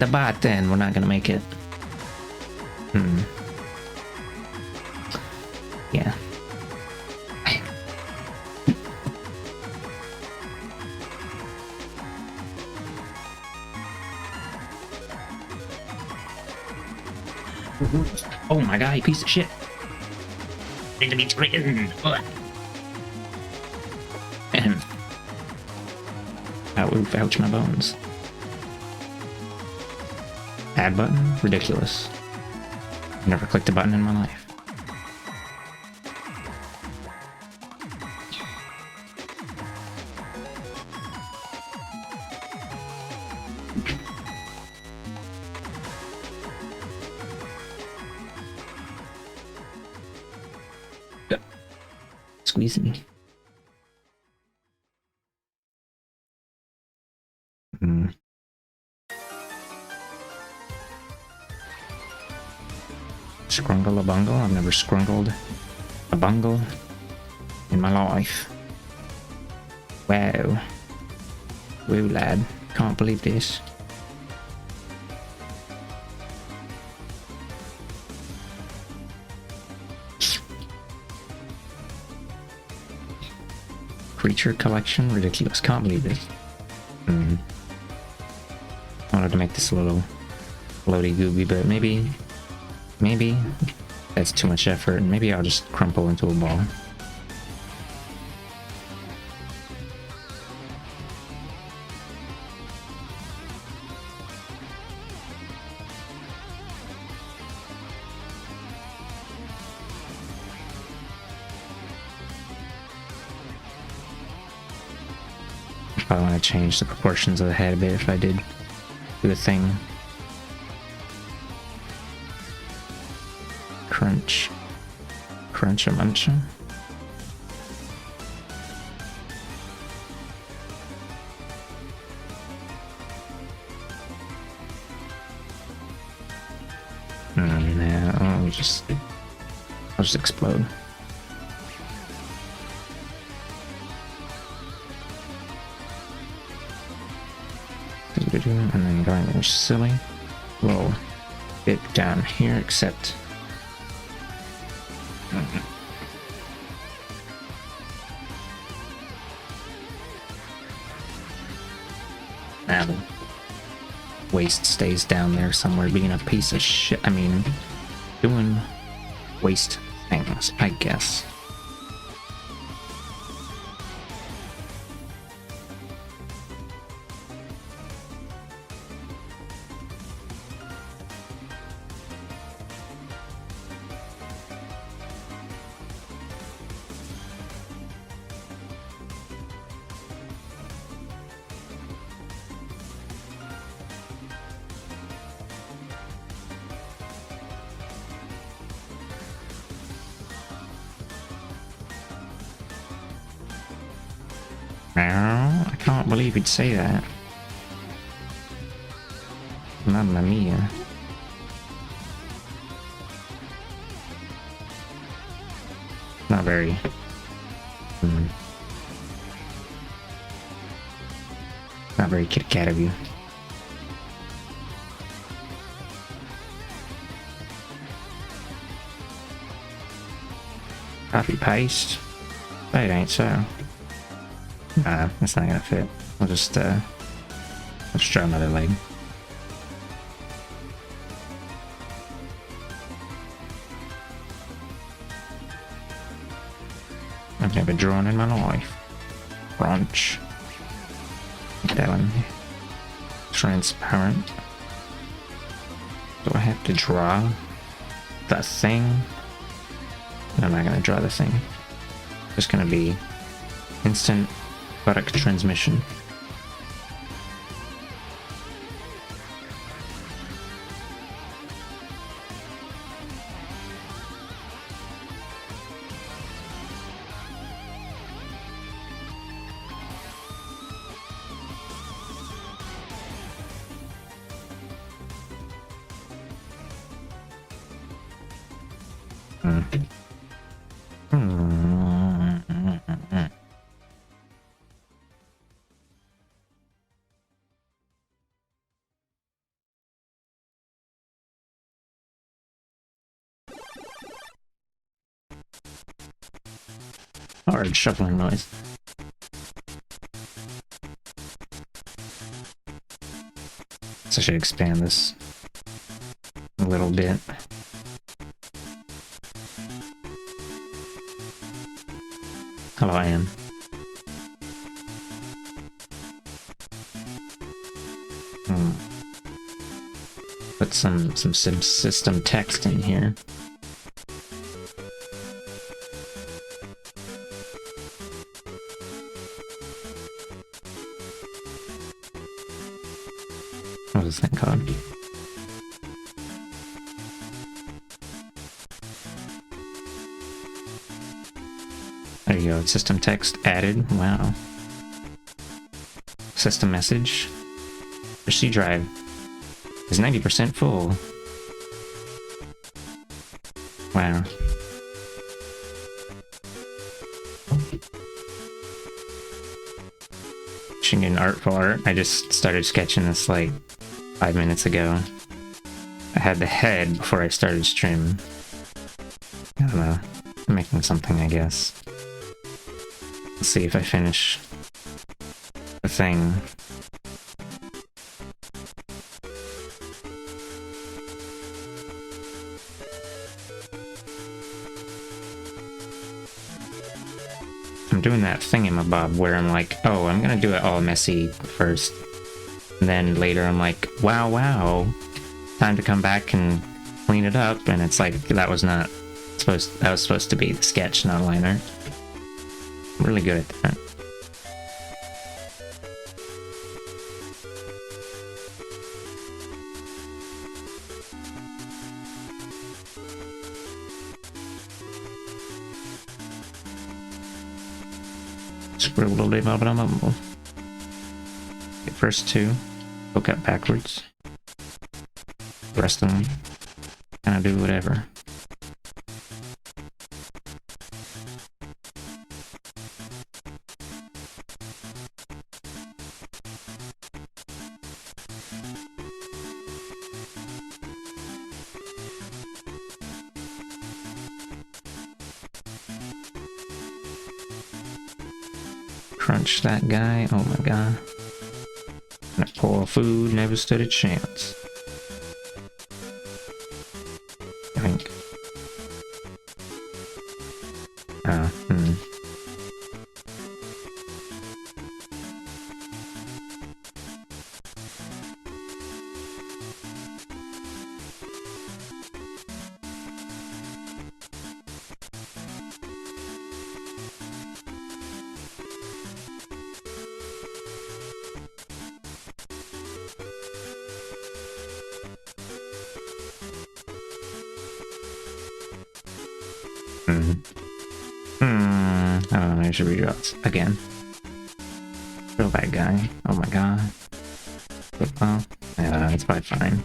the bot, then we're not gonna make it. Yeah. Oh my god, you piece of shit. Need to be screened. Ouch, my bones. Add button? Ridiculous. Never clicked a button in my life. Squeezing. Scrungle a bungle? I've never scrungled a bungle in my life. Wow. Woo, lad. Can't believe this. Creature collection? Ridiculous. Can't believe this. I wanted to make this a little floaty gooby, but maybe that's too much effort, and maybe I'll just crumple into a ball. Probably want to change the proportions of the head a bit if I did do a thing. Crunch. Crunch or munch. Nah, I'll just explode. And then going a silly little bit down here, except the waist stays down there somewhere, being a piece of shit. I mean, doing waste things, I guess. I can't believe he'd say that. Mamma mia. Not very. Not very kitty cat of you. Copy paste. But it ain't so. Nah, that's not gonna fit. I'll just let's try another leg. I've never drawn in my life. Crunch. That one. Transparent. Do I have to draw the thing? No, I'm not gonna draw the thing. It's gonna be instant product transmission. hard shuffling noise. So I should expand this a little bit. Hello, Anne. Put some system text in here. What is this thing called? There you go, system text added. Wow. System message. Your C drive is 90% full. Wow. Shooting an artful art. I just started sketching this like 5 minutes ago. I had the head before I started streaming. I don't know. I'm making something, I guess. Let's see if I finish the thing. I'm doing that thingamabob where I'm like, oh, I'm gonna do it all messy first. And then later I'm like, wow, time to come back and clean it up. And it's like, that was supposed to be the sketch, not line art. I'm really good at that. Scribble-a-blah-blah-blah-blah. Okay, first two, go cut backwards. The rest of them, kind of do whatever. Crunch that guy. Oh my god. That poor food never stood a chance. I think. I don't know, I should redraw this again. Real bad guy. Oh my god. Football. Yeah, it's probably fine.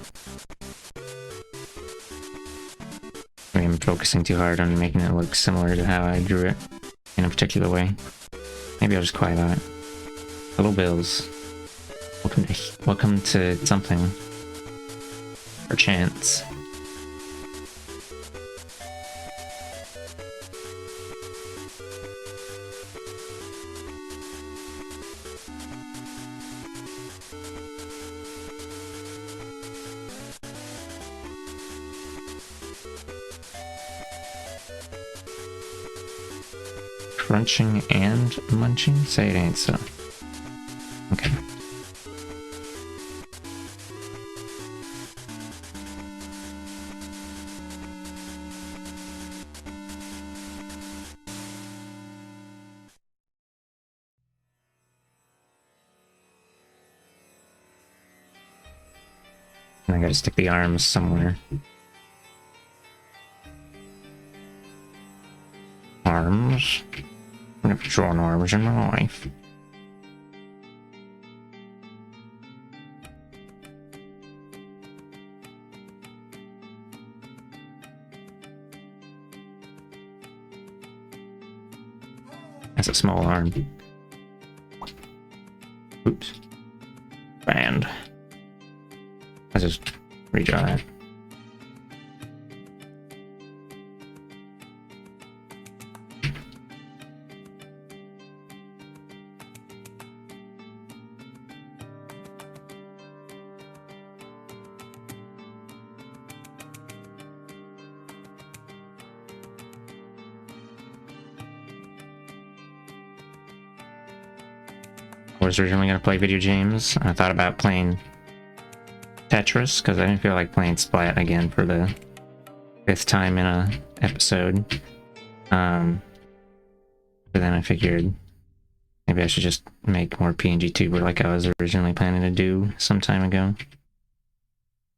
Maybe I'm focusing too hard on making it look similar to how I drew it in a particular way. Maybe I'll just quiet on it. Hello, Bills. Welcome to something. Or chance. Crunching and munching? Say it ain't so. Okay. I gotta stick the arms somewhere. Arms? I've never drawn arms in my life. That's a small arm. Oops. Band. Let's just redraw that. I was originally going to play video games. I thought about playing Tetris because I didn't feel like playing Splat again for the 5th time in a episode. But then I figured maybe I should just make more PNG Tuber like I was originally planning to do some time ago.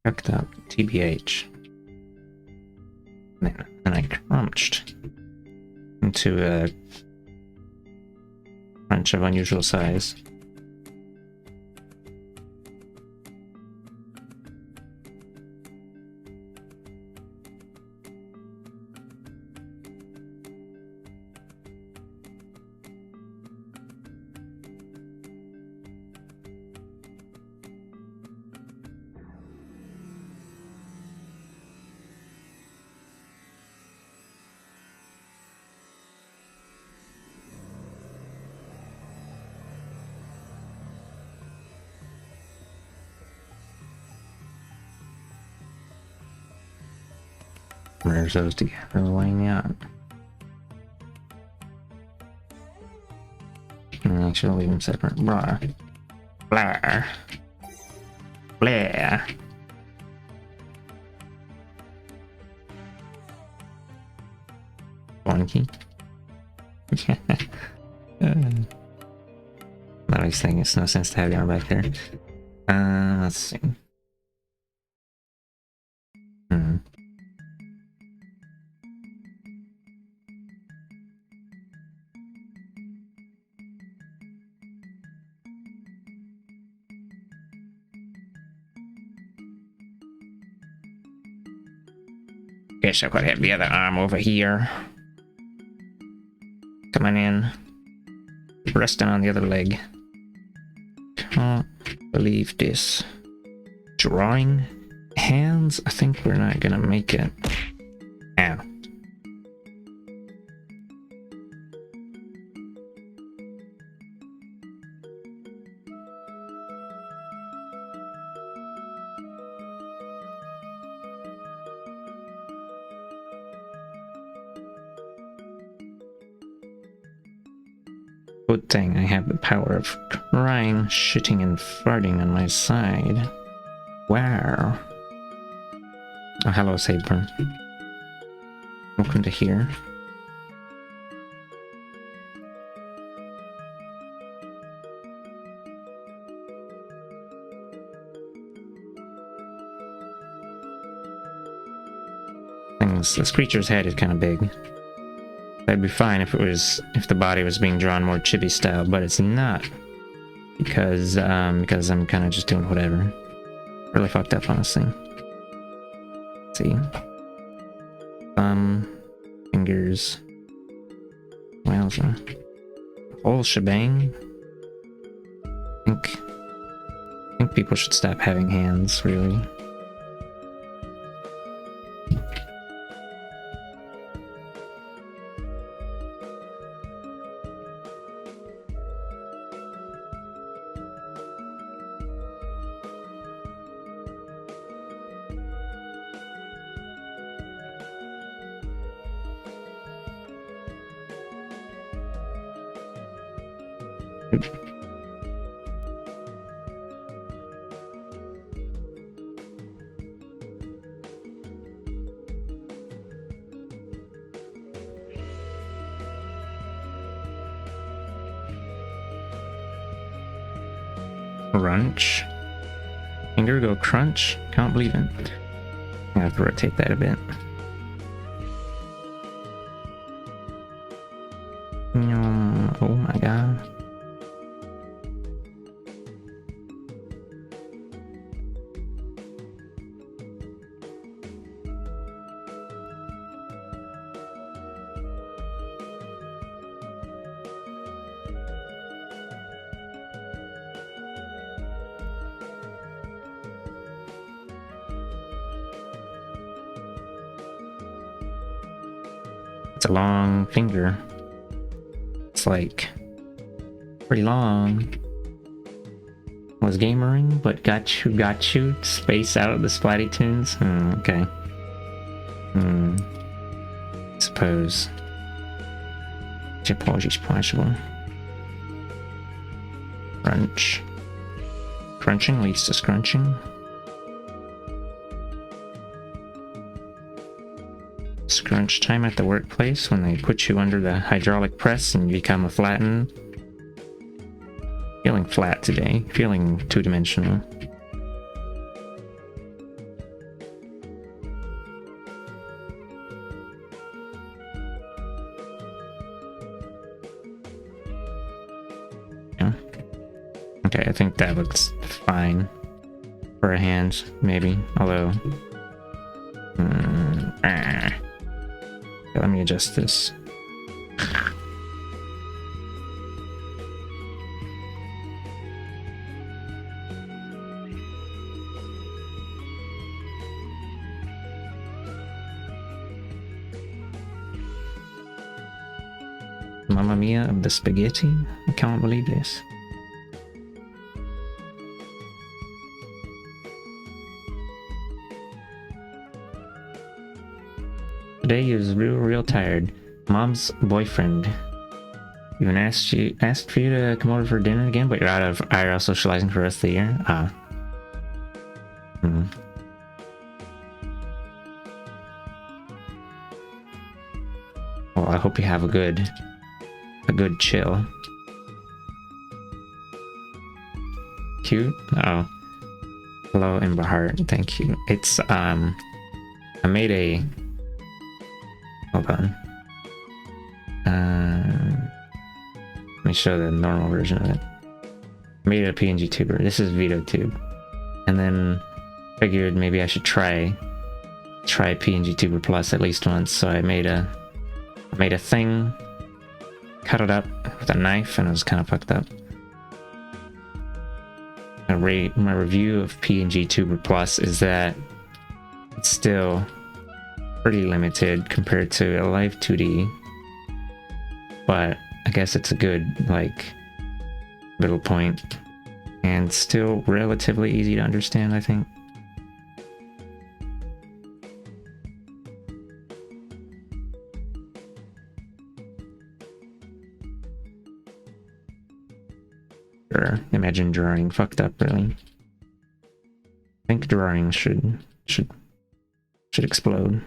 Hooked up, TBH. And I crunched into a crunch of unusual size. Merge those together, laying out. And actually leave them separate. Blah. Blah. Blah. Bonky. Not always saying it's no sense to have yarn back there. Let's see. Guess I could have the other arm over here. Coming in. Resting on the other leg. Can't believe this. Drawing hands? I think we're not gonna make it. Ow. Good thing I have the power of crying, shitting, and farting on my side. Wow. Oh, hello, Saber. Welcome to here. This creature's head is kind of big. That'd be fine if the body was being drawn more chibi style, but it's not. Because I'm kind of just doing whatever. Really fucked up, honestly. Let's see. Thumb, fingers. Wowza. Whole shebang. I think people should stop having hands, really. Crunch. Finger go crunch. Can't believe it. I have to rotate that a bit. Oh my god. It's a long finger. It's like pretty long. Was gamering, but got you. Space out of the Splatty tunes. Okay. Suppose. Possible. Crunch. Crunching leads to scrunching. Scrunch time at the workplace when they put you under the hydraulic press and you become a flatten. Feeling flat today. Feeling two-dimensional. Yeah. Okay, I think that looks fine for a hand, maybe. Although... Okay, let me adjust this. Mamma mia of the spaghetti? I can't believe this. Today is real tired. Mom's boyfriend even asked for you to come over for dinner again, but you're out of IRL socializing for the rest of the year? Ah. Well, I hope you have a good chill. Cute? Oh. Hello, Ember Heart. Thank you. It's, I made a... Hold on. Let me show the normal version of it. I made a PNG tuber. This is VideoTube. And then figured maybe I should try PNG tuber plus at least once. So I made a thing, cut it up with a knife, and it was kind of fucked up. My review of PNG tuber plus is that it's still pretty limited compared to a live 2D, but I guess it's a good, like, middle point, and still relatively easy to understand, I think. Sure, imagine drawing fucked up, really. I think drawing should explode.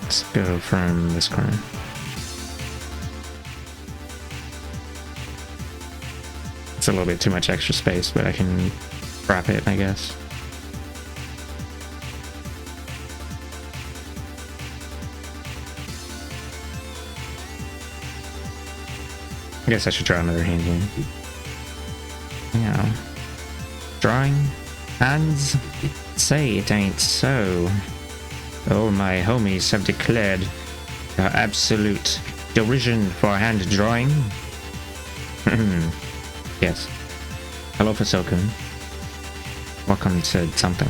Let's go from this corner. It's a little bit too much extra space, but I can crop it, I guess. I guess I should draw another hand here. Yeah. Drawing hands? Say it ain't so. All my homies have declared their absolute derision for hand drawing. Yes. Hello, Fasokun. Welcome to something.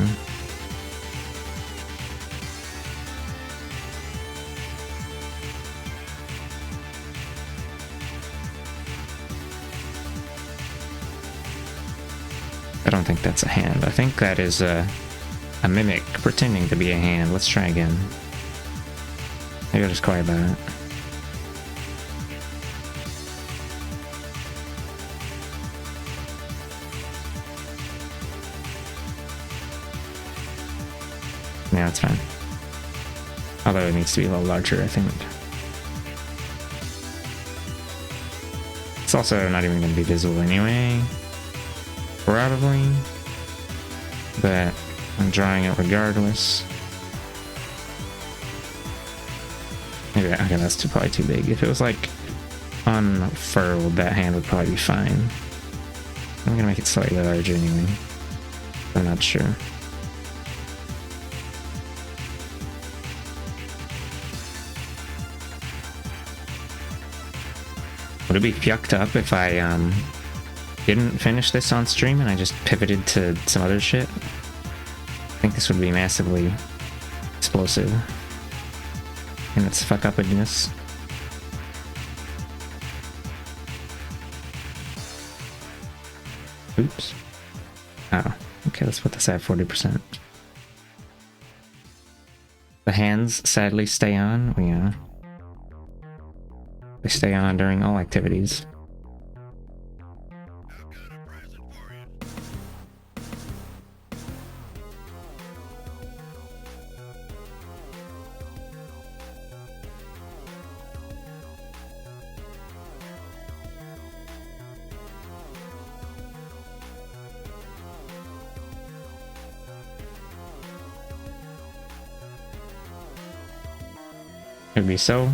I don't think that's a hand. I think that is a mimic pretending to be a hand. Let's try again. Maybe I'll just quiet about it. Yeah, that's fine. Although it needs to be a little larger, I think. It's also not even going to be visible anyway. Probably. But I'm drawing it regardless. Maybe, okay, that's probably too big. If it was like unfurled, that hand would probably be fine. I'm gonna make it slightly larger anyway. I'm not sure. Would it be fucked up if I didn't finish this on stream and I just pivoted to some other shit? I think this would be massively explosive in its fuck-upness. Oops. Oh, okay, let's put this at 40%. The hands sadly stay on. They stay on during all activities. It would be so.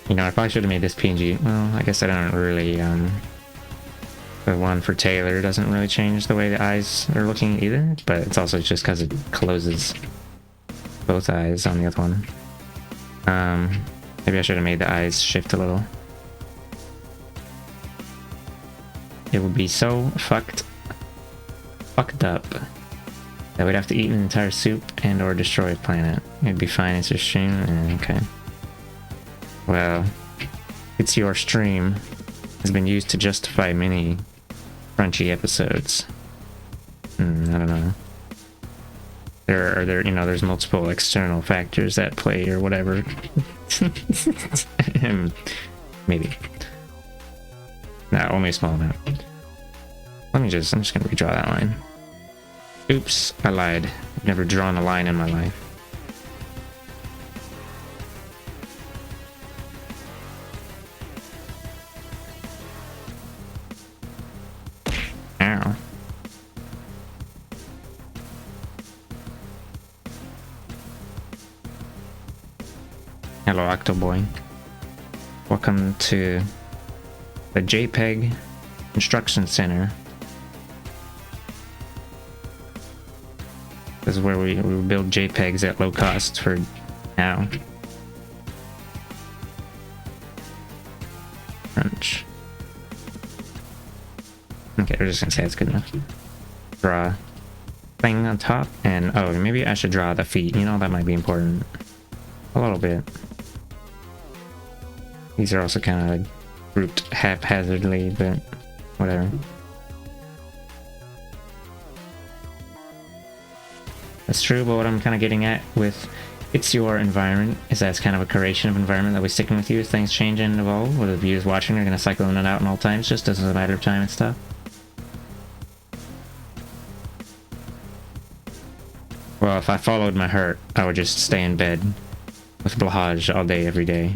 You know, I probably should have made this PNG. Well, I guess I don't really, the one for Taylor doesn't really change the way the eyes are looking either, but it's also just because it closes both eyes on the other one. Maybe I should have made the eyes shift a little. It would be so fucked up that we'd have to eat an entire soup and or destroy a planet. It'd be fine, it's your stream. Okay. Well, It's Your Stream has been used to justify many crunchy episodes. I don't know. There's multiple external factors at play or whatever. Maybe. No, only a small amount. I'm just gonna redraw that line. Oops, I lied. I've never drawn a line in my life. Ow. Hello, Octoboy. Welcome to the JPEG Instruction Center. This is where we build JPEGs at low cost for now. Crunch. Okay, we're just gonna say it's good enough. Draw thing on top, and oh, maybe I should draw the feet. You know, that might be important. A little bit. These are also kind of like grouped haphazardly, but whatever. That's true, but what I'm kind of getting at with It's Your Environment is that it's kind of a curation of environment that we're sticking with you as things change and evolve, where the viewers watching are going to cycle in and out in all times, just as a matter of time and stuff. Well, if I followed my heart, I would just stay in bed with Blahaj all day, every day.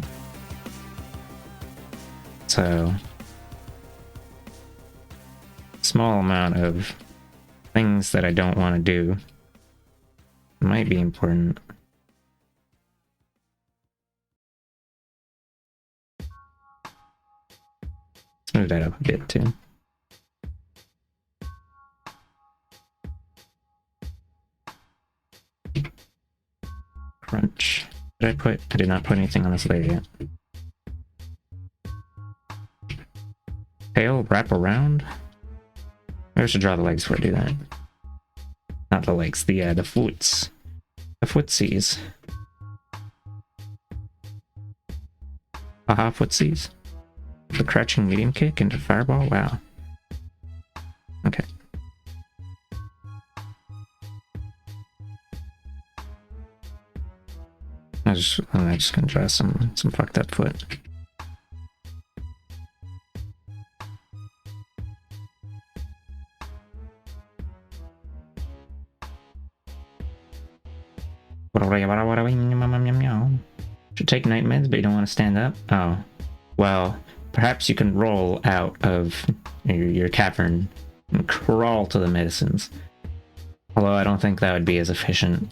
So, small amount of things that I don't want to do might be important. Let's move that up a bit too. Crunch. I did not put anything on this layer yet. Tail, wrap around? Maybe I should draw the legs before I do that. Not the legs, the foots. The footsies. Haha, footsies. The crouching medium kick into fireball? Wow. Okay. I'm just gonna draw some fucked up foot. Should take night meds, but you don't want to stand up? Oh. Well, perhaps you can roll out of your cavern and crawl to the medicines. Although I don't think that would be as efficient.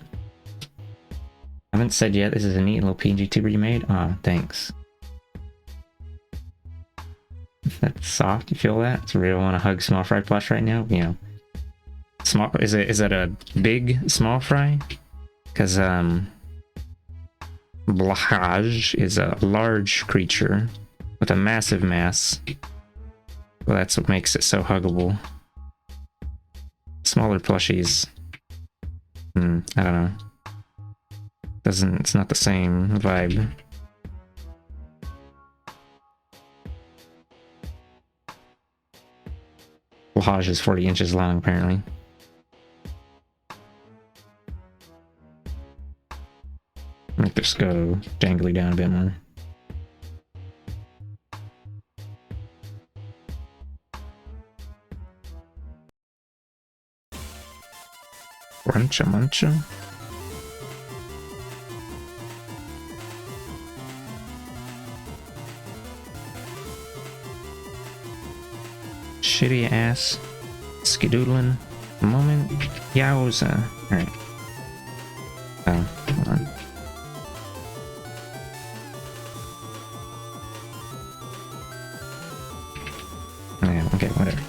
I haven't said yet, this is a neat little PNG tuber you made. Oh, thanks. That's soft, you feel that? It's real, want to hug Small Fry plush right now? You know. Is that a big Small Fry? Because, Blahaj is a large creature with a massive mass. Well, that's what makes it so huggable. Smaller plushies. I don't know. It's not the same vibe. Blahaj is 40 inches long, apparently. let's go jangly down a bit more. Cruncha muncha. Shitty ass skidoodling moment. Yowza. Alright. Oh, hold on. Yeah, okay, whatever.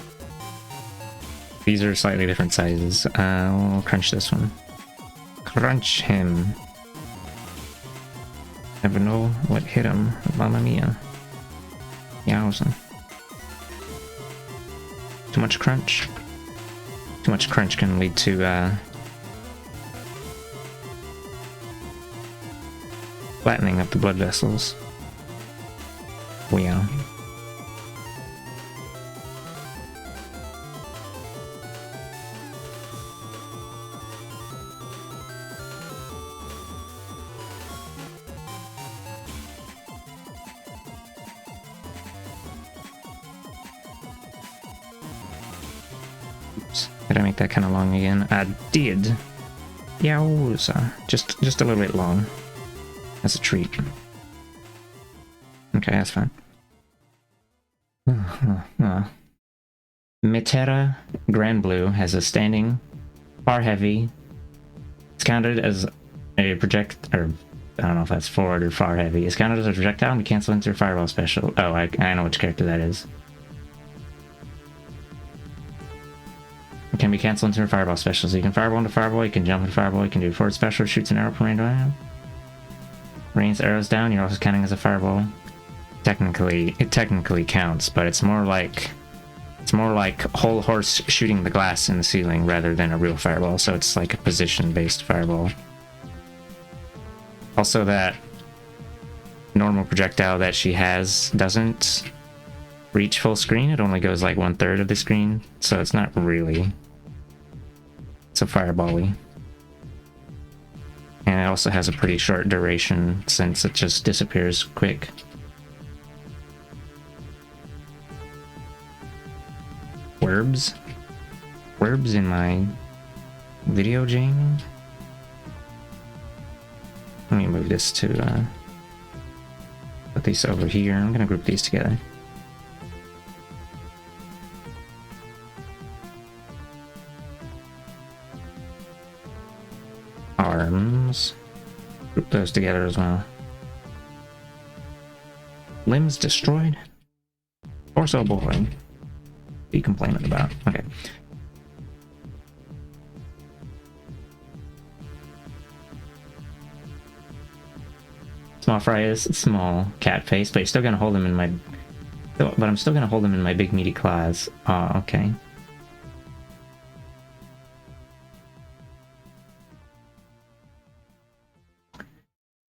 These are slightly different sizes. We'll crunch this one. Crunch him. Never know what hit him. Mamma mia. Yowza. Too much crunch. Too much crunch can lead to flattening of the blood vessels. Wow. Did I make that kind of long again? I did. Yowza. Just a little bit long. That's a treat. Okay, that's fine. Metera Grand Blue has a standing, far heavy. It's counted as a I don't know if that's forward or far heavy. It's counted as a projectile and we cancel into your fireball special. Oh, I know which character that is. It can be canceled into a fireball special. So you can fireball into fireball, you can jump into fireball, you can do a forward special, shoots an arrow per range. Rains arrows down, you're also counting as a fireball. It technically counts, but it's more like whole horse shooting the glass in the ceiling rather than a real fireball, so it's like a position-based fireball. Also, that normal projectile that she has doesn't reach full screen, it only goes like 1/3 of the screen, so it's not really... It's a fireball-y. And it also has a pretty short duration since it just disappears quick. Werbs? Werbs in my video jamming? Let me move this to put these over here. I'm gonna group these together. Arms. Group those together as well. Limbs destroyed? Torso boy. What are you complaining about? Okay. Small fry is small cat face, but you're still gonna hold him in my... But I'm still gonna hold him in my big meaty claws. Oh, okay.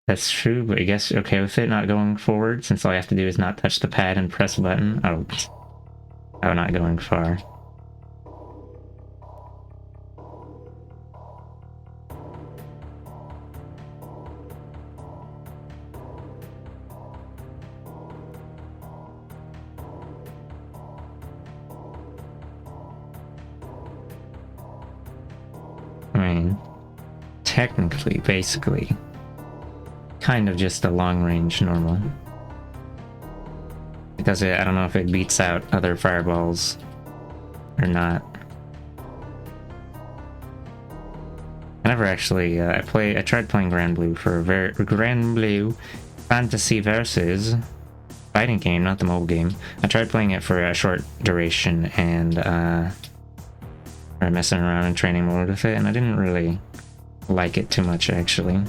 That's true, but I guess you're okay with it not going forward, since all you have to do is not touch the pad and press a button. Oh, not going far. I mean, technically, basically, kind of just a long-range normal. Because I don't know if it beats out other fireballs or not. I never actually, I tried playing Grand Blue for Grand Blue Fantasy Versus fighting game, not the mobile game. I tried playing it for a short duration and messing around in training mode with it, and I didn't really like it too much actually.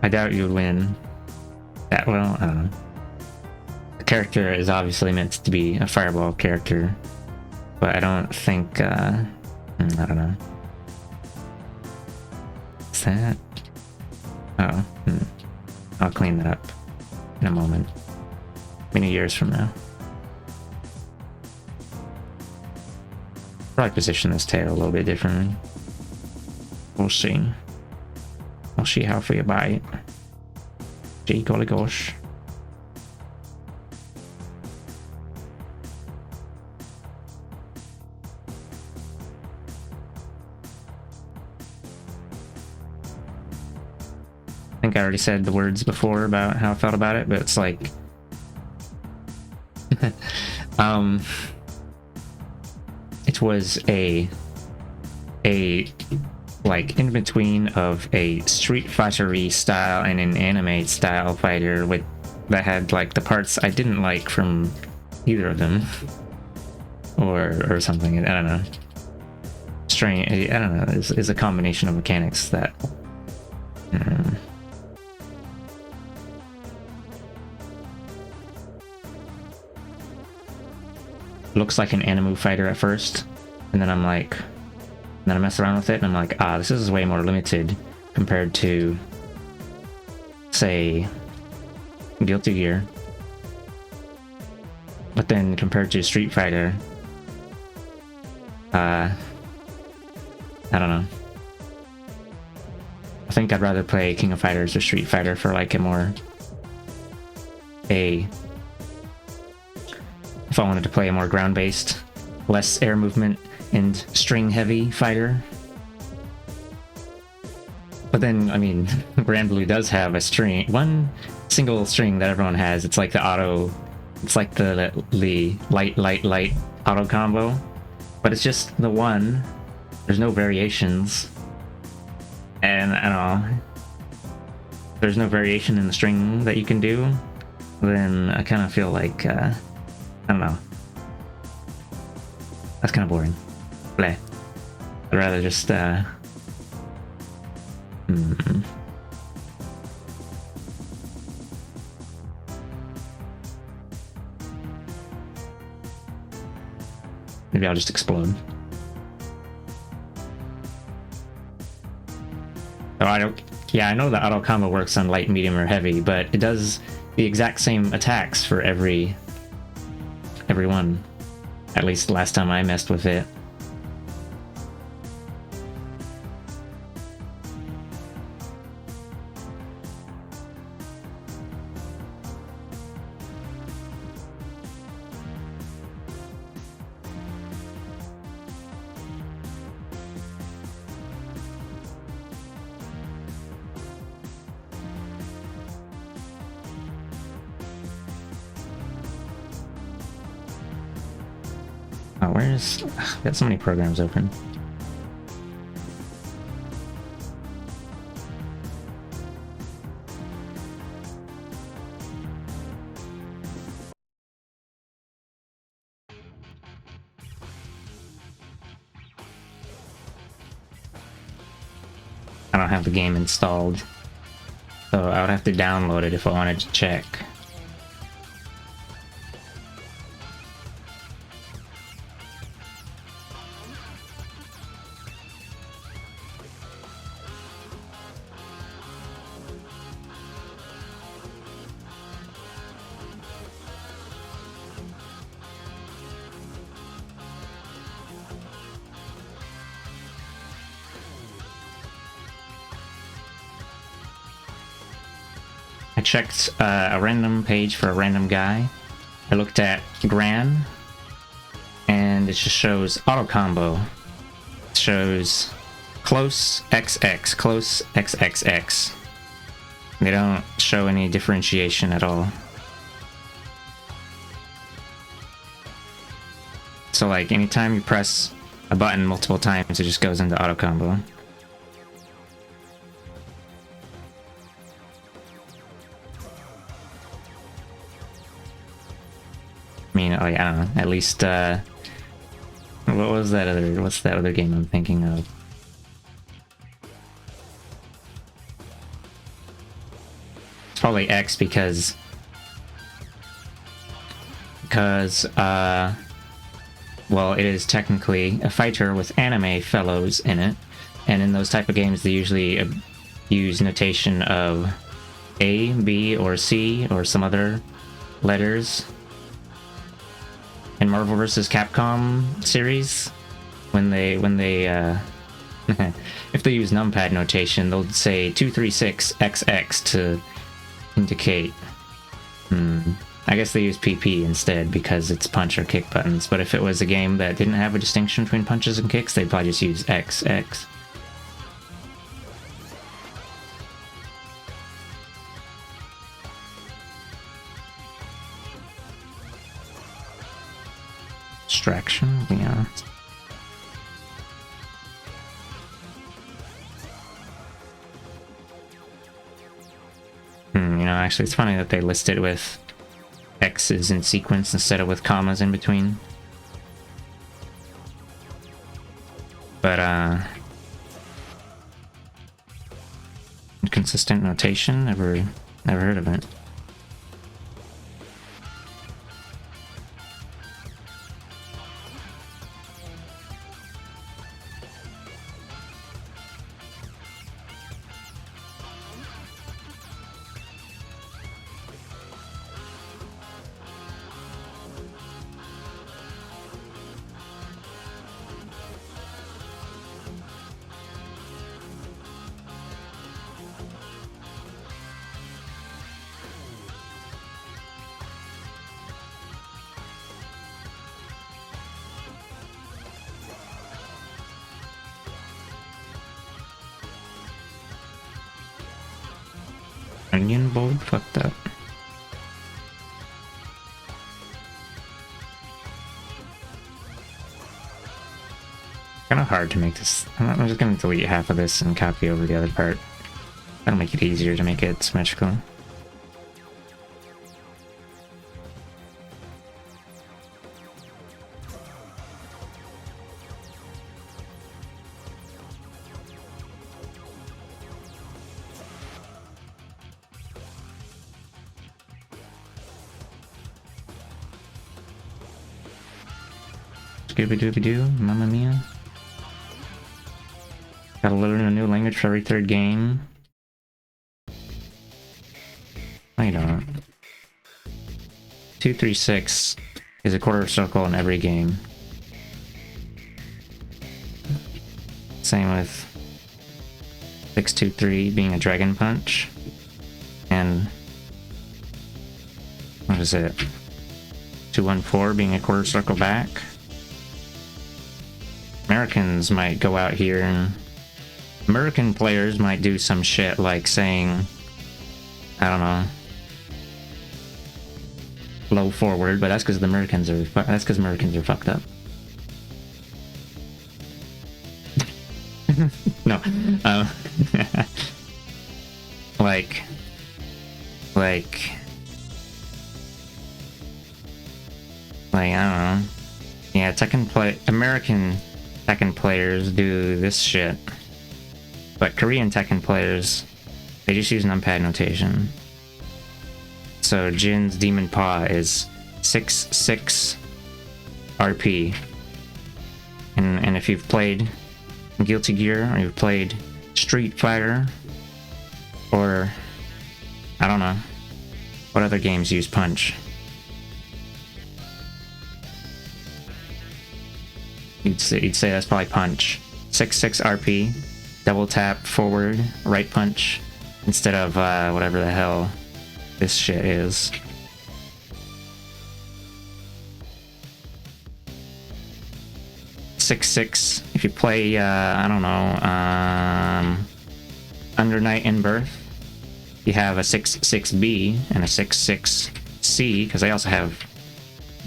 I doubt you win that well. I don't know. The character is obviously meant to be a fireball character, but I don't think, I don't know. Is that? Oh, I'll clean that up in a moment. Many years from now. Probably position this tail a little bit differently. We'll see. We'll see how free you buy it. Gee golly gosh. I think I already said the words before about how I felt about it, but it's like it was a like in between of a Street Fighter-y style and an anime style fighter with that had like the parts I didn't like from either of them, or something. I don't know. Strange. I don't know. It's a combination of mechanics that. Looks like an anime fighter at first, and then I'm like, then I mess around with it and I'm like, this is way more limited compared to, say, Guilty Gear. But then compared to Street Fighter, I don't know. I think I'd rather play King of Fighters or Street Fighter for like a more if I wanted to play a more ground-based, less air movement and string-heavy fighter. But then, I mean, Grand Blue does have a string, one single string that everyone has. It's like the auto, it's like the light auto combo, but it's just the one. There's no variations, and I don't know. There's no variation in the string that you can do. Then I kind of feel like I don't know. That's kind of boring. Bleh. I'd rather just maybe I'll just explode. Oh, I don't. Yeah, I know the auto combo works on light, medium, or heavy, but it does the exact same attacks for every one. At least last time I messed with it. Where's... I've got so many programs open. I don't have the game installed, so I would have to download it if I wanted to check. I checked a random page for a random guy. I looked at Gran, and it just shows auto combo. It shows close XX, close XXX. They don't show any differentiation at all. So like anytime you press a button multiple times, it just goes into auto combo. I mean, like, I don't know, at least, what's that other game I'm thinking of? It's probably X because, well, it is technically a fighter with anime fellows in it, and in those type of games they usually use notation of A, B, or C, or some other letters. In Marvel vs. Capcom series, when they If they use numpad notation, they'll say 236XX to indicate. I guess they use PP instead because it's punch or kick buttons, but if it was a game that didn't have a distinction between punches and kicks, they'd probably just use XX. Distraction, yeah. You know, actually, it's funny that they list it with X's in sequence instead of with commas in between. But, inconsistent notation? Never heard of it. Onion bowl? Fuck that. Kinda hard to make this. I'm just gonna delete half of this and copy over the other part. That'll make it easier to make it symmetrical. Scooby-Dooby-Doo, Mamma Mia. Gotta learn a new language for every third game. I don't. 236 is a quarter circle in every game. Same with 623 being a dragon punch. And what is it? 214 being a quarter circle back. Americans might go out here and American players might do some shit like saying, I don't know, low forward, but that's because the Americans are fucked up. No, like I don't know. Yeah, American Tekken players do this shit, but Korean Tekken players, they just use numpad notation. So Jin's Demon Paw is 6-6 RP, and if you've played Guilty Gear or you've played Street Fighter, or I don't know what other games use punch, you'd say that's probably punch. 6-6 RP, double tap forward, right punch, instead of whatever the hell this shit is. Six. If you play, I don't know, Under Night in Birth, you have a 6-6B and a 6-6C, because they also have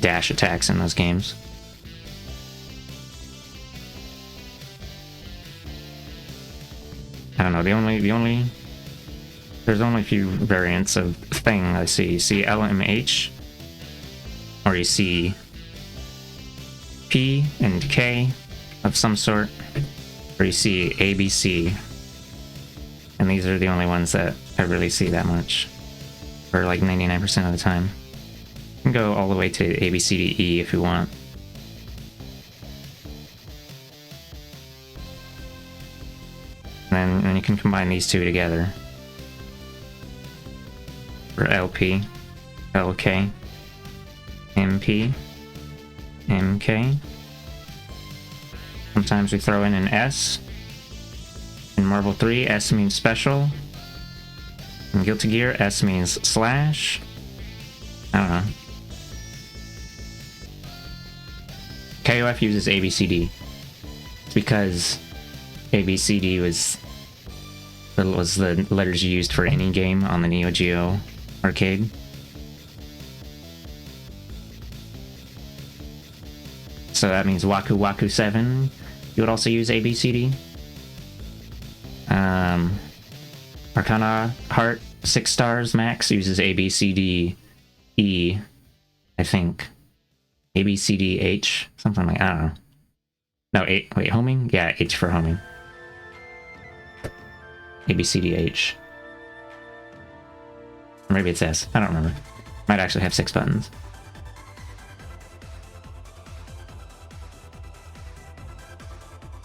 dash attacks in those games. I don't know, there's only a few variants of thing I see. You see LMH, or you see P and K of some sort, or you see ABC. And these are the only ones that I really see that much, for like 99% of the time. You can go all the way to ABCDE if you want. And then you can combine these two together. For LP, LK, MP, MK. Sometimes we throw in an S In Marvel 3, S means special. In Guilty Gear, S means slash. I don't know. KOF uses ABCD. It's because ABCD was the letters you used for any game on the Neo Geo arcade. So that means Waku Waku 7. You would also use ABCD. Arcana Heart 6 stars max uses ABCD E, I think. ABCD H, something like, I don't know. No, wait, homing? Yeah, H for homing. ABCD H. Or maybe it's S, I don't remember. Might actually have 6 buttons.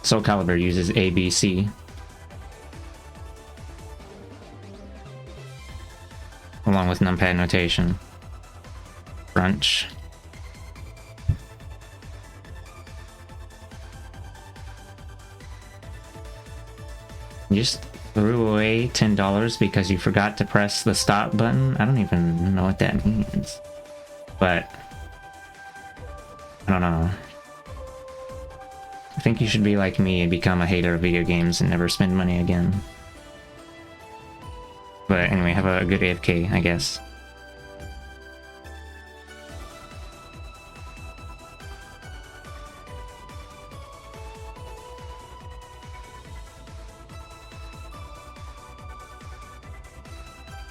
Soul Calibur uses ABC. Along with numpad notation. Crunch. You just threw away $10 because you forgot to press the stop button? I don't even know what that means. But I don't know. I think you should be like me and become a hater of video games and never spend money again. But anyway, have a good AFK, I guess.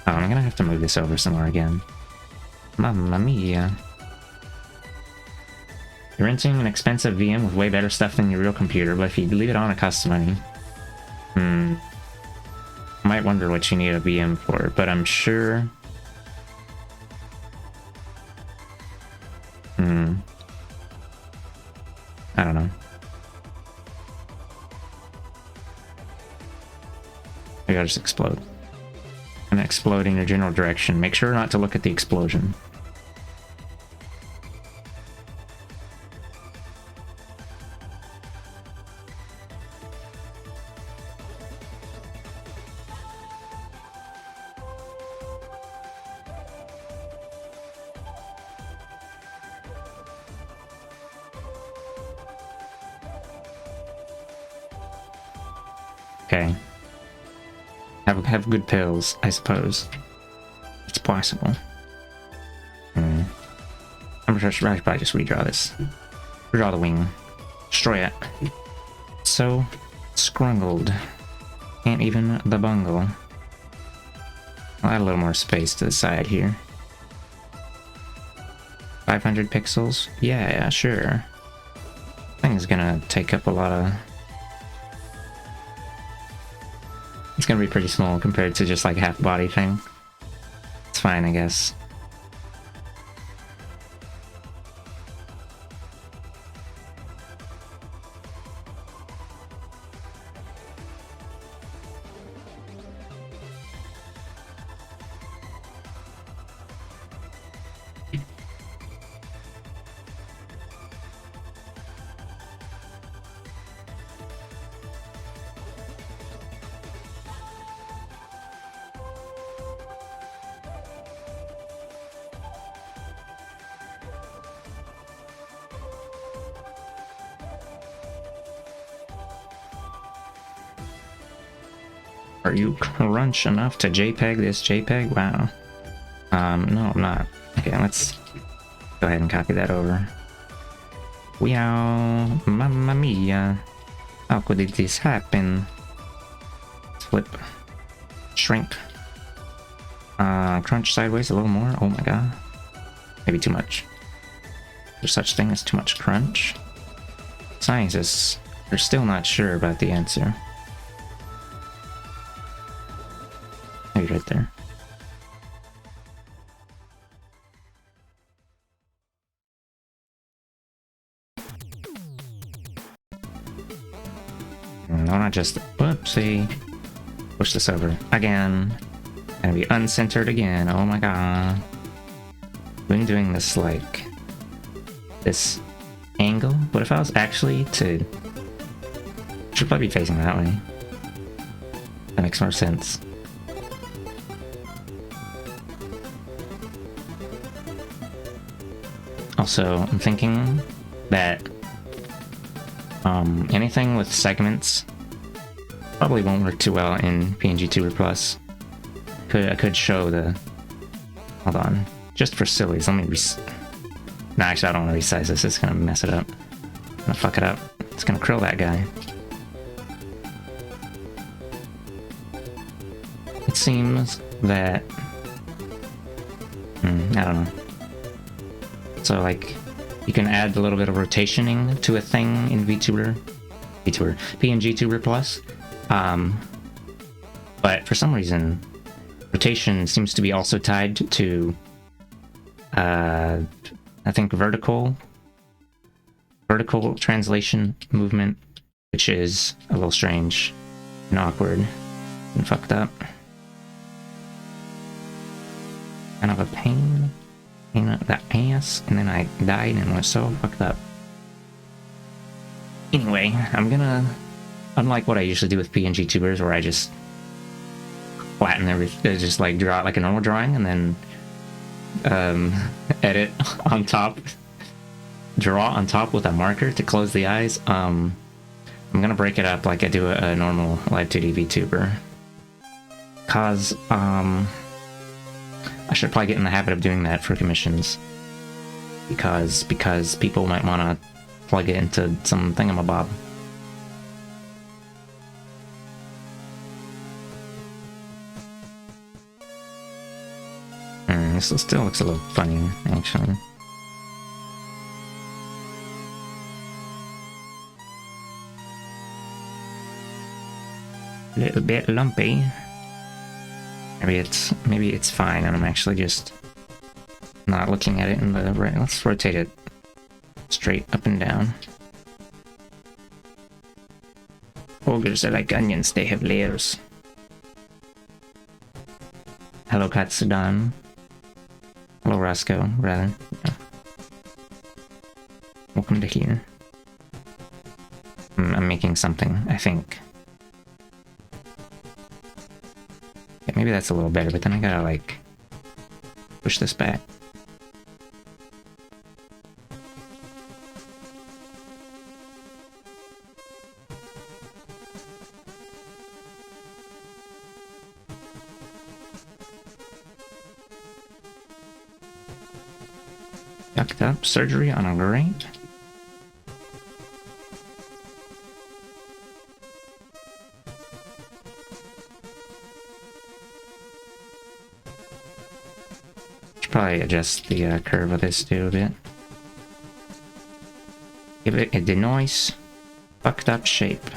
Oh, I'm gonna have to move this over somewhere again. Mamma mia. You're renting an expensive VM with way better stuff than your real computer, but if you leave it on, it costs money. Might wonder what you need a VM for, but I'm sure... I don't know. Maybe I'll just explode. And explode in your general direction. Make sure not to look at the explosion. Okay. Have good pills, I suppose. It's possible. I'm sure I should probably just redraw this. Redraw the wing. Destroy it. So scrungled. Can't even the bungle. I'll add a little more space to the side here. 500 pixels? Yeah, sure. Thing's gonna take up a lot of... It's gonna be pretty small compared to just like a half body thing. It's fine, I guess. Are you crunch enough to JPEG this JPEG? Wow. No, I'm not. Okay, let's go ahead and copy that over. Wow, mamma mia. How could this happen? Flip. Shrink. Crunch sideways a little more. Oh my god. Maybe too much. There's such thing as too much crunch. Scientists are still not sure about the answer. Maybe right there. No, not just... Whoopsie. Push this over. Again. Gonna be uncentered again. Oh my god. Been doing this like... this angle? What if I was actually to... Should probably be facing that way. That makes more sense. Also, I'm thinking that anything with segments probably won't work too well in PNG Tuber Plus. I could show the... Hold on. Just for sillies, let me no, actually, I don't want to resize this. It's gonna mess it up. I'm gonna fuck it up. It's gonna krill that guy. It seems that... I don't know. So, like, you can add a little bit of rotationing to a thing in PNG Tuber Plus. But for some reason, rotation seems to be also tied to, I think, vertical translation movement, which is a little strange and awkward and fucked up. Kind of a pain in the ass, and then I died and was so fucked up. Anyway, I'm gonna, unlike what I usually do with PNG tubers, where I just flatten everything, just like draw it like a normal drawing, and then edit on top, draw on top with a marker to close the eyes. I'm gonna break it up like I do a normal live 2D VTuber, cause I should probably get in the habit of doing that for commissions, because people might want to plug it into some thingamabob. This still looks a little funny, actually. A little bit lumpy. Maybe it's fine, and I'm actually just not looking at it in the right. Let's rotate it straight up and down. Ogres are like onions; they have layers. Hello, Katsudan. Hello, Roscoe. Rather, yeah. Welcome to here. I'm making something, I think. Yeah, maybe that's a little better, but then I gotta, like, push this back. Yucked up. Surgery on a grate. Should probably adjust the curve of this too a bit. Give it a nice fucked up shape.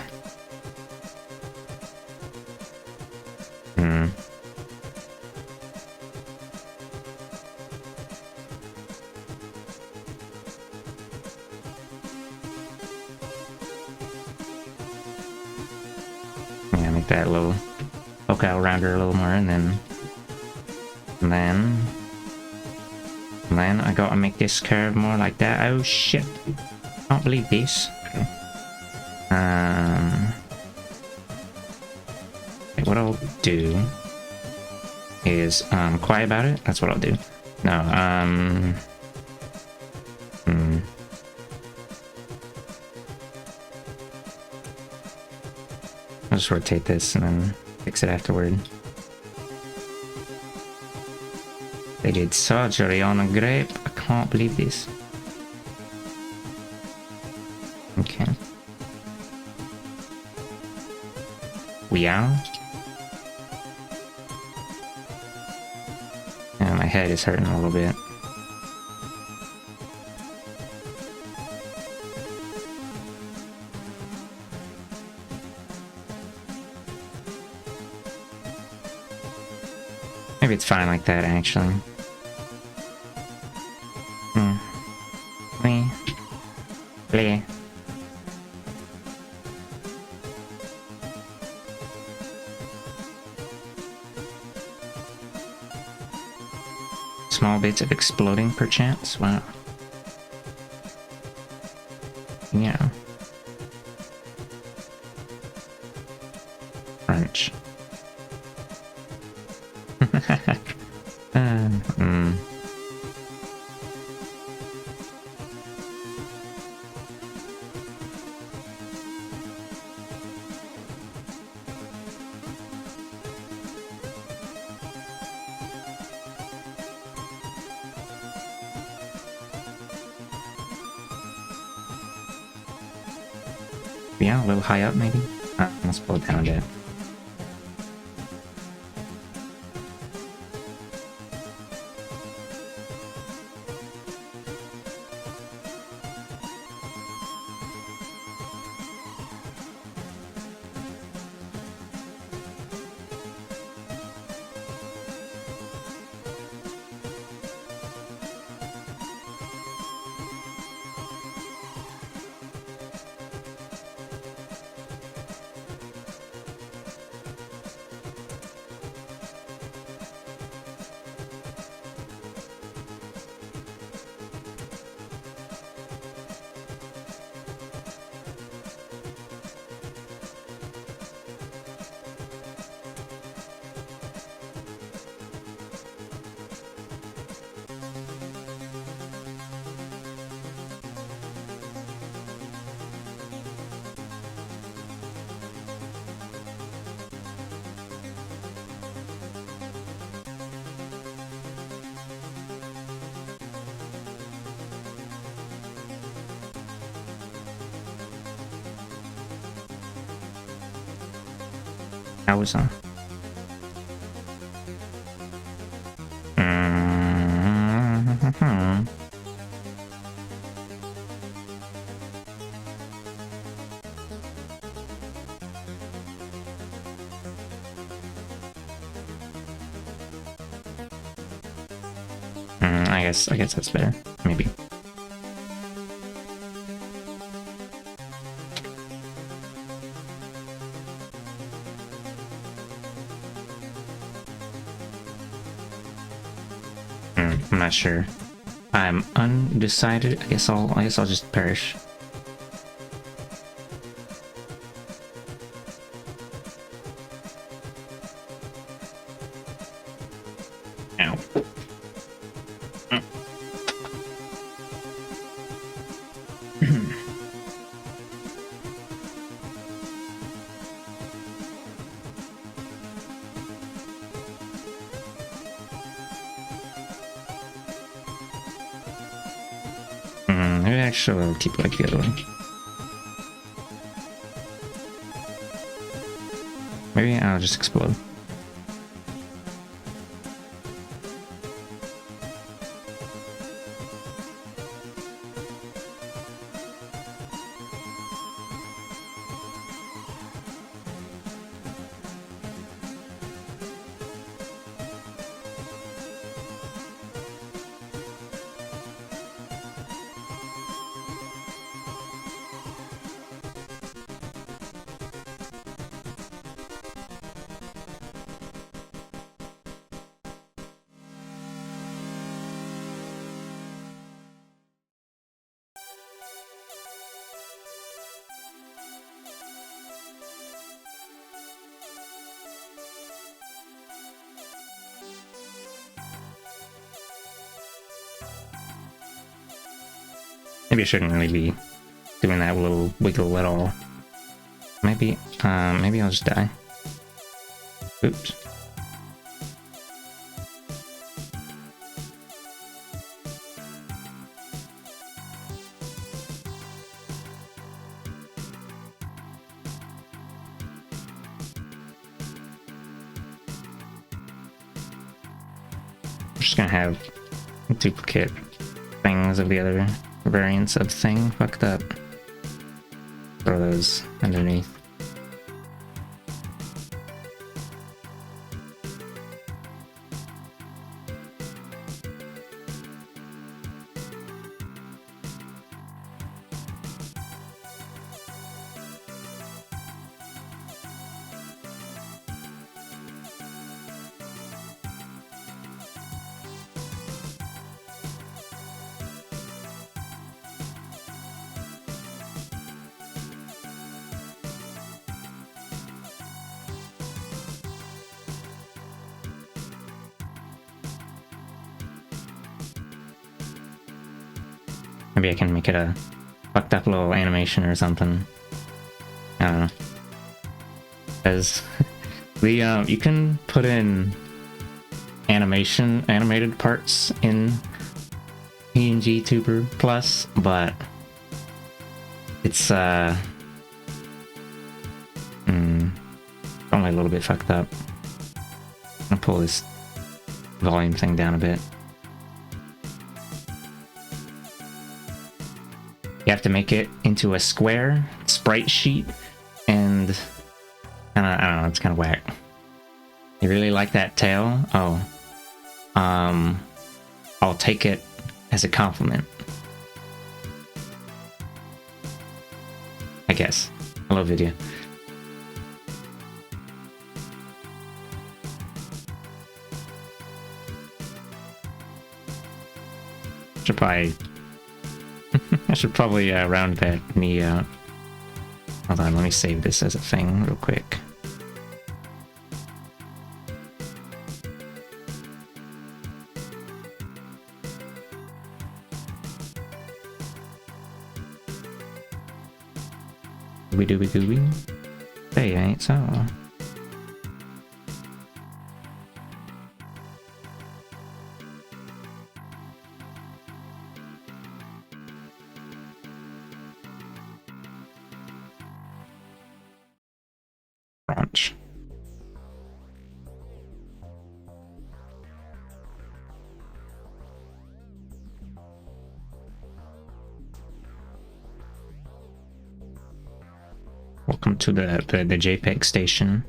That little poke out around her a little more, and then I gotta make this curve more like that. Oh shit! Can't believe this. Okay. What I'll do is quiet about it. That's what I'll do. No. I'll just rotate this and then fix it afterward. They did surgery on a grape. I can't believe this. Okay. We are. Yeah, my head is hurting a little bit. Maybe it's fine like that, actually. Play. Small bits of exploding, perchance? Wow. Yeah. French. Yeah, a little high up maybe. Let's pull it down a bit. How was that? I guess that's better. Maybe. I'm not sure. I'm undecided. I guess I'll just perish. Ow. Maybe actually I'll keep it like the other way. Maybe I'll just explode. Maybe I shouldn't really be doing that little wiggle at all. Maybe I'll just die. Oops. I'm just gonna have duplicate things of the other variants of thing. Fuck that. Throw those underneath. Maybe I can make it a fucked up little animation or something. I don't know. Because you can put in animated parts in PNG Tuber Plus, but it's only a little bit fucked up. I'm gonna pull this volume thing down a bit. You have to make it into a square sprite sheet, and I don't know, it's kind of whack. You really like that tail? Oh, I'll take it as a compliment, I guess. Hello, video. Should probably I should probably round that knee out. Hold on, let me save this as a thing real quick. Dooby dooby dooby. Hey, ain't so. Launch. Welcome to the JPEG station.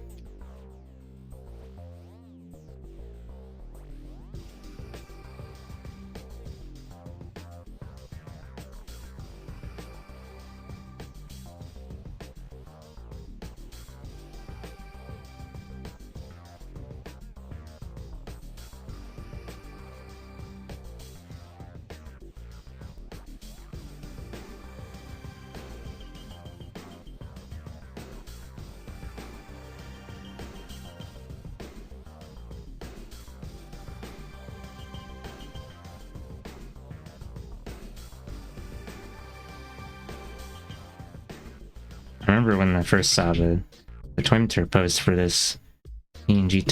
I remember when I first saw the Twitter post for this PNG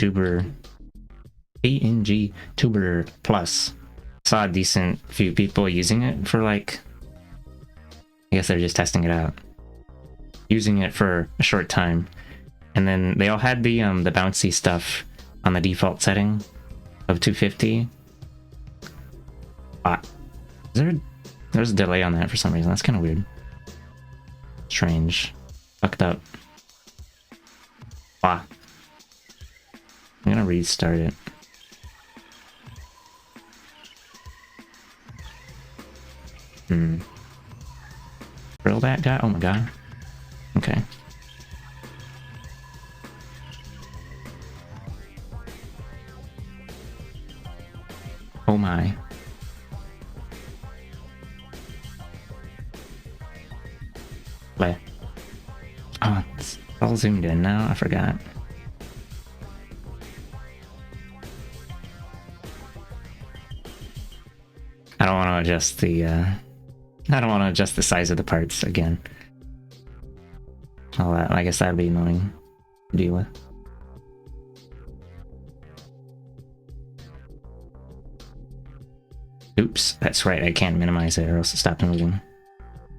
Tuber Plus. Saw a decent few people using it for, like, I guess they're just testing it out, using it for a short time, and then they all had the bouncy stuff on the default setting of 250. There's a delay on that for some reason. That's kind of weird. Strange. Fucked up. I'm gonna restart it. Drill that guy? Oh my god. Okay. Oh my. Play. Oh, it's all zoomed in now. I forgot. I don't want to adjust the size of the parts again. All that, I guess that'd be annoying to deal with. Oops, that's right, I can't minimize it or else it stopped moving.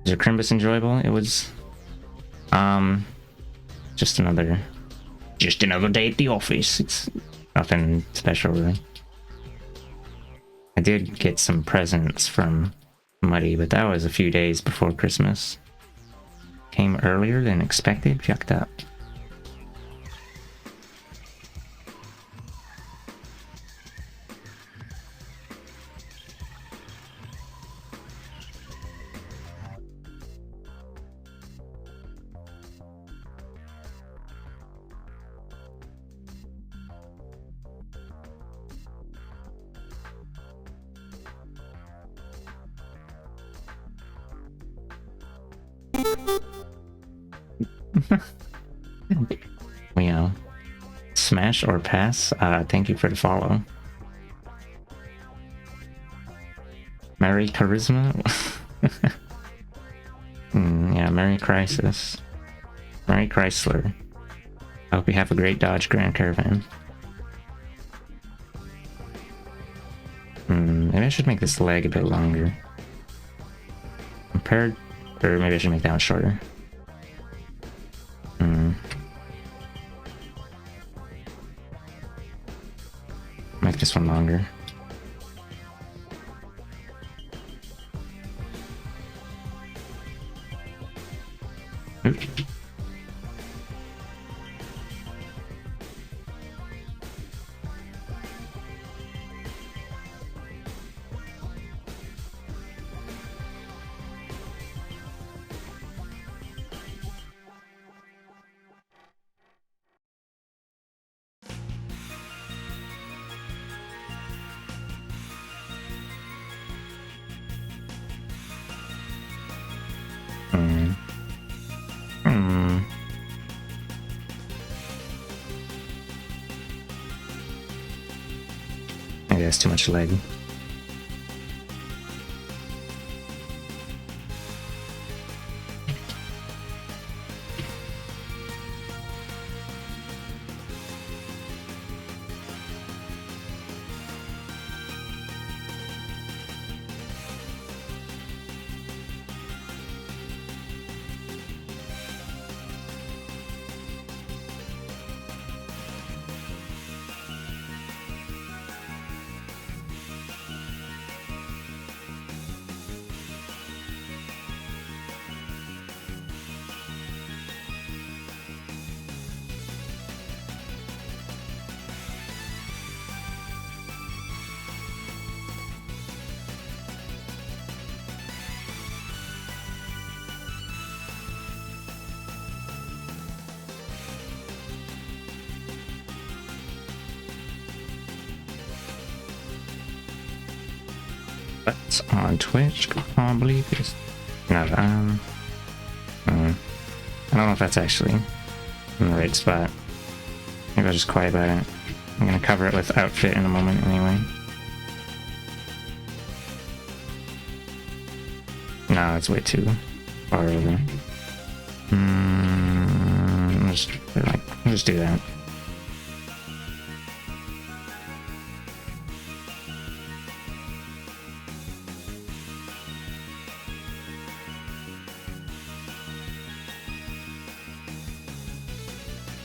Was your Crimbus enjoyable? It was, just another day at the office. It's nothing special, really. I did get some presents from Muddy, but that was a few days before Christmas. Came earlier than expected, fucked up. Smash or pass? Thank you for the follow. Merry Charisma? Yeah, Merry Crisis. Merry Chrysler. I hope you have a great Dodge Grand Caravan. Maybe I should make this leg a bit longer. Compared... Or maybe I should make that one shorter. Make this one longer. Oop. Maybe that's too much leg. But on Twitch, I can't believe it's not I don't know if that's actually in the right spot. Maybe I'll just quiet about it. I'm gonna cover it with outfit in a moment anyway. No, it's way too far over. I'll just do that.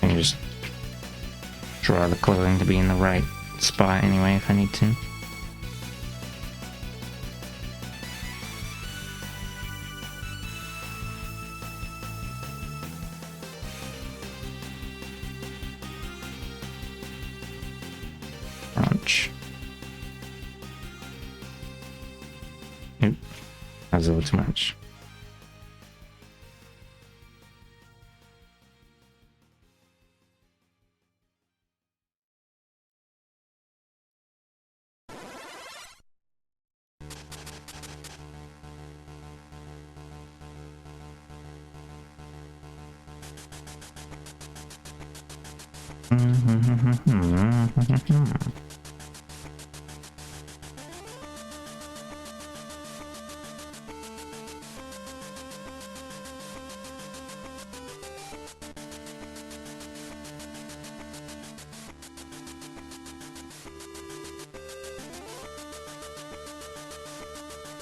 Just draw the clothing to be in the right spot anyway if I need to. Crunch. Oop. That was a little too much.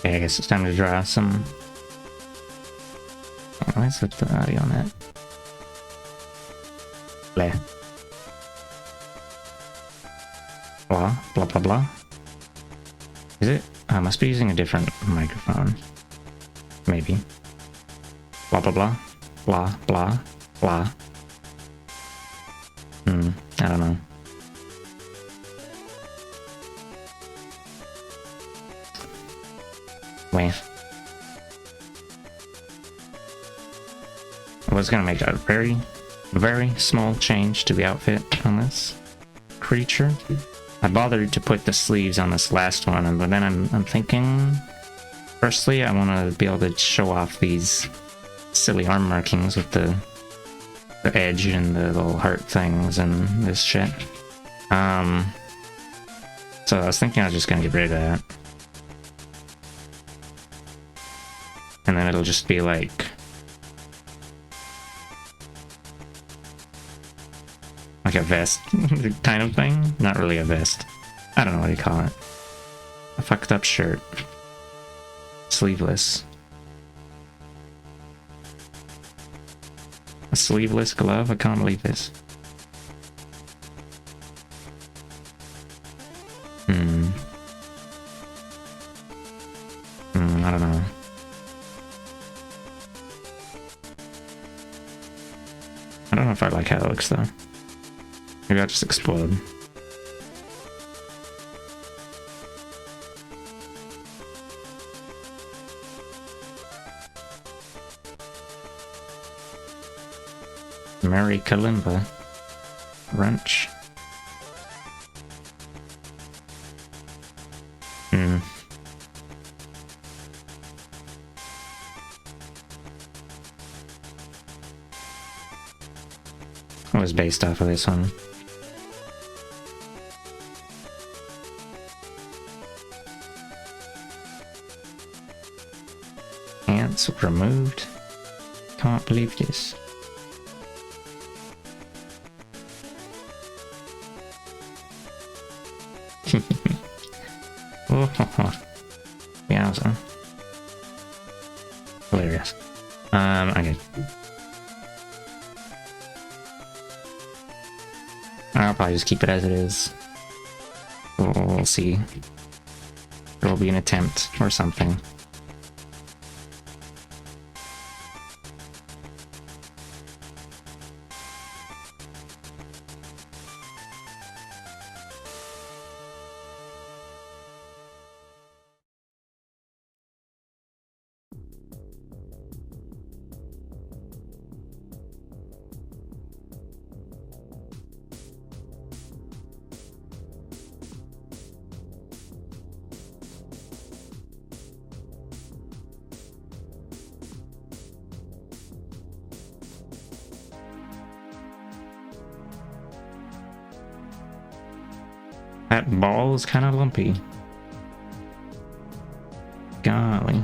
Okay, I guess it's time to draw some. Let's put the audio on that. Blah. Blah, blah, blah, blah. Is it? I must be using a different microphone. Maybe. Blah, blah, blah. Blah, blah, blah. I don't know. Wait. I was gonna make a very, very small change to the outfit on this creature. I bothered to put the sleeves on this last one, but then I'm thinking, firstly, I want to be able to show off these silly arm markings with the edge and the little heart things and this shit. So I was thinking I was just gonna get rid of that. And then it'll just be like a vest kind of thing. Not really a vest. I don't know what you call it. A fucked up shirt. Sleeveless. A sleeveless glove? I can't believe this. I don't know. I don't know if I like how it looks though. Maybe I'll just explode. Mary Kalimba. Wrench. It was based off of this one. Ants removed. Can't believe this. Yeah, awesome. Hilarious. Okay. I'll probably just keep it as it is. We'll see. There will be an attempt or something. That ball is kind of lumpy. Golly.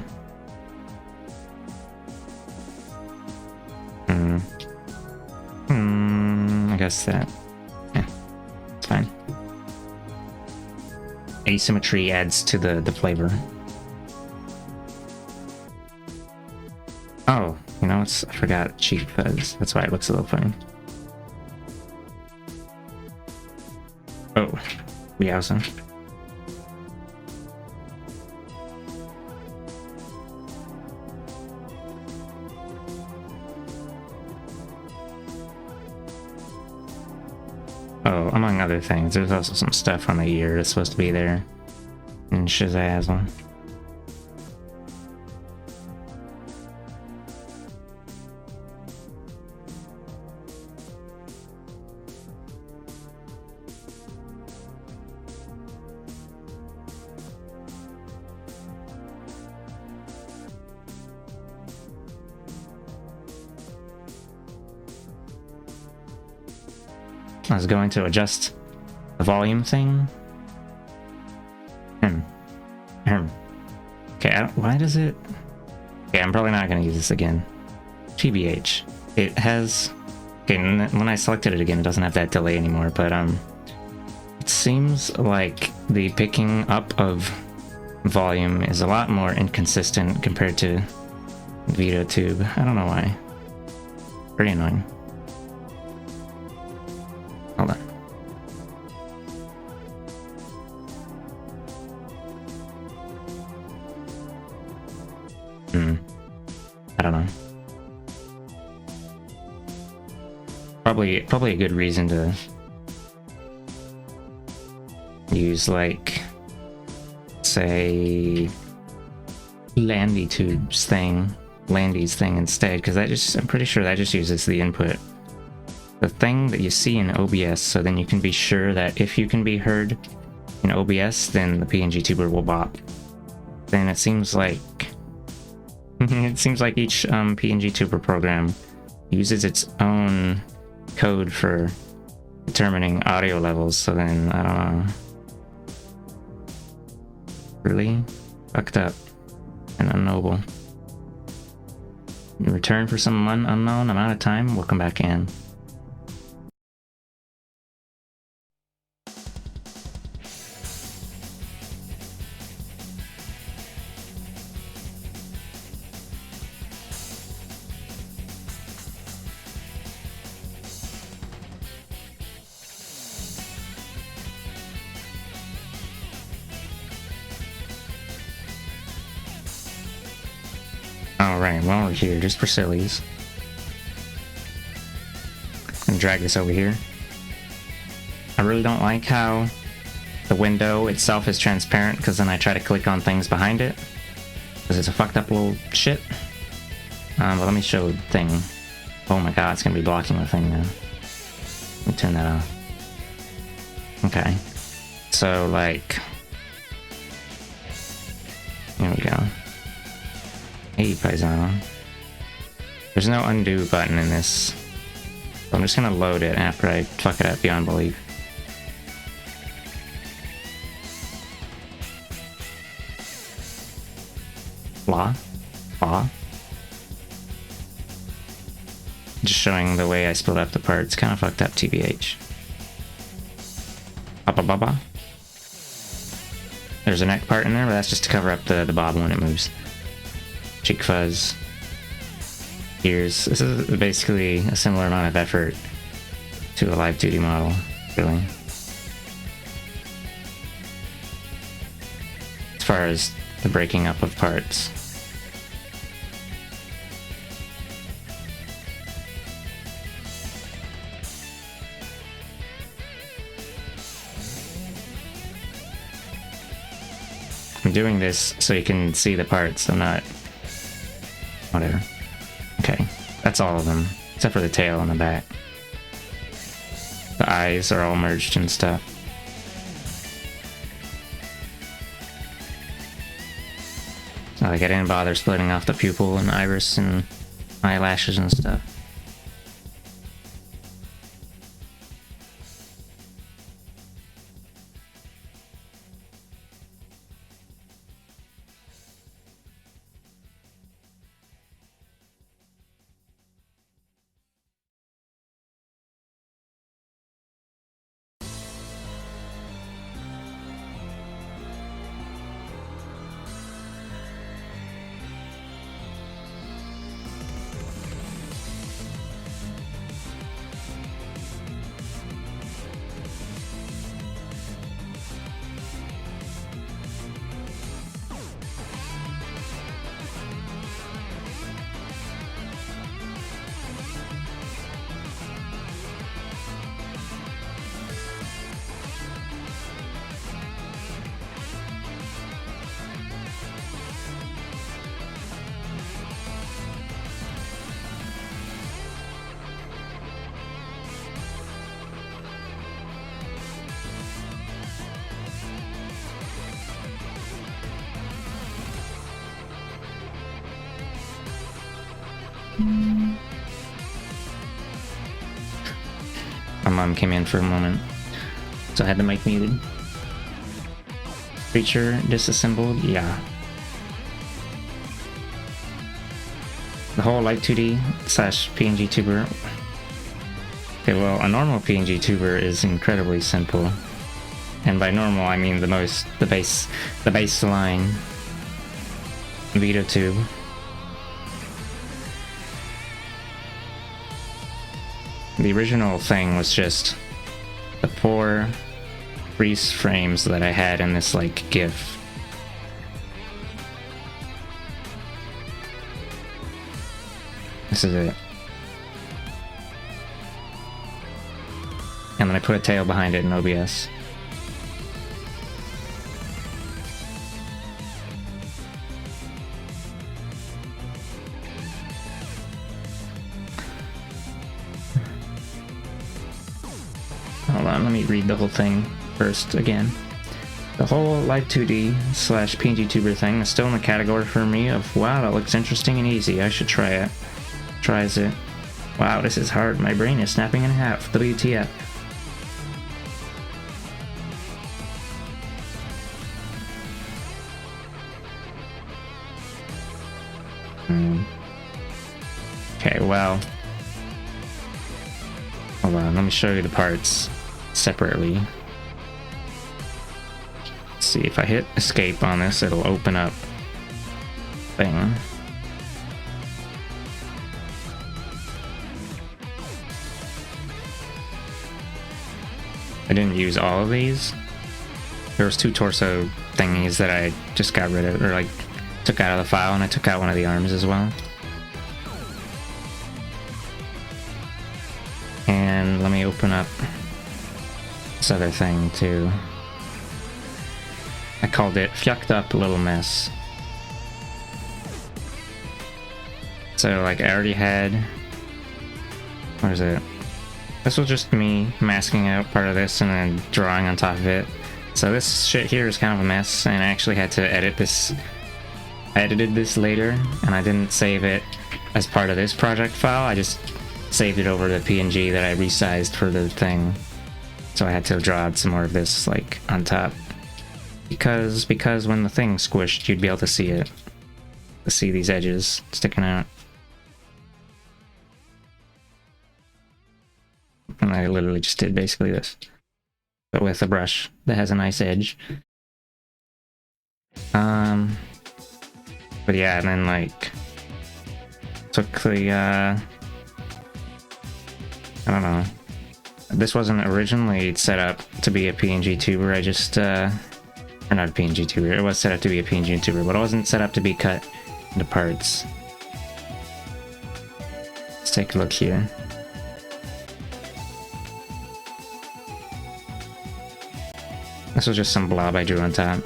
I guess that. Yeah, it's fine. Asymmetry adds to the flavor. Oh, you know, I forgot cheap fuzz. That's why it looks a little funny. Oh. Yeah, awesome. Oh, among other things, there's also some stuff on the ear that's supposed to be there in Shazam. I was going to adjust the volume thing. Okay, why does it... Okay, I'm probably not going to use this again. TBH. It has... Okay, when I selected it again, it doesn't have that delay anymore, but it seems like the picking up of volume is a lot more inconsistent compared to VideoTube. I don't know why. Pretty annoying. Hold on. I don't know. Probably a good reason to use, like, say, Landy's thing instead, because I'm pretty sure that just uses the input. The thing that you see in OBS, so then you can be sure that if you can be heard in OBS, then the PNG tuber will bop. Then it seems like each PNG tuber program uses its own code for determining audio levels, so then I don't know. Really fucked up and unnoble. return for some unknown amount of time, we'll come back in. Alright, while we're here, just for sillies, I'm gonna drag this over here. I really don't like how the window itself is transparent, because then I try to click on things behind it, because it's a fucked up little shit. But let me show the thing. Oh my god, it's gonna be blocking the thing now. Let me turn that off. Okay. So, like... Here we go. Hey, Paisano. There's no undo button in this. So I'm just gonna load it after I fuck it up beyond belief. Blah. Blah. Just showing the way I split up the parts. Kind of fucked up, TBH. Baba baba. There's a neck part in there, but that's just to cover up the bob when it moves. Cheek fuzz. Ears. This is basically a similar amount of effort to a live 2D model, really. As far as the breaking up of parts. I'm doing this so you can see the parts, I'm not... Whatever. Okay, that's all of them, except for the tail and the back. The eyes are all merged and stuff. Like, I didn't bother splitting off the pupil and iris and eyelashes and stuff. My mom came in for a moment, so I had the mic muted. Creature disassembled? Yeah. The whole Light 2D slash PNG tuber. Okay, well, a normal PNG tuber is incredibly simple. And by normal, I mean the baseline Vito tube. The original thing was just the 4 freeze frames that I had in this, like, GIF. This is it. And then I put a tail behind it in OBS. Hold on, let me read the whole thing first again. The whole Live 2D slash PNG tuber thing is still in the category for me of, wow, that looks interesting and easy, I should try it. Tries it. Wow, this is hard, my brain is snapping in half, WTF. Okay, well, hold on, let me show you the parts separately. Let's see, if I hit escape on this, it'll open up thing. I didn't use all of these. There was 2 torso thingies that I just got rid of, or like took out of the file, and I took out one of the arms as well. And let me open up this other thing too. I called it Fucked Up Little Mess. So like I already had, what is it? This was just me masking out part of this and then drawing on top of it. So this shit here is kind of a mess, and I actually had to edit this. I edited this later, and I didn't save it as part of this project file. I just saved it over the PNG that I resized for the thing. So I had to draw out some more of this like on top. Because when the thing squished, you'd be able to see it. To see these edges sticking out. And I literally just did basically this. But with a brush that has a nice edge. But yeah, and then like took the I don't know. This wasn't originally set up to be a PNG tuber. I just or not a PNG tuber. It was set up to be a PNG tuber, but it wasn't set up to be cut into parts. Let's take a look here. This was just some blob I drew on top.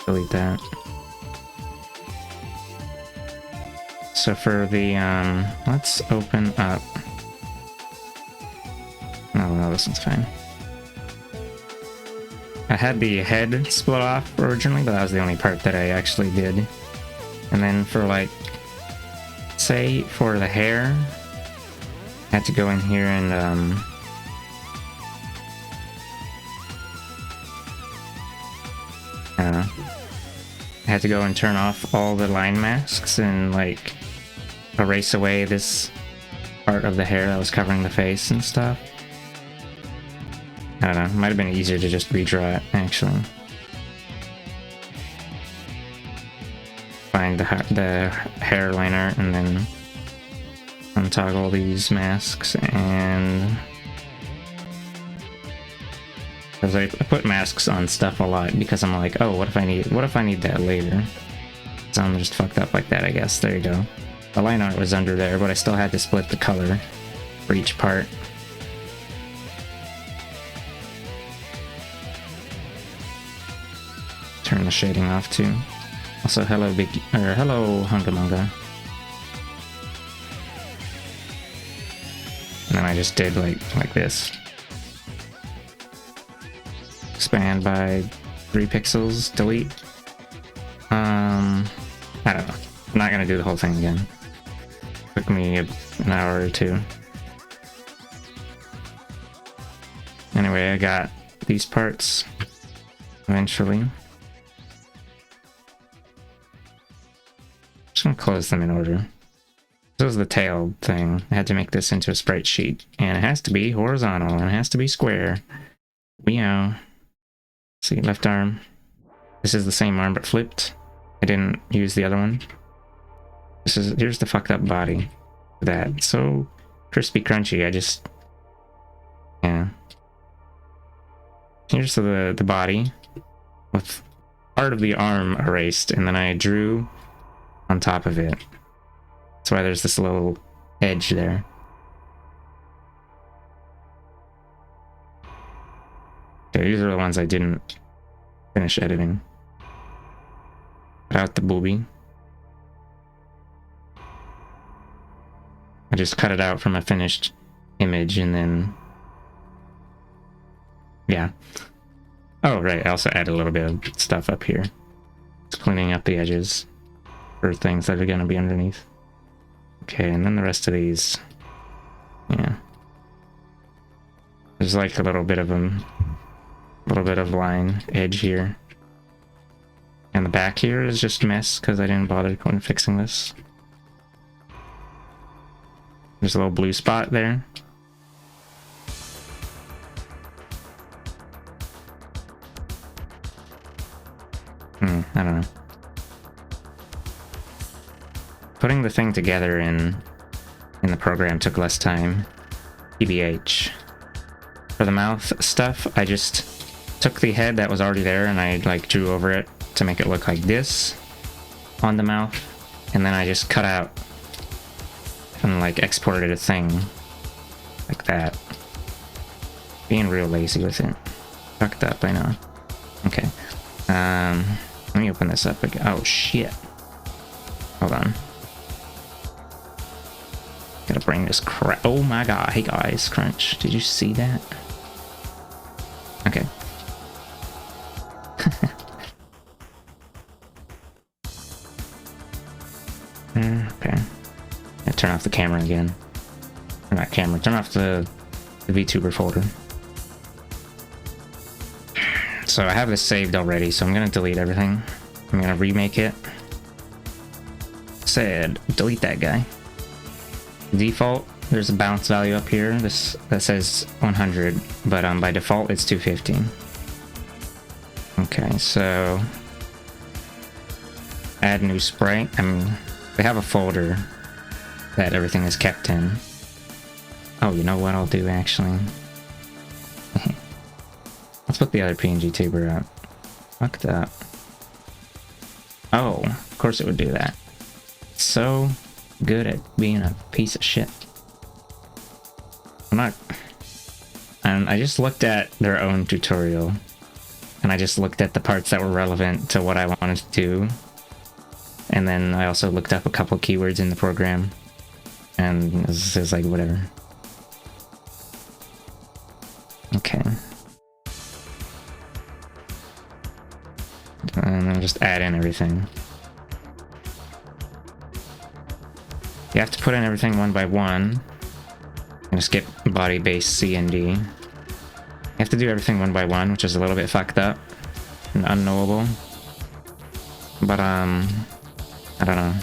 Delete that. So for the, let's open up... No, this one's fine. I had the head split off originally, but that was the only part that I actually did. And then for like, say for the hair, I had to go in here and, I don't know. I had to go and turn off all the line masks and like erase away this part of the hair that was covering the face and stuff. I don't know, it might have been easier to just redraw it, actually. Find the hair liner and then untoggle these masks, and because I put masks on stuff a lot because I'm like, oh, what if I need that later? So I'm just fucked up like that, I guess. There you go. The line art was under there, but I still had to split the color for each part. Turn the shading off too. Also, hello hello Hungamunga. And then I just did like this. Expand by 3 pixels, delete. I don't know. I'm not gonna do the whole thing again. Took me an hour or 2. Anyway, I got these parts eventually. Just gonna close them in order. This was the tail thing. I had to make this into a sprite sheet, and it has to be horizontal and it has to be square. Meow. See, left arm. This is the same arm but flipped. I didn't use the other one. Here's the fucked up body. That so crispy crunchy. Yeah. Here's the body with part of the arm erased, and then I drew on top of it. That's why there's this little edge there. Okay, these are the ones I didn't finish editing. Cut out the booby. I just cut it out from a finished image and then... yeah. Oh, right, I also added a little bit of stuff up here. Just cleaning up the edges for things that are going to be underneath. Okay, and then the rest of these... yeah. There's like a little bit of line edge here. And the back here is just a mess because I didn't bother going fixing this. There's a little blue spot there. I don't know. Putting the thing together in the program took less time. TBH. For the mouth stuff, I just took the head that was already there and I like drew over it to make it look like this on the mouth, and then I just cut out and like exported a thing like that. Being real lazy with it. Fucked up, I know. Okay. Let me open this up again. Oh shit. Hold on. Gotta bring this crap. Oh my god. Hey guys, Crunch. Did you see that? Okay. Okay. Yeah, turn off the camera again. Or not camera. Turn off the VTuber folder. So I have this saved already, so I'm gonna delete everything. I'm gonna remake it. Said delete that guy. Default, there's a bounce value up here. This that says 100, but by default it's 250. Okay, so add new sprite. They have a folder that everything is kept in. Oh, you know what I'll do actually? Let's put the other PNG tuber up. Fucked up. Oh, of course it would do that. It's so good at being a piece of shit. I'm not... And I just looked at their own tutorial. And I just looked at the parts that were relevant to what I wanted to do. And then I also looked up a couple keywords in the program. And this is like, whatever. Okay. And then just add in everything. You have to put in everything one by one. I'm gonna skip body, base, C, and D. You have to do everything one by one, which is a little bit fucked up and unknowable. But, I don't know.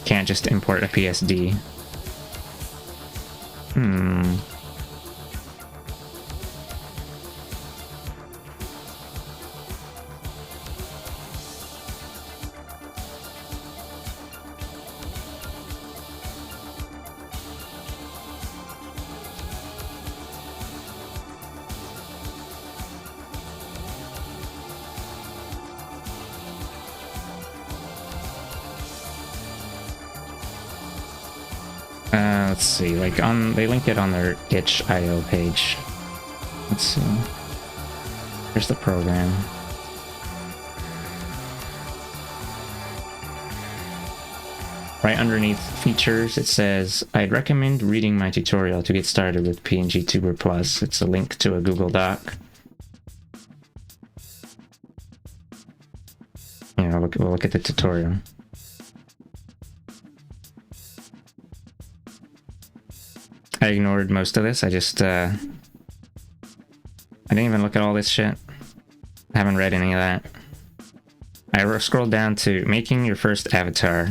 Can't just import a PSD. Let's see, like they linked it on their itch.io page. Let's see. Here's the program. Right underneath features, it says, I'd recommend reading my tutorial to get started with PNG Tuber Plus. It's a link to a Google Doc. Yeah, we'll look at the tutorial. I ignored most of this. I just, I didn't even look at all this shit. I haven't read any of that. I scrolled down to making your first avatar.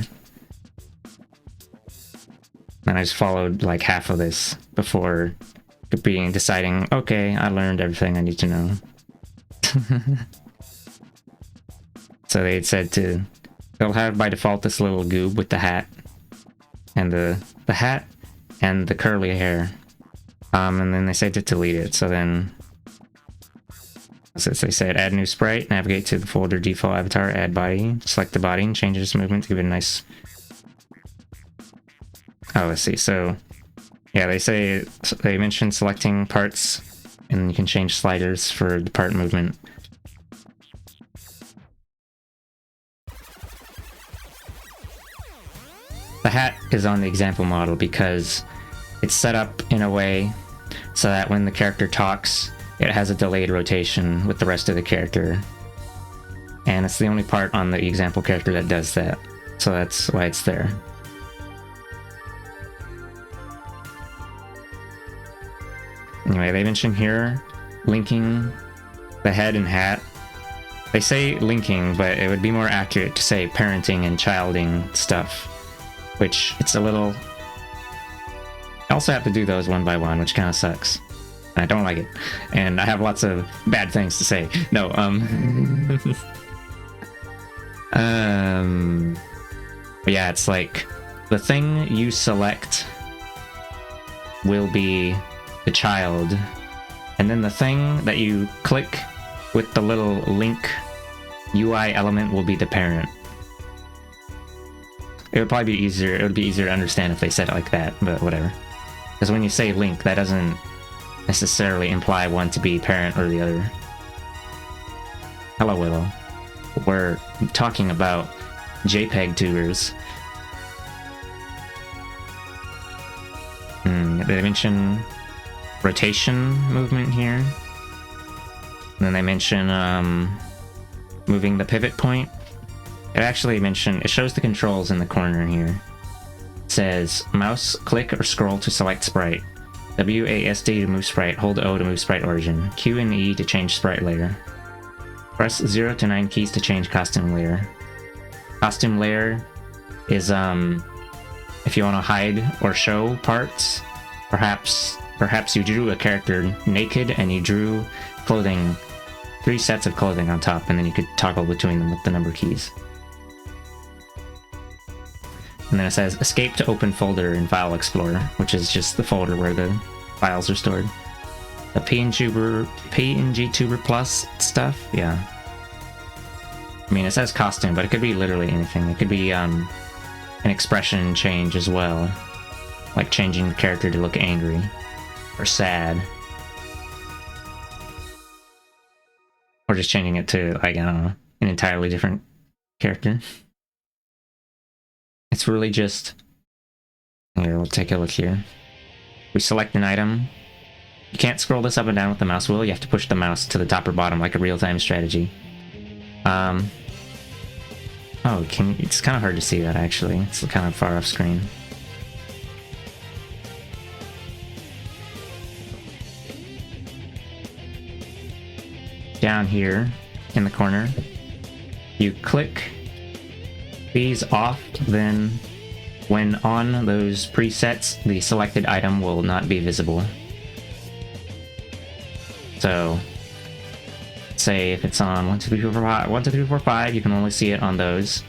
And I just followed like half of this before deciding, okay, I learned everything I need to know. So they had said they'll have by default this little goob with the hat. And the hat and the curly hair. And then they said to delete it, so then... As they said, add new sprite, navigate to the folder default avatar, add body, select the body and change its movement to give it a nice... Oh, let's see, so... Yeah, they mentioned selecting parts, and you can change sliders for the part movement. The hat is on the example model because it's set up in a way so that when the character talks, it has a delayed rotation with the rest of the character. And it's the only part on the example character that does that. So that's why it's there. Anyway, they mentioned here linking the head and hat They say linking, but it would be more accurate to say parenting and childing stuff, which it's a little... I also have to do those one by one, which kind of sucks. I don't like it. And I have lots of bad things to say. No, but yeah, it's like the thing you select will be the child, and then the thing that you click with the little link UI element will be the parent. It would probably be easier. It would be easier to understand if they said it like that, but whatever. Because when you say link, that doesn't necessarily imply one to be parent or the other. Hello, Willow. We're talking about JPEG tubers. They mention rotation movement here. And then they mention moving the pivot point. It shows the controls in the corner here. It says mouse click or scroll to select sprite. WASD to move sprite, hold O to move sprite origin. Q and E to change sprite layer. Press 0 to 9 keys to change costume layer. Costume layer is if you want to hide or show parts. Perhaps you drew a character naked and you drew clothing, 3 sets of clothing on top, and then you could toggle between them with the number keys. And then it says escape to open folder in File Explorer, which is just the folder where the files are stored. The PNG Tuber Plus stuff, yeah. I mean, it says costume, but it could be literally anything. It could be an expression change as well, like changing the character to look angry or sad, or just changing it to, like, I don't know, an entirely different character. It's really just... Here, we'll take a look here. We select an item. You can't scroll this up and down with the mouse wheel. You have to push the mouse to the top or bottom like a real-time strategy. Oh, it's kind of hard to see that, actually. It's kind of far off screen. Down here in the corner, you click these off, then when on those presets, the selected item will not be visible. So, say if it's on 1, 2, 3, 4, 5, 1, 2, 3, 4, 5, you can only see it on those.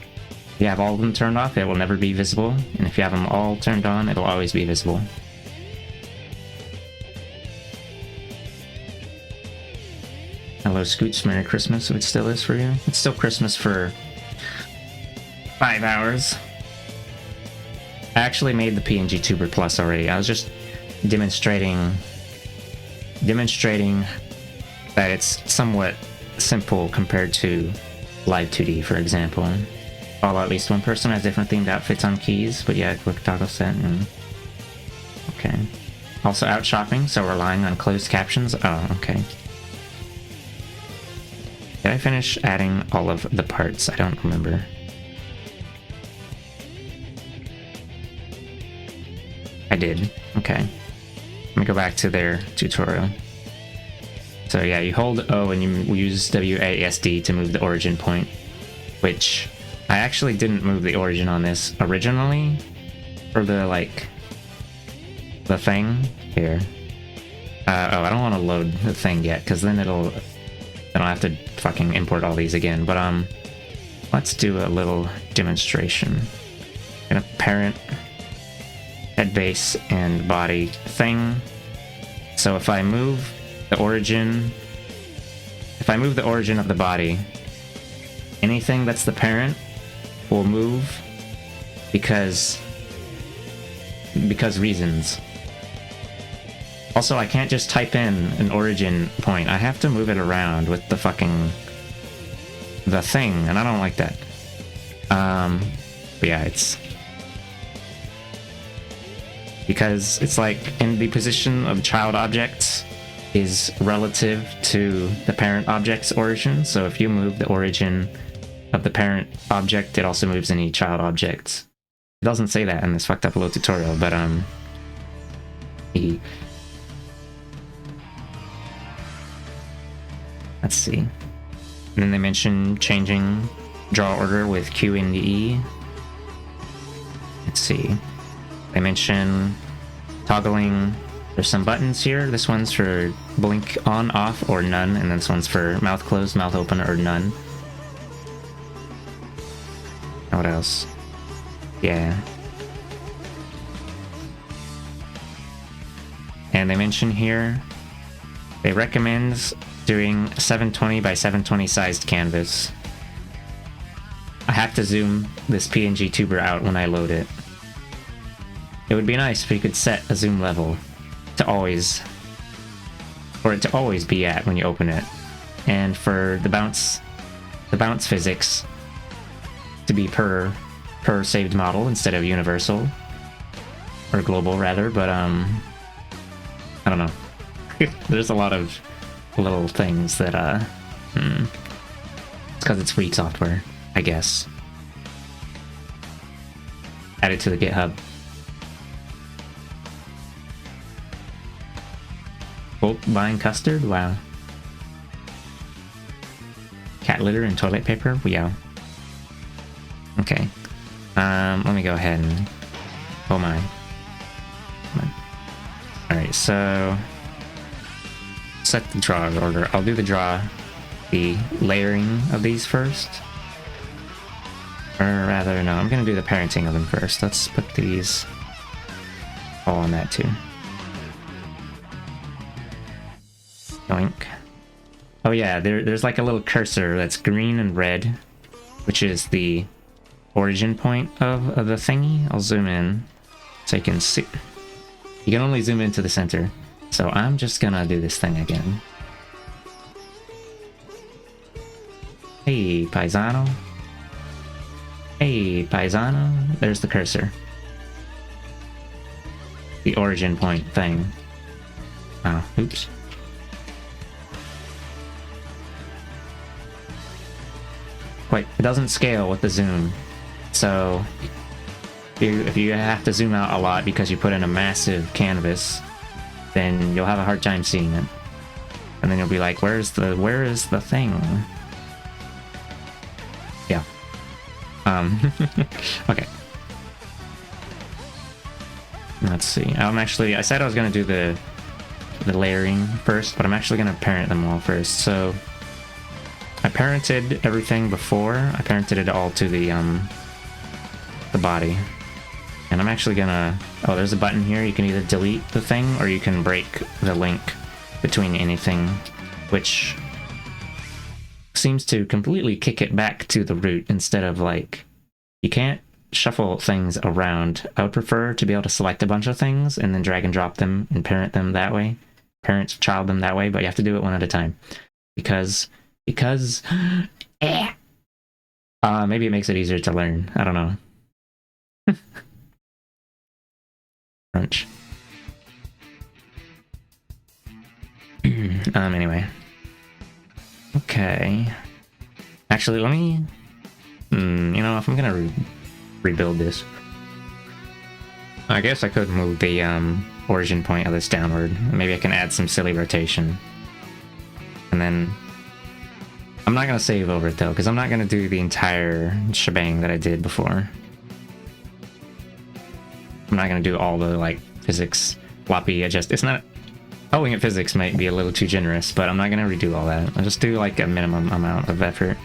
If you have all of them turned off, it will never be visible, and if you have them all turned on, it'll always be visible. Hello, Scoots. Merry Christmas, if it still is for you. It's still Christmas for 5 hours. I actually made the PNG Tuber Plus already. I was just demonstrating that it's somewhat simple compared to Live 2D, for example. Although at least one person has different themed outfits on keys, but yeah, quick toggle set and... Okay. Also out shopping, so relying on closed captions. Oh, okay. Did I finish adding all of the parts? I don't remember. I did. Okay. Let me go back to their tutorial. So yeah, you hold O and you use WASD to move the origin point, which I actually didn't move the origin on this originally for the, like, the thing here. Oh, I don't want to load the thing yet, because then I'll have to fucking import all these again, but let's do a little demonstration. Gonna parent head, base, and body thing. So if I move the origin of the body, anything that's the parent will move because reasons. Also, I can't just type in an origin point. I have to move it around with the thing, and I don't like that. But yeah, it's because it's like in the position of child objects is relative to the parent object's origin. So if you move the origin of the parent object, it also moves any child objects. It doesn't say that in this fucked up little tutorial, but let's see. And then they mention changing draw order with Q and E. Let's see. They mention toggling. There's some buttons here. This one's for blink on, off, or none, and then this one's for mouth closed, mouth open, or none. What else? Yeah. And they mention here they recommend doing a 720 by 720 sized canvas. I have to zoom this PNG tuber out when I load it. It would be nice if you could set a zoom level to always, for it to always be at when you open it, and for the bounce physics to be per saved model instead of universal or global rather. But I don't know. There's a lot of little things that it's because it's free software, I guess. Add it to the GitHub. Bulk buying custard? Wow. Cat litter and toilet paper? Yeah. Okay. Let me go ahead and... Oh my. Alright, so... set the draw order. I'll do the layering of these first. Or rather, no, I'm gonna do the parenting of them first. Let's put these all on that too. Yoink. Oh yeah, there's like a little cursor that's green and red, which is the origin point of the thingy. I'll zoom in so you can see. You can only zoom into the center. So I'm just gonna do this thing again. Hey, paisano. Hey, paisano. There's the cursor. The origin point thing. Oh, oops. Wait, it doesn't scale with the zoom. So if you have to zoom out a lot because you put in a massive canvas, then you'll have a hard time seeing it. And then you'll be like, where is the thing? Yeah. Okay. Let's see. I said I was gonna do the layering first, but I'm actually gonna parent them all first. So I parented everything before. I parented it all to the body. And I'm actually gonna... Oh, there's a button here. You can either delete the thing or you can break the link between anything, which seems to completely kick it back to the root instead of like... You can't shuffle things around. I would prefer to be able to select a bunch of things and then drag and drop them and parent them that way. Child them that way, but you have to do it one at a time. Because maybe it makes it easier to learn. I don't know. Crunch. Anyway. Okay. Actually, let me... you know, if I'm gonna rebuild this, I guess I could move the origin point of this downward. Maybe I can add some silly rotation. And then... I'm not gonna save over it though, because I'm not gonna do the entire shebang that I did before. I'm not gonna do all the like physics floppy adjust. It's not... Calling it physics might be a little too generous, but I'm not gonna redo all that. I'll just do like a minimum amount of effort.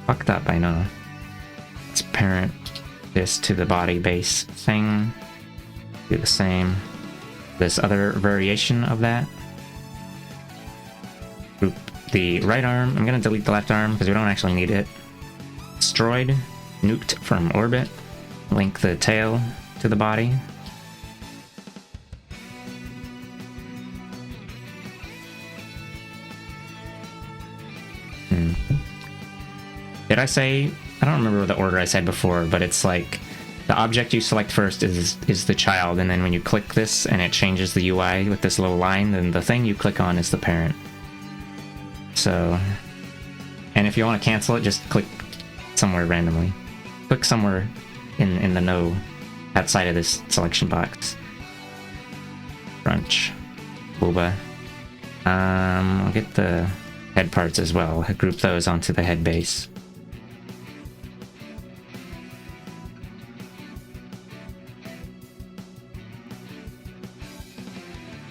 Fucked up, I know. Let's parent this to the body base thing. Do the same. This other variation of that. Group the right arm. I'm gonna delete the left arm because we don't actually need it. Destroyed. Nuked from orbit. Link the tail to the body. Did I say... I don't remember the order I said before, but it's like... The object you select first is the child, and then when you click this and it changes the UI with this little line, then the thing you click on is the parent. So... And if you want to cancel it, just click somewhere randomly. Click somewhere in the no outside of this selection box. Crunch. Booba. I'll get the head parts as well. Group those onto the head base.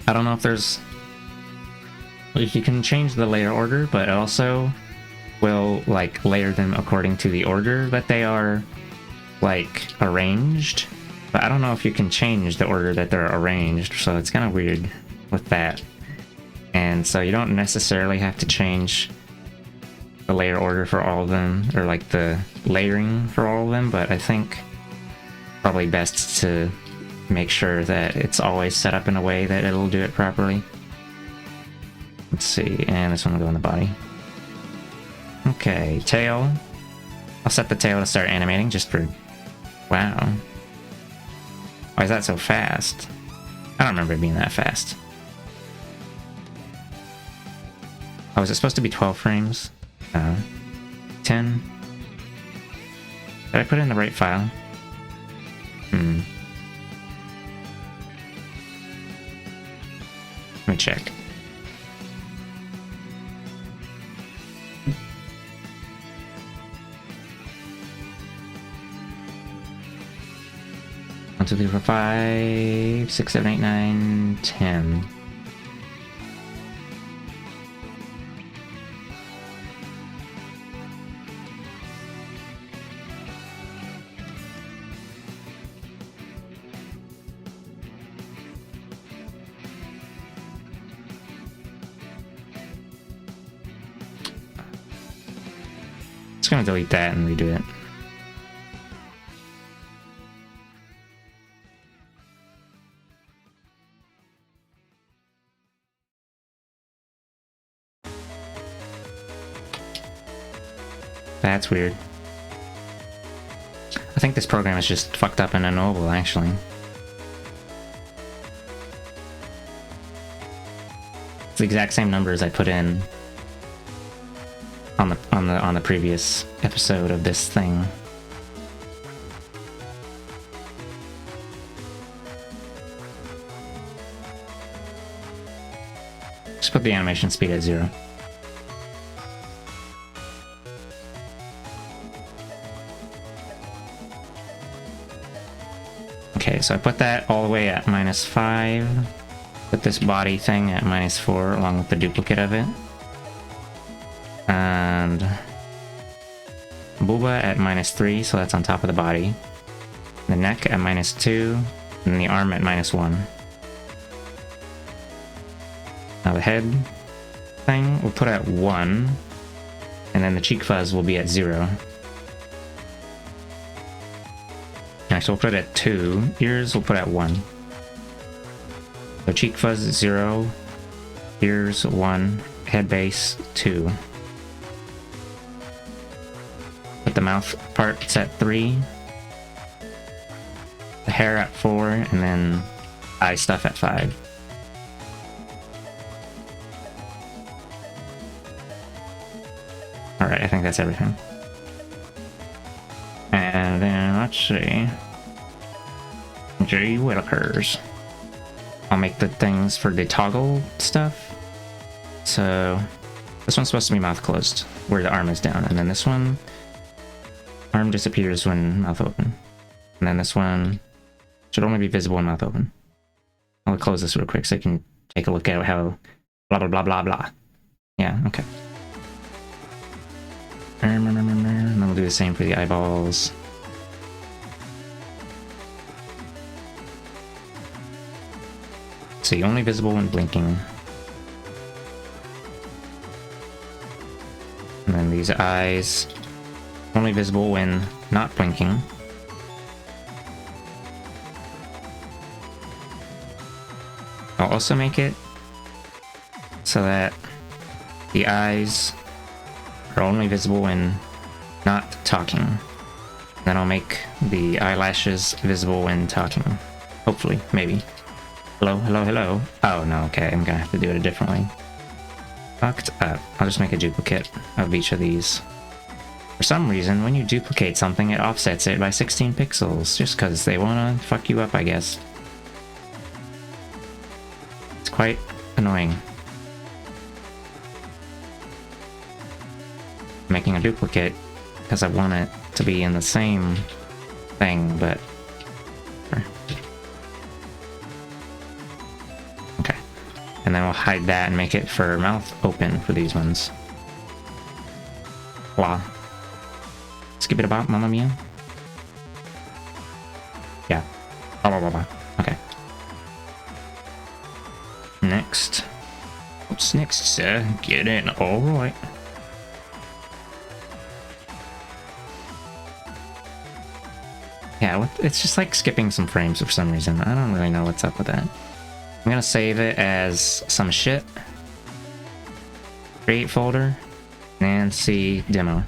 I don't know if there's... Like, you can change the layer order, but it also will, like, layer them according to the order that they are, like, arranged. But I don't know if you can change the order that they're arranged, so it's kind of weird with that. And so you don't necessarily have to change the layer order for all of them, or like the layering for all of them, but I think probably best to make sure that it's always set up in a way that it'll do it properly. Let's see, and this one will go in the body. Okay, tail. I'll set the tail to start animating just for... Wow. Why is that so fast? I don't remember it being that fast. Oh, is it supposed to be 12 frames? 10? Did I put it in the right file? Let me check. One, two, three, four, 5, 6, 7, 8, 9, 10. Just gonna delete that and redo it. That's weird. I think this program is just fucked up and unknowable, actually. It's the exact same numbers I put in on the previous episode of this thing. Just put the animation speed at 0. Okay, so I put that all the way at -5. Put this body thing at -4 along with the duplicate of it. And Booba at -3, so that's on top of the body. The neck at -2, and the arm at -1. Now the head thing we'll put at 1, and then the cheek fuzz will be at 0. Actually, we'll put it at 2. Ears we'll put at 1. So cheek fuzz is 0, ears 1, head base 2. Put the mouth parts at 3, the hair at 4, and then eye stuff at 5. Alright, I think that's everything. And then, let's see. J. Whitakers. I'll make the things for the toggle stuff. So, this one's supposed to be mouth closed, where the arm is down. And then this one, arm disappears when mouth open. And then this one should only be visible when mouth open. I'll close this real quick so you can take a look at how blah blah blah blah blah. Yeah, okay. And then we'll do the same for the eyeballs. See, only visible when blinking. And then these eyes, only visible when not blinking. I'll also make it so that the eyes are only visible when not talking. Then I'll make the eyelashes visible when talking. Hopefully, maybe. Hello, hello, hello. Oh, no, okay, I'm gonna have to do it a different way. Fucked up. I'll just make a duplicate of each of these. For some reason, when you duplicate something, it offsets it by 16 pixels, just because they wanna fuck you up, I guess. It's quite annoying. making a duplicate because I want it to be in the same thing, but... Okay. And then we'll hide that and make it for mouth open for these ones. Blah. Skip it about, mamma mia. Yeah. Blah, blah, blah, blah. Okay. Next. What's next, sir? Get in. Alright. Yeah, it's just like skipping some frames for some reason. I don't really know what's up with that. I'm gonna save it as some shit. Create folder. Nancy demo.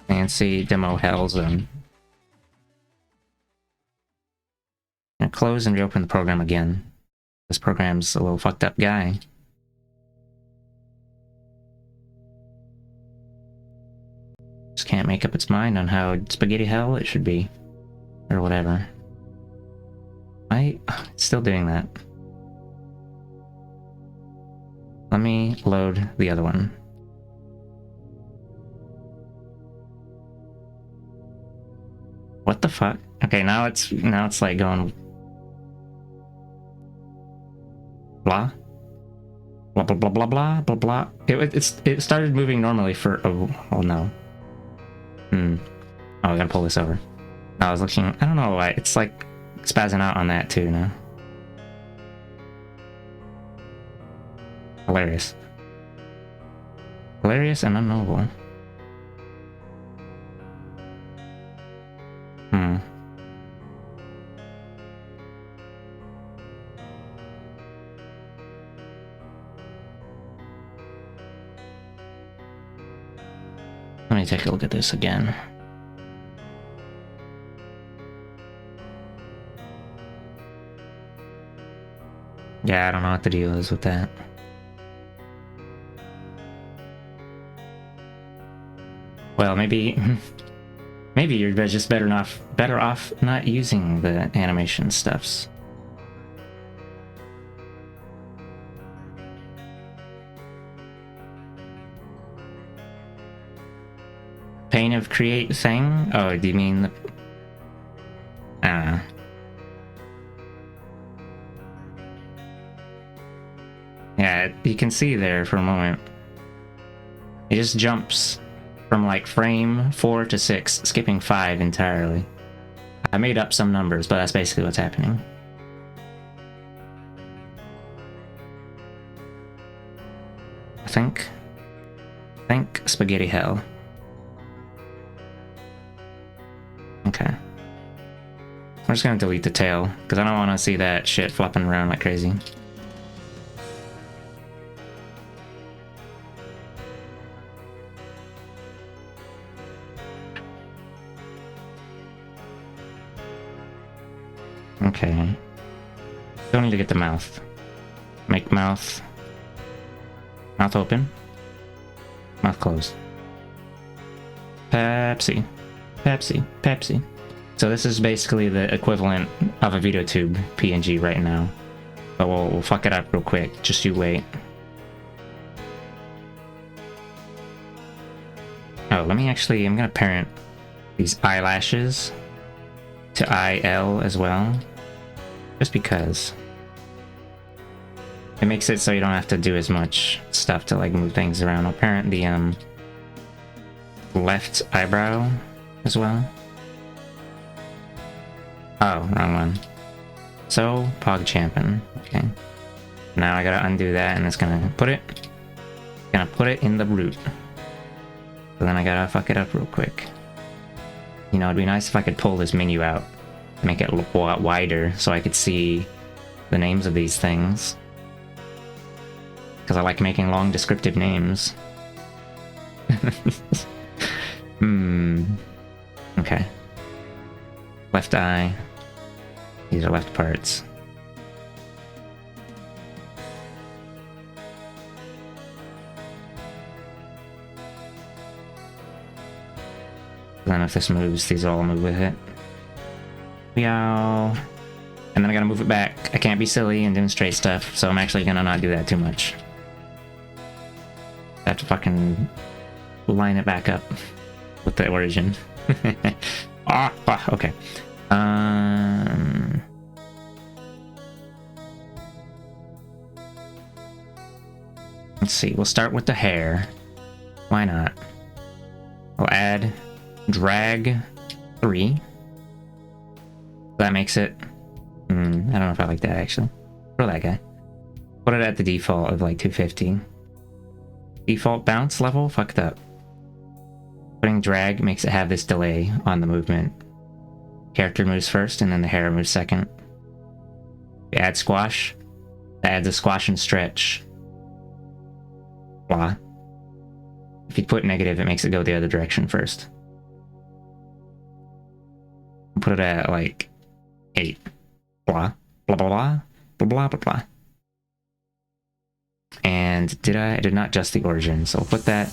Nancy demo hell zone. Gonna close and reopen the program again. This program's a little fucked up guy. Just can't make up its mind on how spaghetti hell it should be. Or whatever. It's still doing that. Let me load the other one. What the fuck? Okay, now it's like going blah blah blah blah blah blah blah blah. It started moving normally for oh no. Oh, I gotta pull this over. I was looking. I don't know why it's like spazzing out on that too now. Hilarious. Hilarious and unknowable. Let me take a look at this again. Yeah, I don't know what the deal is with that. Well, maybe you're just better off not using the animation stuffs. Pane of create thing? Oh, do you mean the... Yeah, you can see there for a moment. It just jumps from like frame 4 to 6, skipping 5 entirely. I made up some numbers, but that's basically what's happening. I think spaghetti hell. Okay. I'm just gonna delete the tail, because I don't want to see that shit flopping around like crazy. Okay. Don't need to get the mouth. Make mouth open. Mouth closed. Pepsi. So this is basically the equivalent of a VideoTube PNG right now. But we'll fuck it up real quick. Just you wait. Oh, I'm gonna parent these eyelashes to IL as well. Just because. It makes it so you don't have to do as much stuff to like move things around. I'll parent the left eyebrow as well. Oh, wrong one. So, PogChampin. Okay. Now I gotta undo that and it's gonna put it in the root. So then I gotta fuck it up real quick. You know, it'd be nice if I could pull this menu out, make it look a lot wider so I could see the names of these things. Because I like making long descriptive names. Okay. Left eye. These are left parts. Then if this moves, these all move with it. Meow. And then I gotta move it back. I can't be silly and doing straight stuff, so I'm actually gonna not do that too much. have to fucking line it back up with the origin. Okay. Let's see, we'll start with the hair. Why not? We'll add drag 3. That makes it... I don't know if I like that, actually. For that guy. Put it at the default of like 250. Default bounce level? Fucked up. Putting drag makes it have this delay on the movement. Character moves first, and then the hair moves second. We add squash. That adds a squash and stretch. Blah. If you put negative, it makes it go the other direction first. Put it at like 8. Blah. Blah, blah, blah. Blah, blah, blah, blah. And I did not adjust the origin, so we'll put that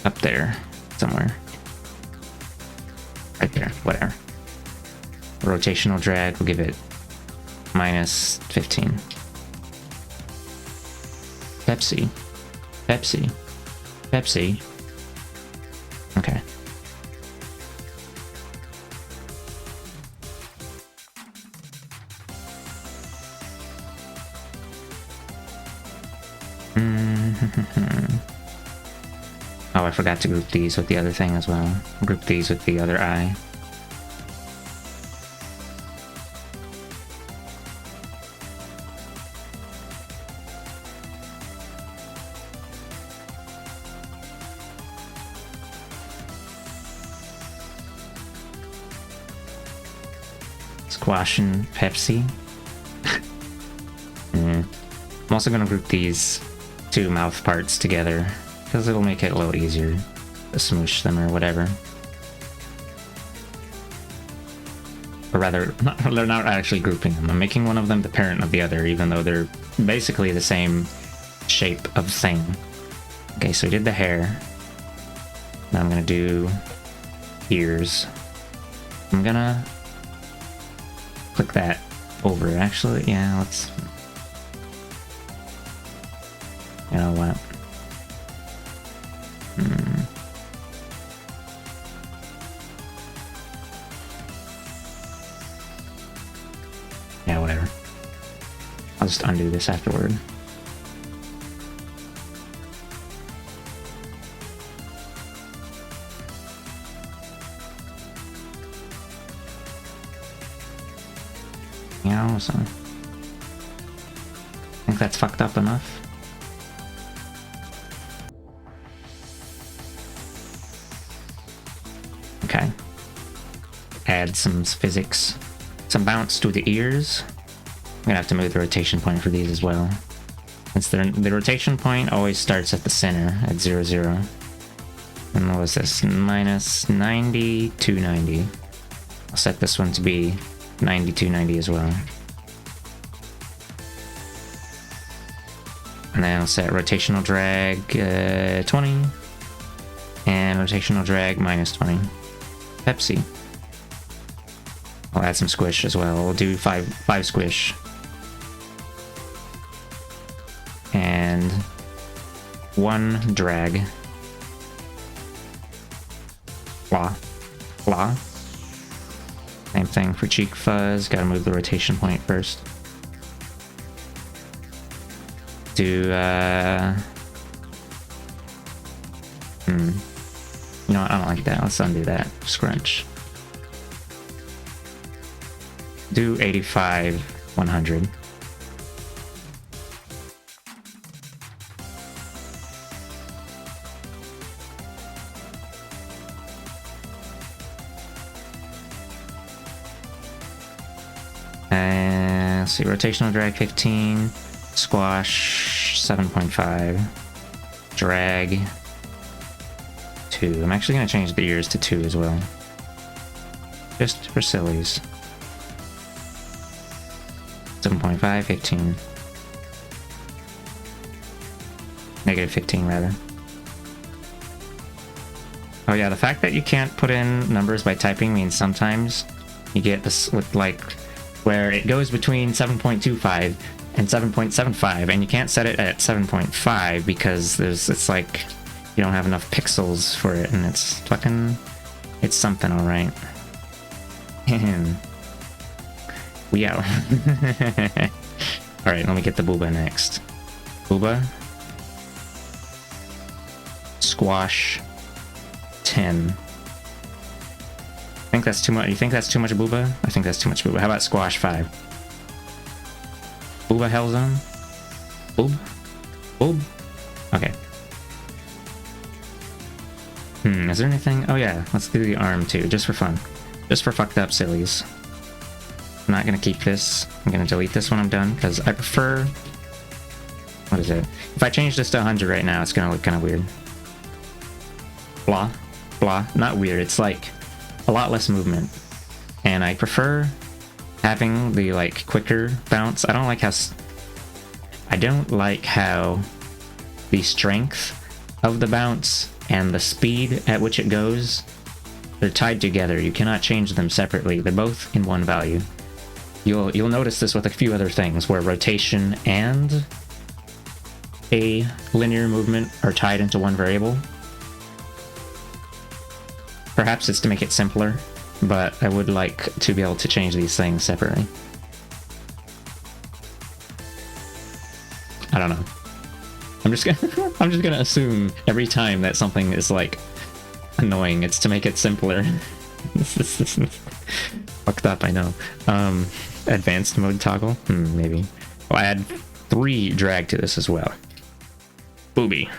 up there somewhere. Right there, whatever. Rotational drag, we'll give it minus 15. Pepsi. Pepsi. Pepsi. Okay. Oh, I forgot to group these with the other thing as well. Group these with the other eye. Squash and Pepsi. I'm also going to group these two mouth parts together, because it'll make it a little easier to smoosh them or whatever. Or rather, they're not actually grouping them. I'm making one of them the parent of the other, even though they're basically the same shape of thing. Okay, so we did the hair. Now I'm gonna do ears. I'm gonna click that over. Actually, yeah, let's... You know what? Yeah, whatever. I'll just undo this afterward. Yeah, so I think that's fucked up enough. Okay. Add some physics. Some bounce to the ears. I'm gonna have to move the rotation point for these as well. Since the rotation point always starts at the center at 0, 0. And what was this? Minus 90 to 90. I'll set this one to be 90 to 90 as well. And then I'll set rotational drag 20. And rotational drag minus 20. Pepsi. I'll add some squish as well. We'll do 5 squish. And 1 drag. Blah. Blah. Same thing for cheek fuzz. Gotta move the rotation point first. Do, You know what? I don't like that. Let's undo that. Scrunch. Do 85, 100. And let's see, rotational drag 15, squash 7.5, drag 2. I'm actually going to change the ears to 2 as well, just for sillies. 7.5, 15. Negative 15, rather. Oh yeah, the fact that you can't put in numbers by typing means sometimes you get this with like where it goes between 7.25 and 7.75, and you can't set it at 7.5 because it's like you don't have enough pixels for it, and it's fucking, it's something, all right. We out. All right, let me get the booba next. Booba, squash, 10. I think that's too much. You think that's too much booba? I think that's too much booba. How about squash 5? Booba Hellzone? Boob? Boob? Okay. Is there anything? Oh yeah, let's do the arm too, just for fun. Just for fucked up sillies. I'm not gonna keep this. I'm gonna delete this when I'm done, because I prefer... What is it? If I change this to 100 right now, it's gonna look kind of weird. Blah. Blah. Not weird, it's like a lot less movement. And I prefer having the like quicker bounce. I don't like how the strength of the bounce and the speed at which it goes, they're tied together. You cannot change them separately. They're both in one value. You'll notice this with a few other things where rotation and a linear movement are tied into one variable. Perhaps it's to make it simpler, but I would like to be able to change these things separately. I don't know. I'm just gonna assume every time that something is like annoying, it's to make it simpler. This is fucked up, I know. Advanced mode toggle? Maybe. I'll add 3 drag to this as well. Booby.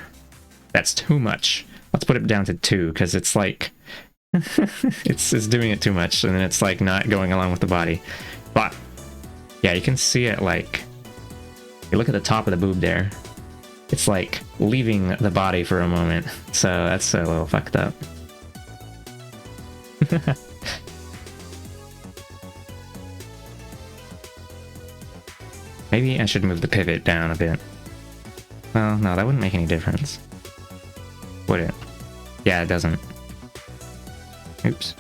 That's too much. Let's put it down to 2, because it's like... it's doing it too much, and then it's like not going along with the body. But, yeah, you can see it like... You look at the top of the boob there. It's like leaving the body for a moment, so that's a little fucked up. Maybe I should move the pivot down a bit. Well, no, that wouldn't make any difference. Would it? Yeah, it doesn't. Oops.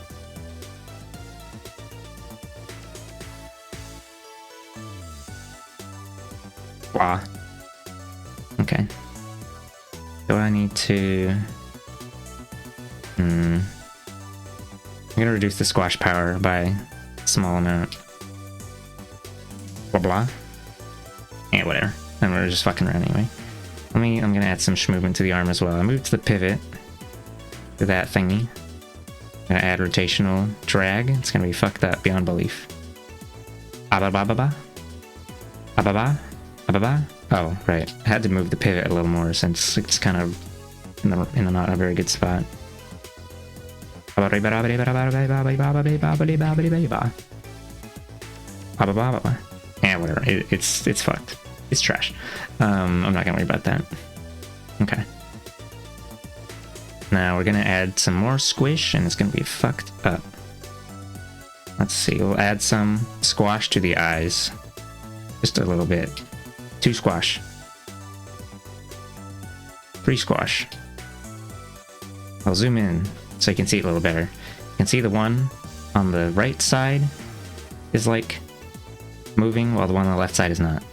Blah. Okay. Do I need to... I'm gonna reduce the squash power by a small amount. Blah blah. Yeah, whatever. Then we're just fucking around anyway. I'm gonna add some movement to the arm as well. I moved the pivot to that thingy. I'm gonna add rotational drag. It's gonna be fucked up beyond belief. Ba-ba-ba-ba-ba. Ba-ba-ba. Ba-ba-ba. Oh, right. I had to move the pivot a little more since it's kind of in a not a very good spot. Yeah, whatever. It's fucked. It's trash. I'm not gonna worry about that. Okay. Now we're gonna add some more squish, and it's gonna be fucked up. Let's see. We'll add some squash to the eyes, just a little bit. 2 squash. 3 squash. I'll zoom in so you can see it a little better. You can see the one on the right side is like moving while the one on the left side is not.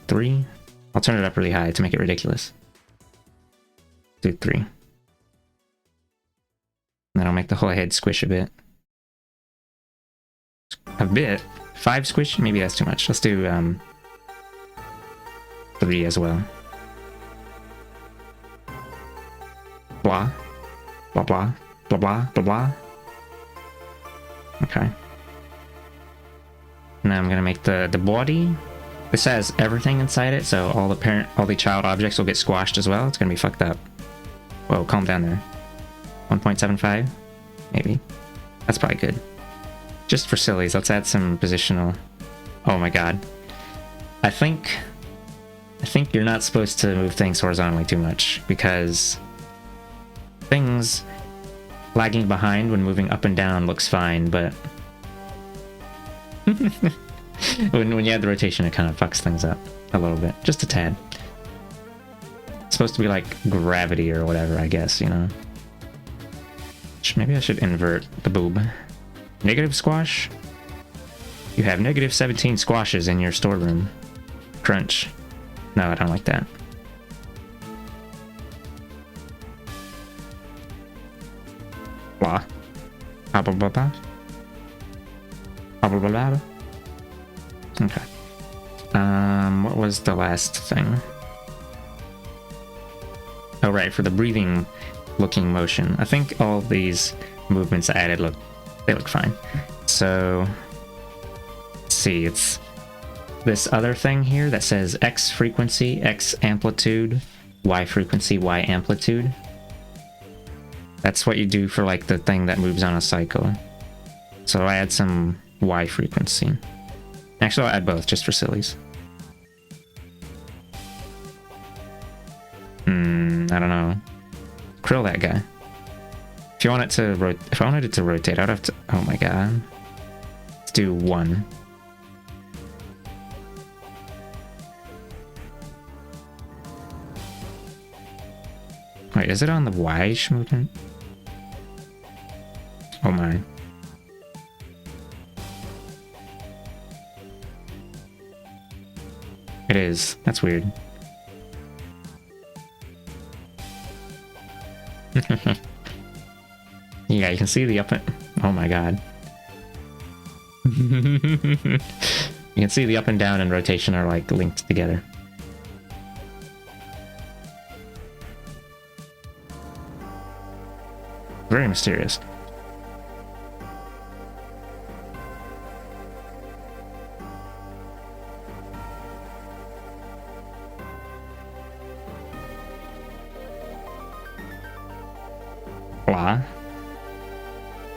3. I'll turn it up really high to make it ridiculous. Do 3. And then I'll make the whole head squish a bit. A bit? 5 squish? Maybe that's too much. Let's do 3 as well. Blah. Blah blah. Blah blah. Blah blah. Okay. Now I'm gonna make the body. This has everything inside it, so all the child objects will get squashed as well. It's gonna be fucked up. Whoa, calm down there. 1.75? Maybe. That's probably good. Just for sillies, let's add some positional. Oh my god. I think you're not supposed to move things horizontally too much, because things lagging behind when moving up and down looks fine, but when you add the rotation, it kind of fucks things up a little bit, just a tad. It's supposed to be like gravity or whatever, I guess, you know. Maybe I should invert the boob. Negative squash? You have negative 17 squashes in your storeroom. Crunch. No, I don't like that. Blah. Blah blah blah blah. Blah blah blah blah. Okay. What was the last thing? Oh, right, for the breathing looking motion. I think all these movements I added they look fine. So, let's see, it's this other thing here that says X frequency, X amplitude, Y frequency, Y amplitude. That's what you do for like the thing that moves on a cycle. So I add some Y frequency. Actually, I'll add both just for sillies. I don't know. Krill that guy. If you want it to if I wanted it to rotate, I'd have to. Oh my god. Let's do 1. Wait, is it on the Y movement? Oh my. It is. That's weird. Yeah, you can see the up and... Oh my god. You can see the up and down and rotation are like linked together. Very mysterious. Blah.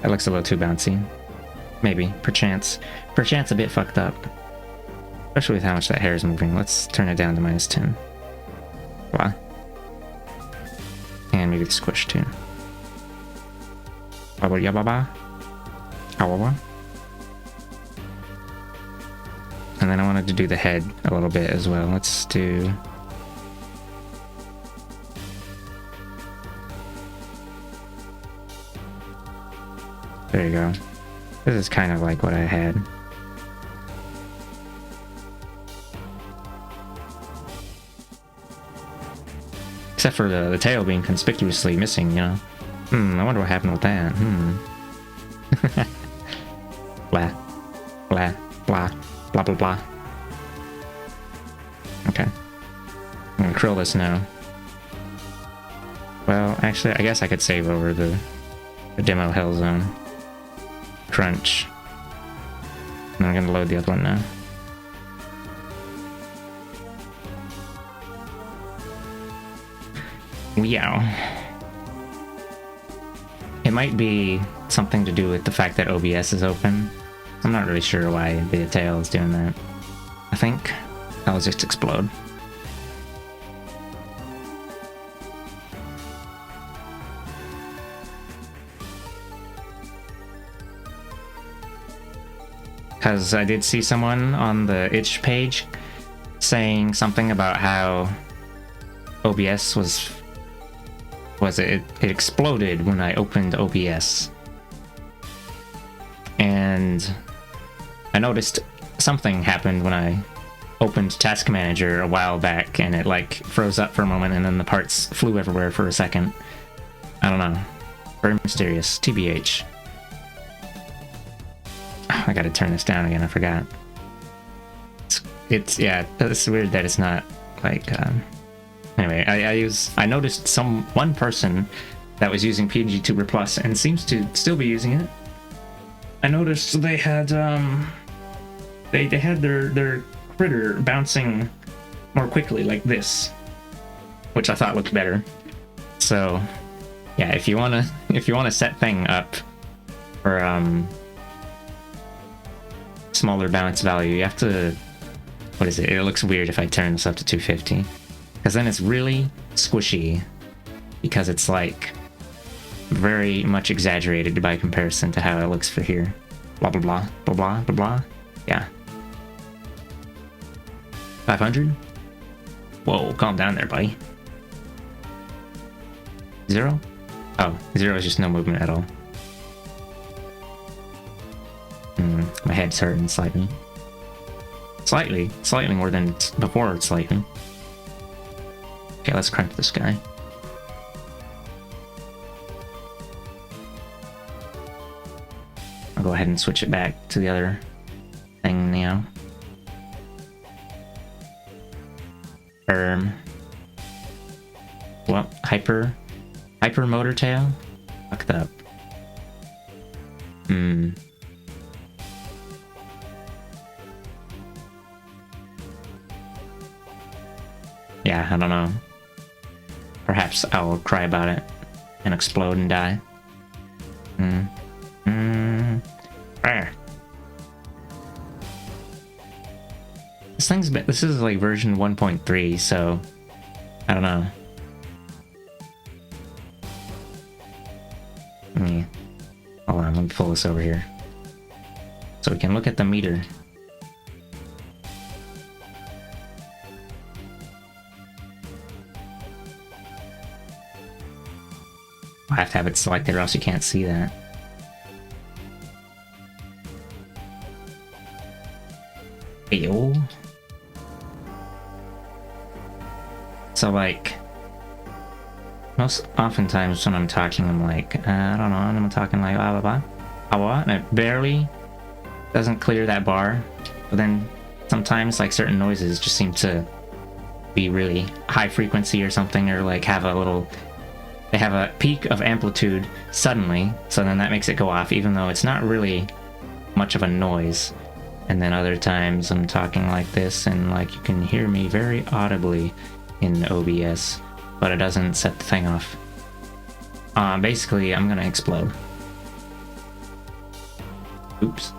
That looks a little too bouncy. Maybe, perchance. Perchance a bit fucked up. Especially with how much that hair is moving. Let's turn it down to -10. Blah. And maybe the squish too. Baba yababa. Awawa. And then I wanted to do the head a little bit as well. Let's do... There you go. This is kind of like what I had. Except for the tail being conspicuously missing, you know? I wonder what happened with that. Blah. Blah. Blah. Blah blah blah. Okay. I'm gonna krill this now. Well, actually, I guess I could save over the demo hell zone. Crunch. And I'm gonna load the other one now. Meow. It might be something to do with the fact that OBS is open. I'm not really sure why the tail is doing that. I think that'll just explode. Because I did see someone on the itch page saying something about how OBS it exploded when I opened OBS. And I noticed something happened when I opened Task Manager a while back, and it like froze up for a moment and then the parts flew everywhere for a second. I don't know. Very mysterious. TBH. I gotta turn this down again, I forgot. It's yeah, it's weird that it's not like anyway, I noticed one person that was using PNG Tuber Plus and seems to still be using it. I noticed they had they had their critter bouncing more quickly like this, which I thought looked better. So yeah, if you wanna set thing up for smaller bounce value, you have to, what is it? It looks weird if I turn this up to 250, because then it's really squishy, because it's like very much exaggerated by comparison to how it looks for here. Blah blah blah blah blah blah blah. Yeah. 500? Whoa, calm down there, buddy. 0? Oh, 0 is just no movement at all. My head's hurting slightly. Slightly more than before, slightly. Okay, let's crank this guy. I'll go ahead and switch it back to the other thing now. Well, hyper motor tail? Fucked up. Yeah, I don't know. Perhaps I'll cry about it and explode and die. This is like version 1.3, so I don't know. Hold on, let me pull this over here so we can look at the meter. I have to have it selected or else you can't see that. Ew. So like, most oftentimes when I'm talking, I'm like, I don't know, and I'm talking like blah blah blah, and it barely doesn't clear that bar. But then sometimes like certain noises just seem to be really high frequency or something, or like have they have a peak of amplitude suddenly, so then that makes it go off even though it's not really much of a noise. And then other times I'm talking like this and like you can hear me very audibly in OBS, but it doesn't set the thing off. Basically, I'm gonna explode. Oops.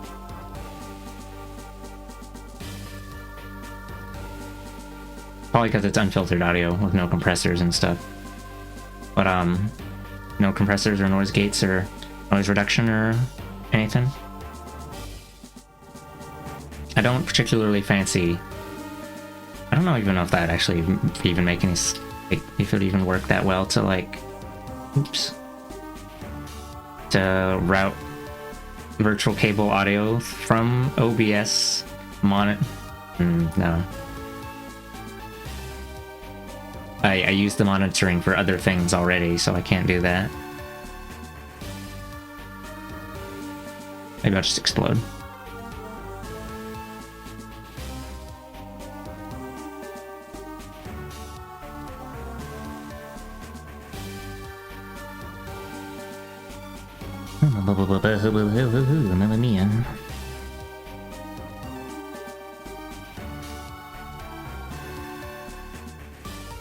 Probably because it's unfiltered audio with no compressors and stuff. But, no compressors or noise gates or noise reduction or anything. I don't particularly fancy... I don't know even know if that actually even make any... if it would even work that well to like... Oops. To route virtual cable audio from OBS no. I use the monitoring for other things already, so I can't do that. Maybe I'll just explode. Mamma mia.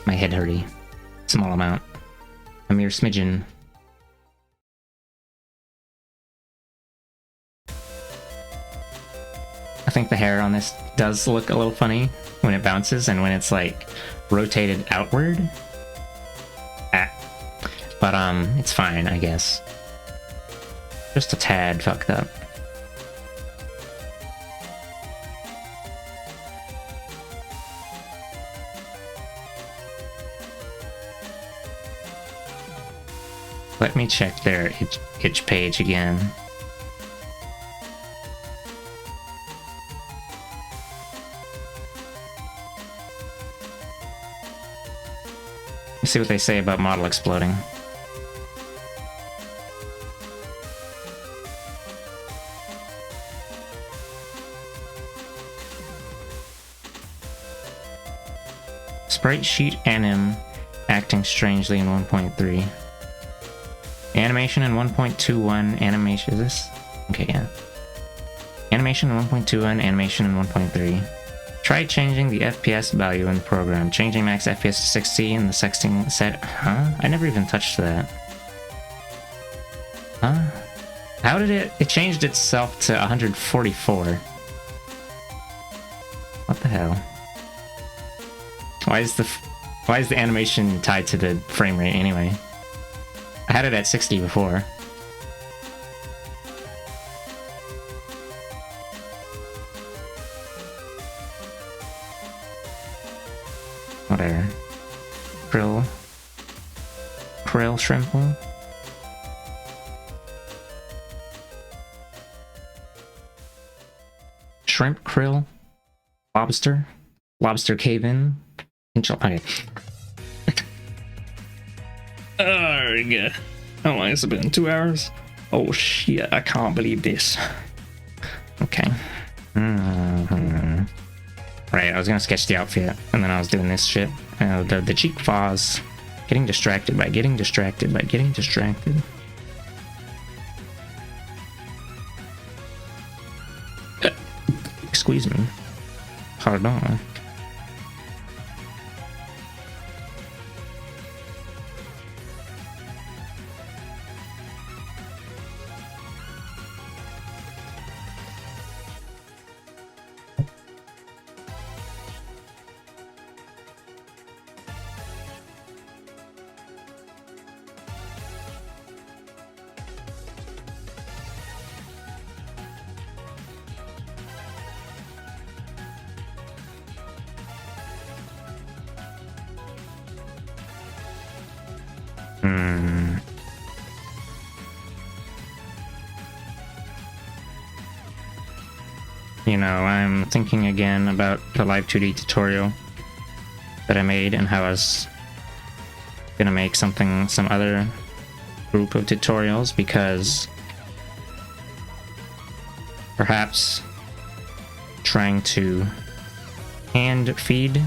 My head hurty. Small amount. A mere smidgen. I think the hair on this does look a little funny when it bounces and when it's like rotated outward. But it's fine, I guess. Just a tad fucked up. Let me check their itch page again. Let's see what they say about model exploding. Sprite sheet anim acting strangely in 1.3. Animation in 1.21. Animation is this? Okay, yeah. Animation in 1.21. Animation in 1.3. Try changing the FPS value in the program. Changing max FPS to 60 in the sexting set. Huh? I never even touched that. Huh? How did it changed itself to 144? What the hell? Why is the animation tied to the frame rate anyway? I had it at 60 before. Whatever. Krill shrimple. shrimp, krill, lobster, lobster cave-in. Okay. Yeah. How long has it been? 2 hours? Oh shit, I can't believe this. Okay. Right, I was gonna sketch the outfit, and then I was doing this shit. The cheek flaws. Getting distracted by getting distracted by getting distracted. Squeeze me. Pardon. You know, I'm thinking again about the live 2D tutorial that I made and how I was gonna make some other group of tutorials, because perhaps trying to hand feed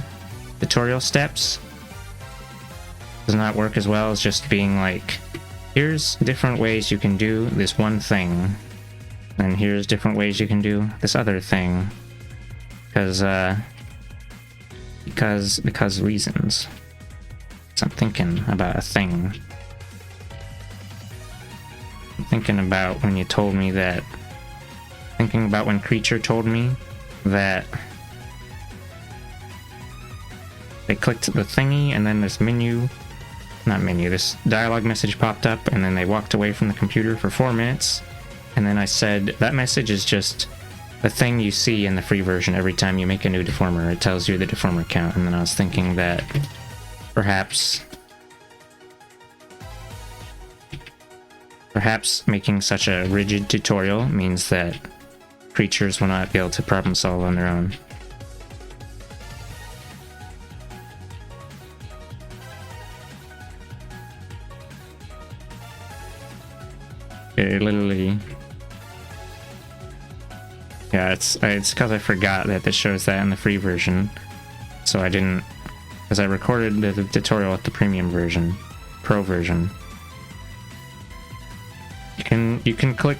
tutorial steps does not work as well as just being like, here's different ways you can do this one thing, and here's different ways you can do this other thing, because reasons. So I'm thinking about a thing. I'm thinking about when you told me that. Thinking about when Creature told me that they clicked the thingy and then this this dialogue message popped up, and then they walked away from the computer for 4 minutes. And then I said, that message is just the thing you see in the free version every time you make a new deformer. It tells you the deformer count. And then I was thinking that perhaps making such a rigid tutorial means that creatures will not be able to problem solve on their own. It literally... Yeah, it's because I forgot that this shows that in the free version. So I didn't... Because I recorded the tutorial with the premium version. Pro version. You can click...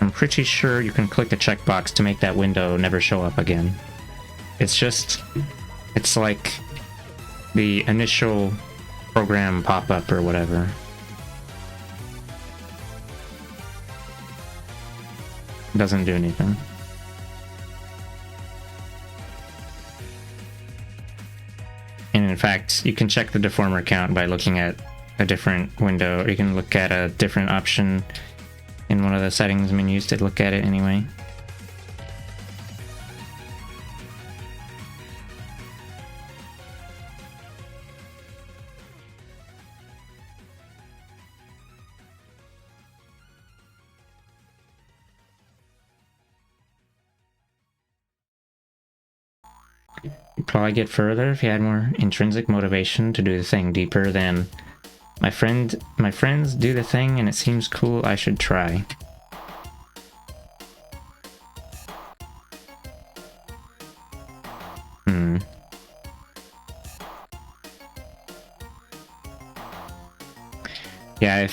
I'm pretty sure you can click a checkbox to make that window never show up again. It's just... It's like the initial program pop-up or whatever. Doesn't do anything. And in fact, you can check the deformer count by looking at a different window, or you can look at a different option in one of the settings menus to look at it anyway. You'd probably get further if you had more intrinsic motivation to do the thing deeper than my friends do the thing and it seems cool, I should try. Yeah,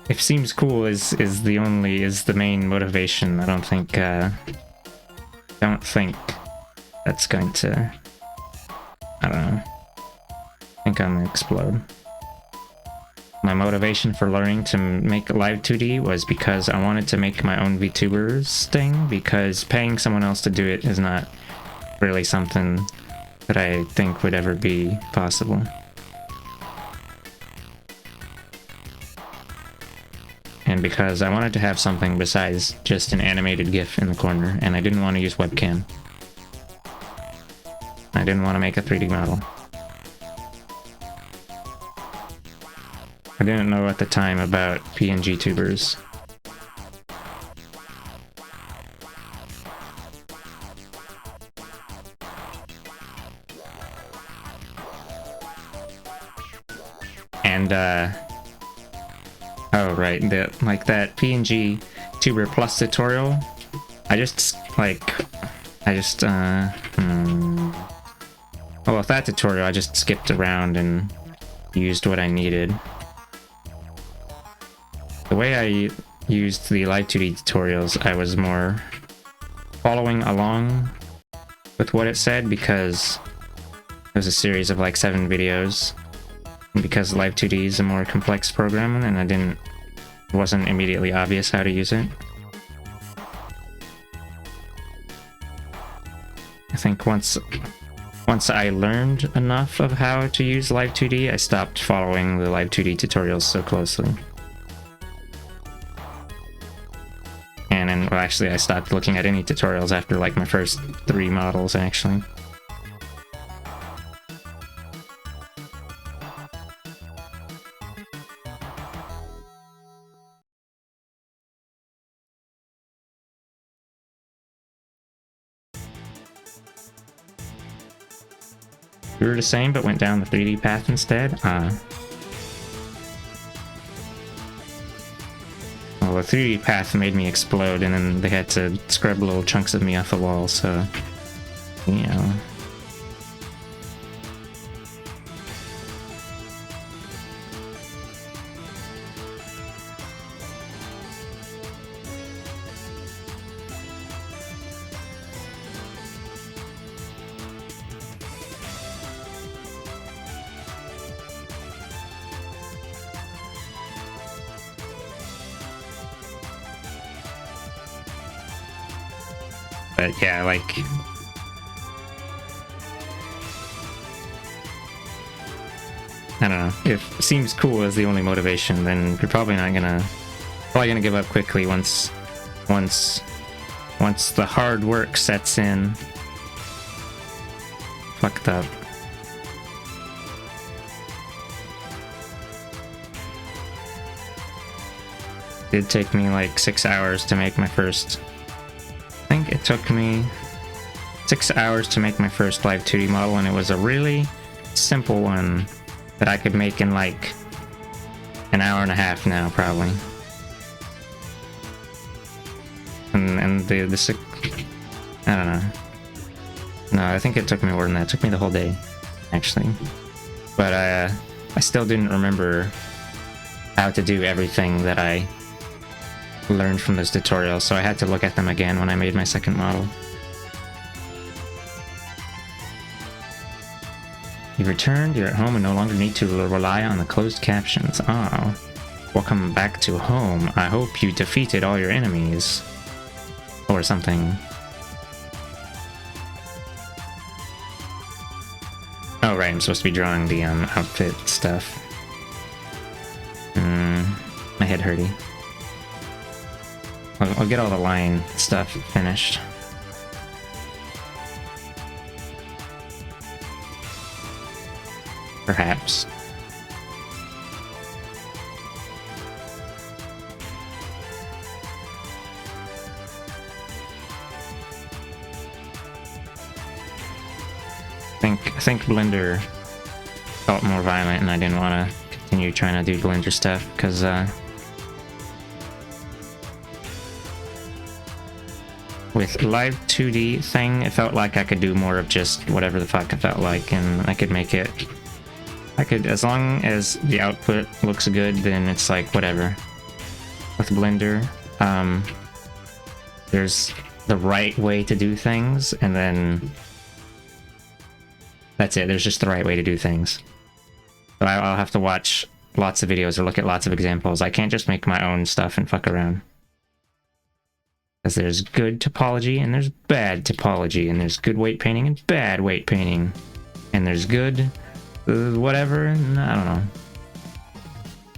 if seems cool is the main motivation, I don't think that's going to, I don't know. I think I'm gonna explode. My motivation for learning to make live 2D was because I wanted to make my own VTubers thing, because paying someone else to do it is not really something that I think would ever be possible. And because I wanted to have something besides just an animated GIF in the corner, and I didn't want to use webcam. I didn't want to make a 3D model. I didn't know at the time about PNG tubers. And oh right, like that PNG Tuber Plus tutorial. Well, with that tutorial, I just skipped around and used what I needed. The way I used the Live 2D tutorials, I was more following along with what it said because it was a series of like 7 videos. And because Live 2D is a more complex program and it wasn't immediately obvious how to use it. I think once I learned enough of how to use Live 2D, I stopped following the Live 2D tutorials so closely. And then, well, actually, I stopped looking at any tutorials after like my first 3 models, actually. We were the same, but went down the 3D path instead? Well, the 3D path made me explode, and then they had to scrub little chunks of me off the wall, so... you know... But yeah, like... I don't know. If seems cool is the only motivation, then you're probably gonna give up quickly once the hard work sets in. Fucked up. It did take me like 6 hours to make my first... I think it took me 6 hours to make my first Live 2D model, and it was a really simple one that I could make in like an hour and a half now, probably. And the I don't know. No, I think it took me more than that. It took me the whole day, actually. But I still didn't remember how to do everything that I learned from those tutorials, so I had to look at them again when I made my second model. You've returned, you're at home and no longer need to rely on the closed captions. Ah, welcome back to home. I hope you defeated all your enemies. Or something. Oh right, I'm supposed to be drawing the outfit stuff. My head hurty. I'll get all the line stuff finished. Perhaps. I think Blender felt more violent, and I didn't want to continue trying to do Blender stuff because with Live 2D thing, it felt like I could do more of just whatever the fuck I felt like, and I could make it. As long as the output looks good, then it's like whatever. With Blender, there's the right way to do things, and then that's it. There's just the right way to do things. So I'll have to watch lots of videos or look at lots of examples. I can't just make my own stuff and fuck around. Because there's good topology and there's bad topology, and there's good weight painting and bad weight painting, and there's good whatever, and I don't know.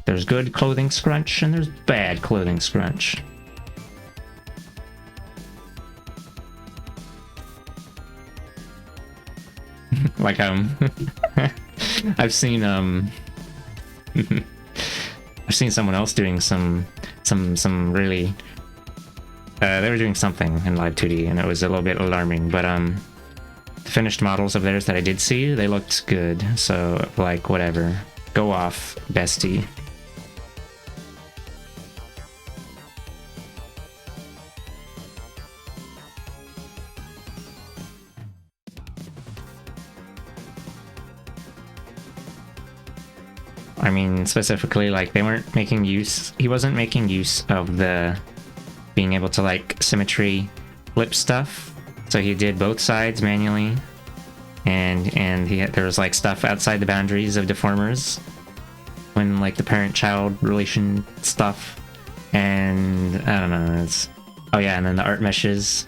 There's good clothing scrunch and there's bad clothing scrunch. Like I've seen I've seen someone else doing some really they were doing something in Live 2D and it was a little bit alarming, but the finished models of theirs that I did see, they looked good, so like whatever. Go off, bestie. I mean, specifically, like, they weren't making use... He wasn't making use of the... being able to, like, symmetry flip stuff. So he did both sides manually. And there was, like, stuff outside the boundaries of deformers. When, like, the parent-child relation stuff. And, I don't know, it's... Oh yeah, and then the art meshes.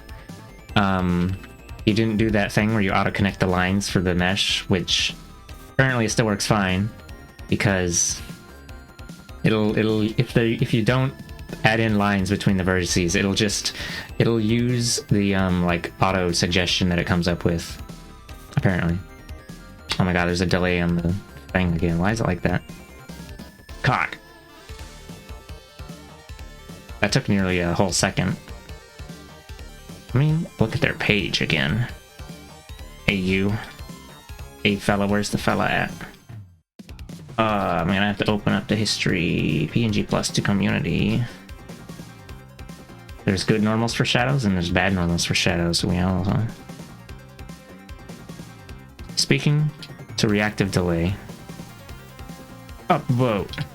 He didn't do that thing where you auto-connect the lines for the mesh, which... Apparently it still works fine. Because if you don't add in lines between the vertices, it'll use the like auto suggestion that it comes up with. Apparently. Oh my god, there's a delay on the thing again. Why is it like that? Cock. That took nearly a whole second. I mean, look at their page again. Hey you. Hey fella, where's the fella at? I'm gonna have to open up the history PNG plus to community. There's good normals for shadows and there's bad normals for shadows. We all Speaking to reactive delay. Upvote.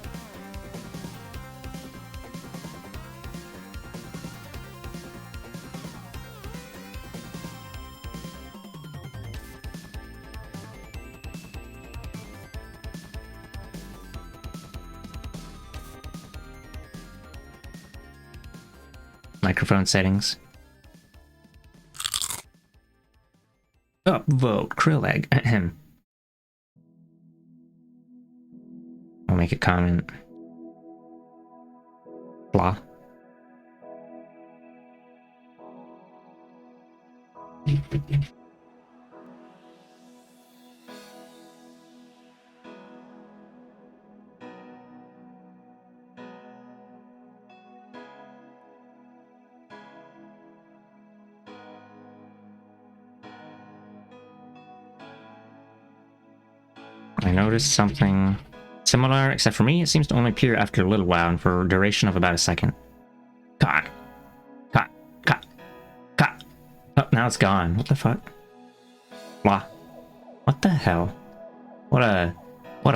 Microphone settings. Upvote Krilleg. I'll make a comment. Blah. I noticed something similar, except for me, it seems to only appear after a little while and for a duration of about a second. Cock. Cock. Cock. Cock. Oh, now it's gone. What the fuck? Blah. What the hell? What a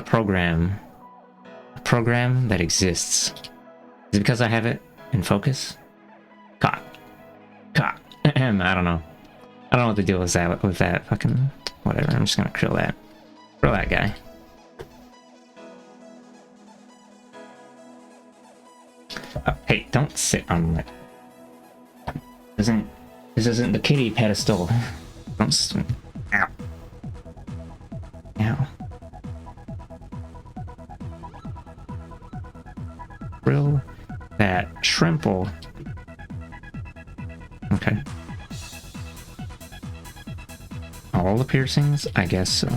program. A program that exists. Is it because I have it in focus? Cock. Cock. I don't know. I don't know what the deal is with that fucking... Whatever, I'm just gonna kill that. Throw that guy. Hey, don't sit on that. This isn't the kitty pedestal. Don't. Ow. Ow. Grill that shrimple. Okay. All the piercings? I guess so.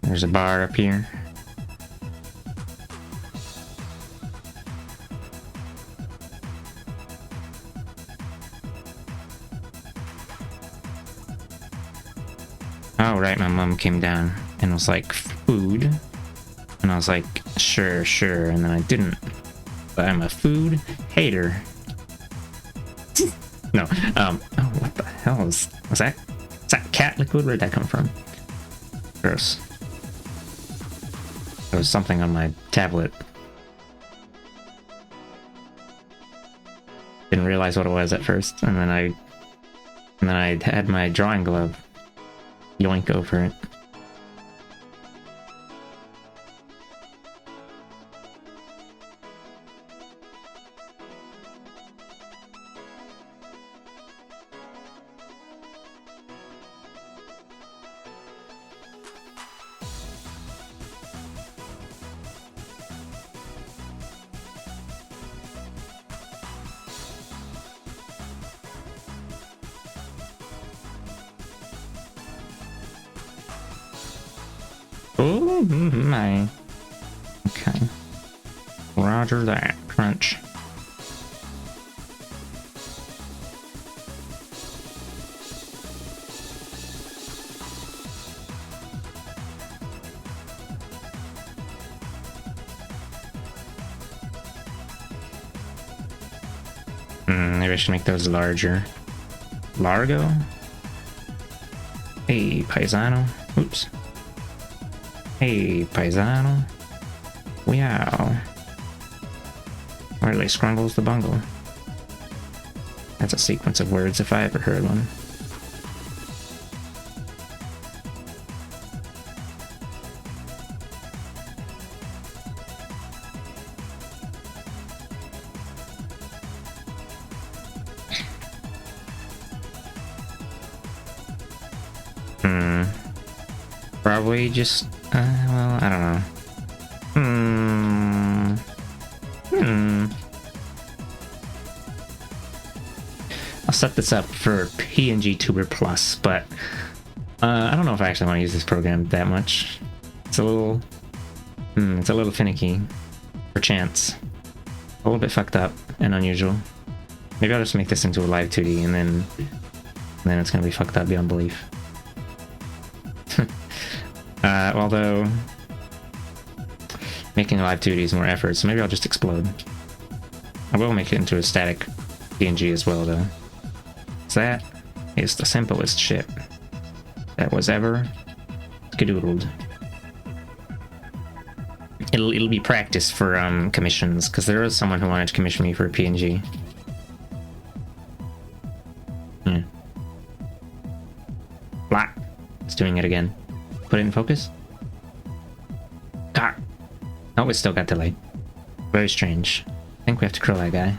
There's a bar up here. Oh, right, my mom came down and was like, food? And I was like, sure, and then I didn't. But I'm a food hater. No, oh, what the hell was that? Is that cat liquid? Where'd that come from? Gross. There was something on my tablet. Didn't realize what it was at first, and then I had my drawing glove yoink over it. Oh my. Okay. Roger that. Crunch. Maybe I should make those larger. Largo? Hey, paisano. Oops. Hey, paisano. Wow. Hardly scrungles the bungle. That's a sequence of words if I ever heard one. Probably just, well, I don't know. I'll set this up for PNG Tuber Plus, but I don't know if I actually want to use this program that much. It's a little, finicky, perchance. A little bit fucked up and unusual. Maybe I'll just make this into a live 2D and then it's gonna be fucked up beyond belief. Although making a live 2D is more effort, so maybe I'll just explode. I will make it into a static PNG as well, though. So that is the simplest shit that was ever skadoodled. It'll be practice for commissions, because there was someone who wanted to commission me for a PNG. Blah. It's doing it again. Put it in focus. Ah. Oh, it still got delayed. Very strange. I think we have to kill that guy.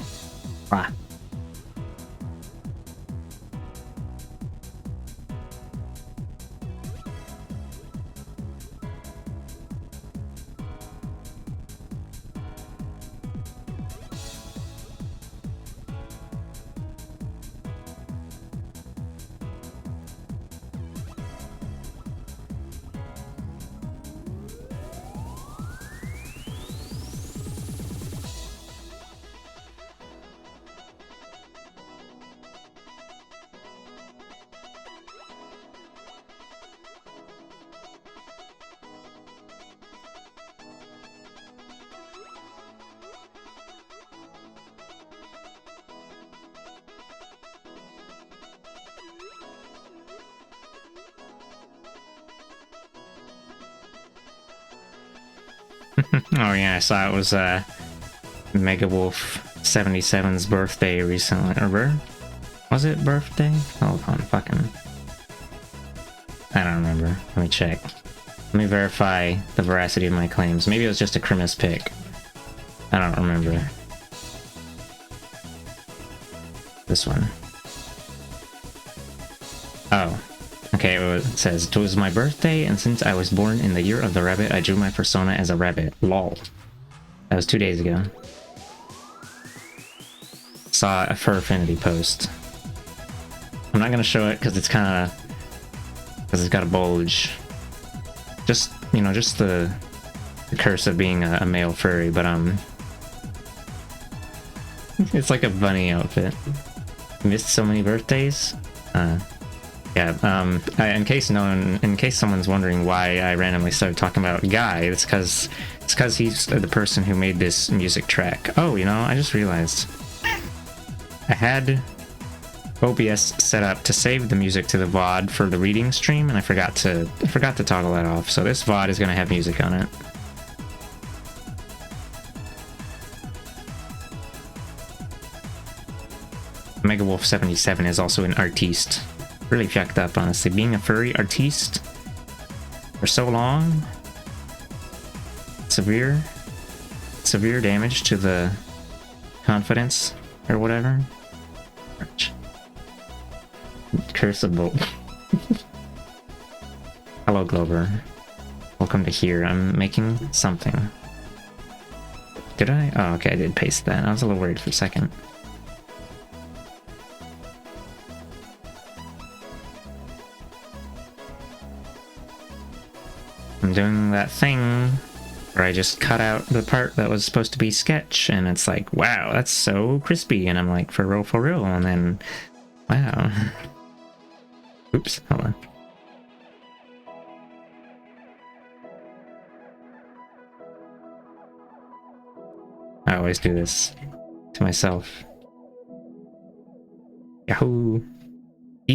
Ah. Oh yeah, I saw it was Mega Wolf 77's birthday recently. Or was it birthday? Hold on, fucking. I don't remember. Let me check. Let me verify the veracity of my claims. Maybe it was just a Christmas pic. I don't remember. This one. Oh. Okay, it says, it was my birthday, and since I was born in the year of the rabbit, I drew my persona as a rabbit. Lol. That was 2 days ago. Saw a Fur Affinity post. I'm not gonna show it because it's kind of... because it's got a bulge. Just, you know, just the curse of being a male furry, but it's like a bunny outfit. Missed so many birthdays? Yeah, in case someone's wondering why I randomly started talking about Guy, it's because he's the person who made this music track. Oh, you know, I just realized I had OBS set up to save the music to the VOD for the reading stream, and I forgot to toggle that off. So this VOD is gonna have music on it. Mega Wolf 77 is also an artiste. Really fucked up, honestly. Being a furry artiste for so long. Severe damage to the confidence or whatever. Curse of Bolt. Hello, Glover. Welcome to here. I'm making something. Did I? Oh, okay, I did paste that. I was a little worried for a second. I'm doing that thing where I just cut out the part that was supposed to be sketch, and it's like, wow, that's so crispy, and I'm like, for real, and then, wow. Oops, hold on. I always do this to myself.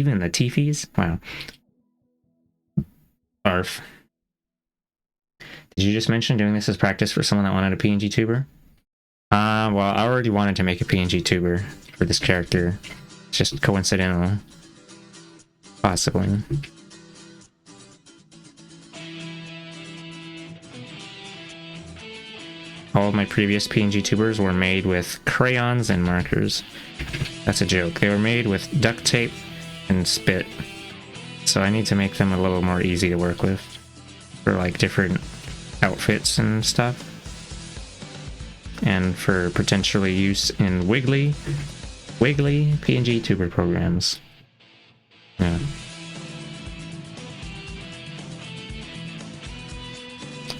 even the Tifis? Wow. Barf. Did you just mention doing this as practice for someone that wanted a PNG tuber? Well, I already wanted to make a PNG tuber for this character. It's just coincidental. Possibly. All of my previous PNG tubers were made with crayons and markers. That's a joke. They were made with duct tape and spit. So I need to make them a little more easy to work with for like different outfits and stuff. And for potentially use in wiggly PNG tuber programs. Yeah.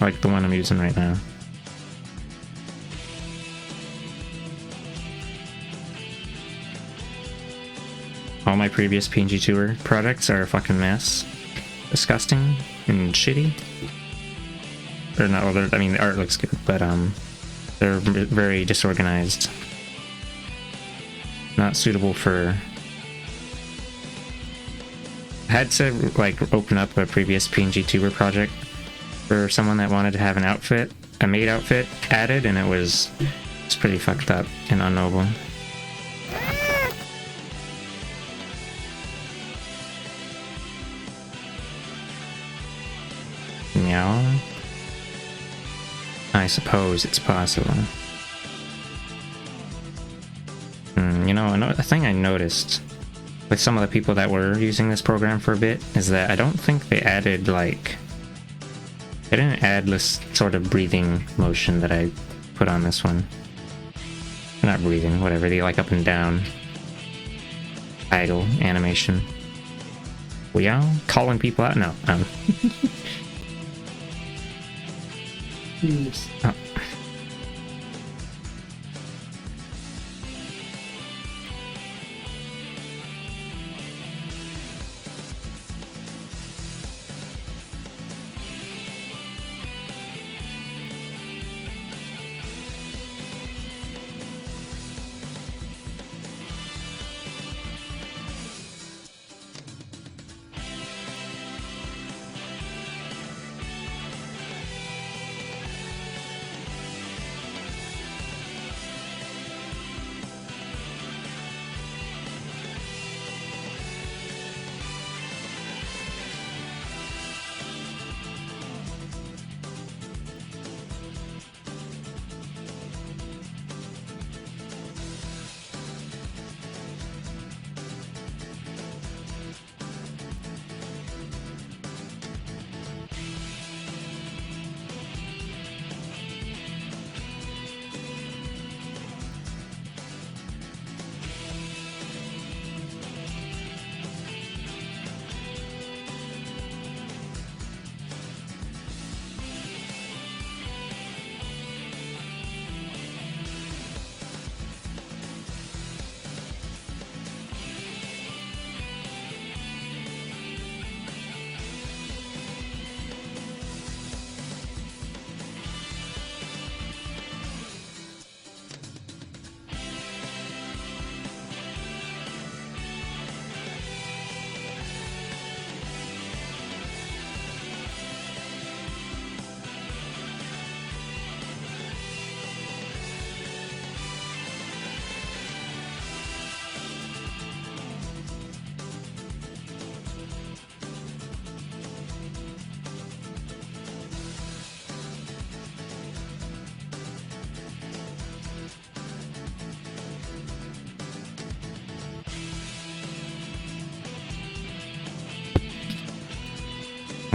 Like the one I'm using right now. All my previous PNG tuber products are a fucking mess. Disgusting and shitty. Or not, well, I mean, the art looks good, but they're very disorganized. Not suitable for... I had to, like, open up a previous PNG tuber project for someone that wanted to have an outfit, a maid outfit added, and it's pretty fucked up and unknowable. Meow. I suppose it's possible. You know, a thing I noticed with some of the people that were using this program for a bit is that I don't think they added, like... They didn't add this sort of breathing motion that I put on this one. Not breathing, whatever, the like up and down idle animation. We are calling people out? No. Oh.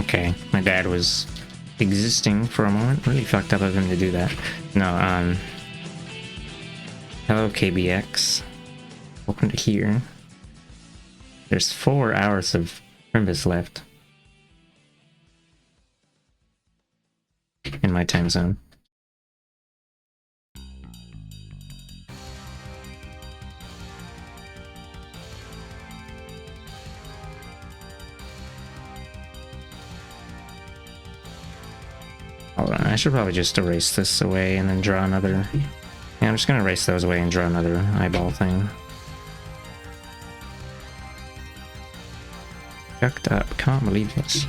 Okay, my dad was existing for a moment. Really fucked up of him to do that. No, hello KBX. Welcome to here. There's 4 hours of Primbus left. In my time zone. Hold on, I should probably just erase this away and then draw another... Yeah, I'm just gonna erase those away and draw another eyeball thing. Yucked up. Can't believe this.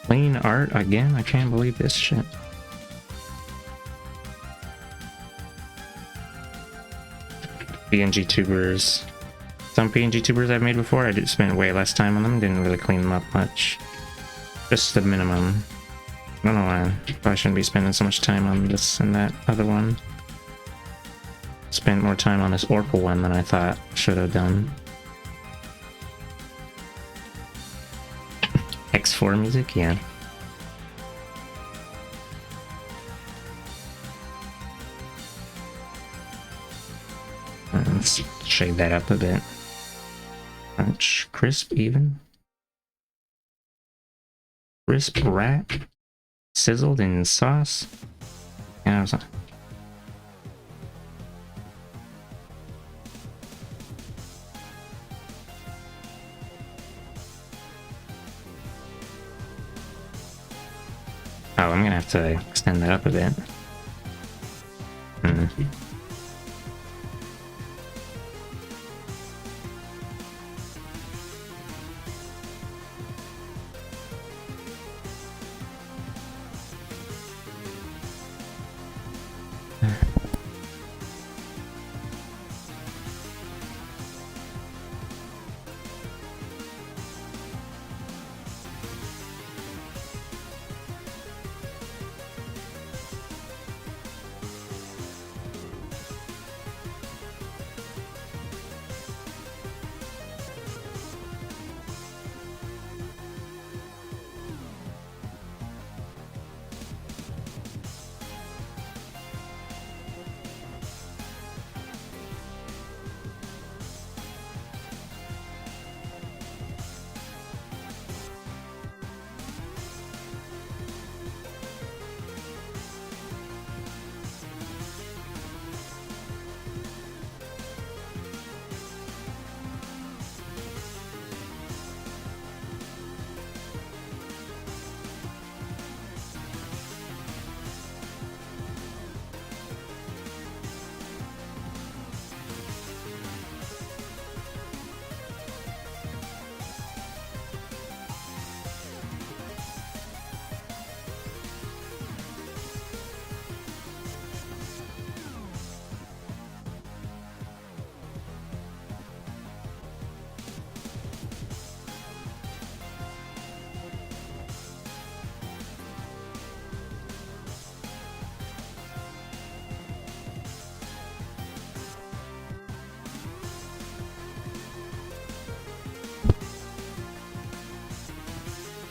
Clean art again? I can't believe this shit. PNG tubers. Some PNG tubers I've made before, I did spend way less time on them, didn't really clean them up much. Just the minimum. I don't know why. Probably shouldn't be spending so much time on this and that other one. Spent more time on this Oracle one than I thought I should have done. X4 music? Yeah. Let's shade that up a bit. Crunch, crisp, even. Crisp wrap, sizzled in sauce. Yeah, oh, I'm gonna have to extend that up a bit.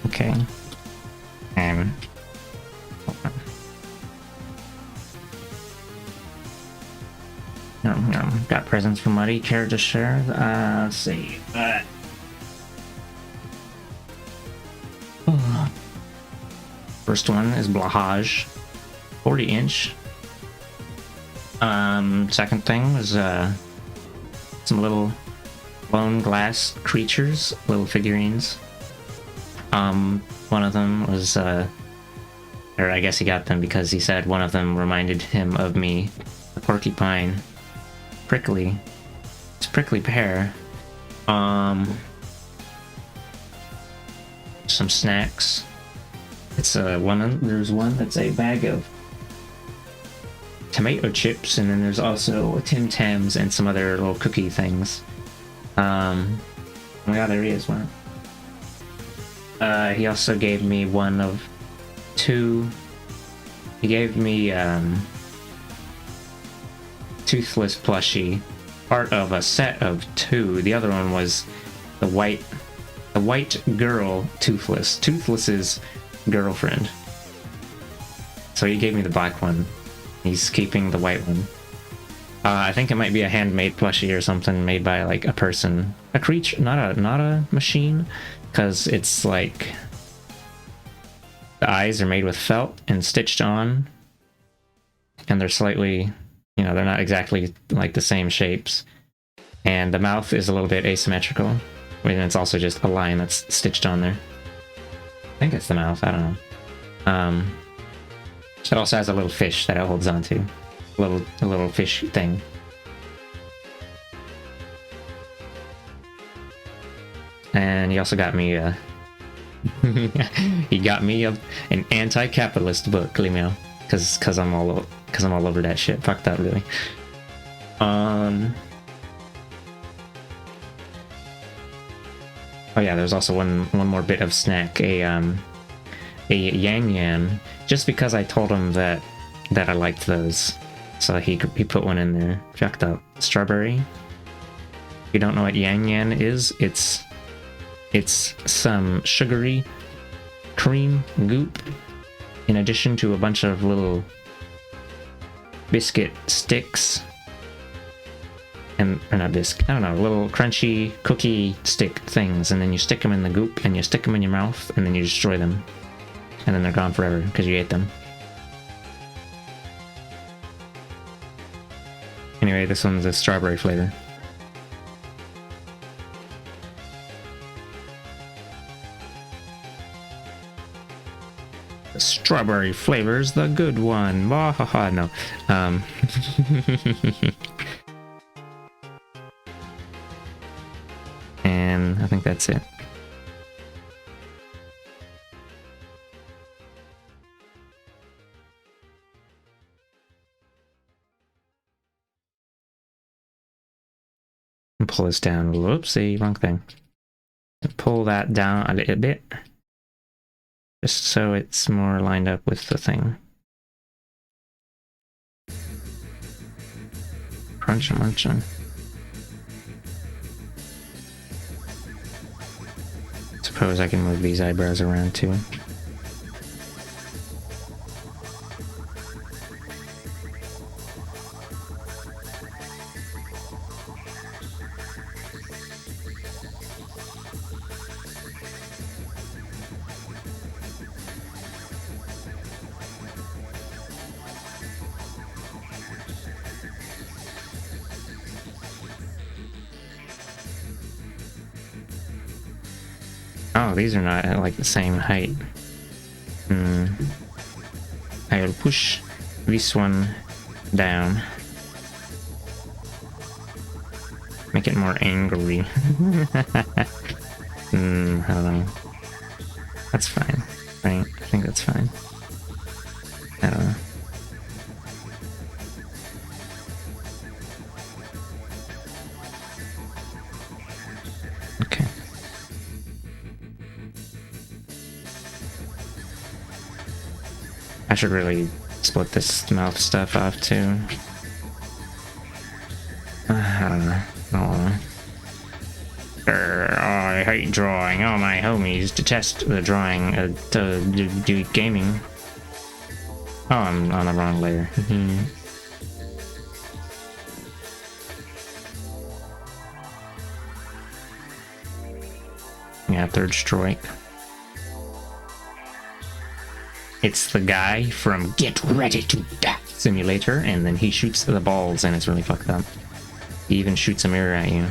Okay. Got presents for Muddy. Care to share? Let's see. First one is Blahaj, 40-inch. Second thing was some little blown glass creatures, little figurines. One of them was, or I guess he got them because he said one of them reminded him of me, the porcupine. Prickly. It's prickly pear. Some snacks. It's there's one that's a bag of tomato chips, and then there's also Tim Tams and some other little cookie things. Oh my god, there he is, one. He also gave me one of two. He gave me toothless plushie, part of a set of 2. The other one was the white girl Toothless. Toothless's girlfriend. So he gave me the black one. He's keeping the white one. I think it might be a handmade plushie or something made by like a person, a creature, not a machine, because it's like the eyes are made with felt and stitched on, and they're slightly, you know, they're not exactly like the same shapes, and the mouth is a little bit asymmetrical, and it's also just a line that's stitched on there. I think it's the mouth. I don't know. It also has a little fish that it holds onto. A little fish thing. And he also got me he got me an anti-capitalist book, Limeo, because I'm all over that shit. Fuck that, really. Oh yeah, there's also one more bit of snack, a Yang Yan, just because I told him that I liked those. So he put one in there. Jacked up. Strawberry. If you don't know what Yang Yan is, it's some sugary cream goop in addition to a bunch of little biscuit sticks. Or not biscuit, I don't know, little crunchy cookie stick things, and then you stick them in the goop and you stick them in your mouth and then you destroy them. And then they're gone forever because you ate them. Anyway, this one's a strawberry flavor. The strawberry flavor's the good one. Bahaha, no. And I think that's it. Pull this down. Whoopsie, wrong thing. Pull that down a little bit, just so it's more lined up with the thing. Crunch and munching. Suppose I can move these eyebrows around too. Oh, these are not at like the same height. I'll push this one down. Make it more angry. I don't know. That's fine, right? I think that's fine. I don't know. Okay. I should really split this mouth stuff off too. I don't know. I hate drawing. All my homies detest the drawing. To do gaming. Oh, I'm on the wrong layer. Yeah, third strike. It's the guy from Get Ready to Die Simulator, and then he shoots the balls, and it's really fucked up. He even shoots a mirror at you.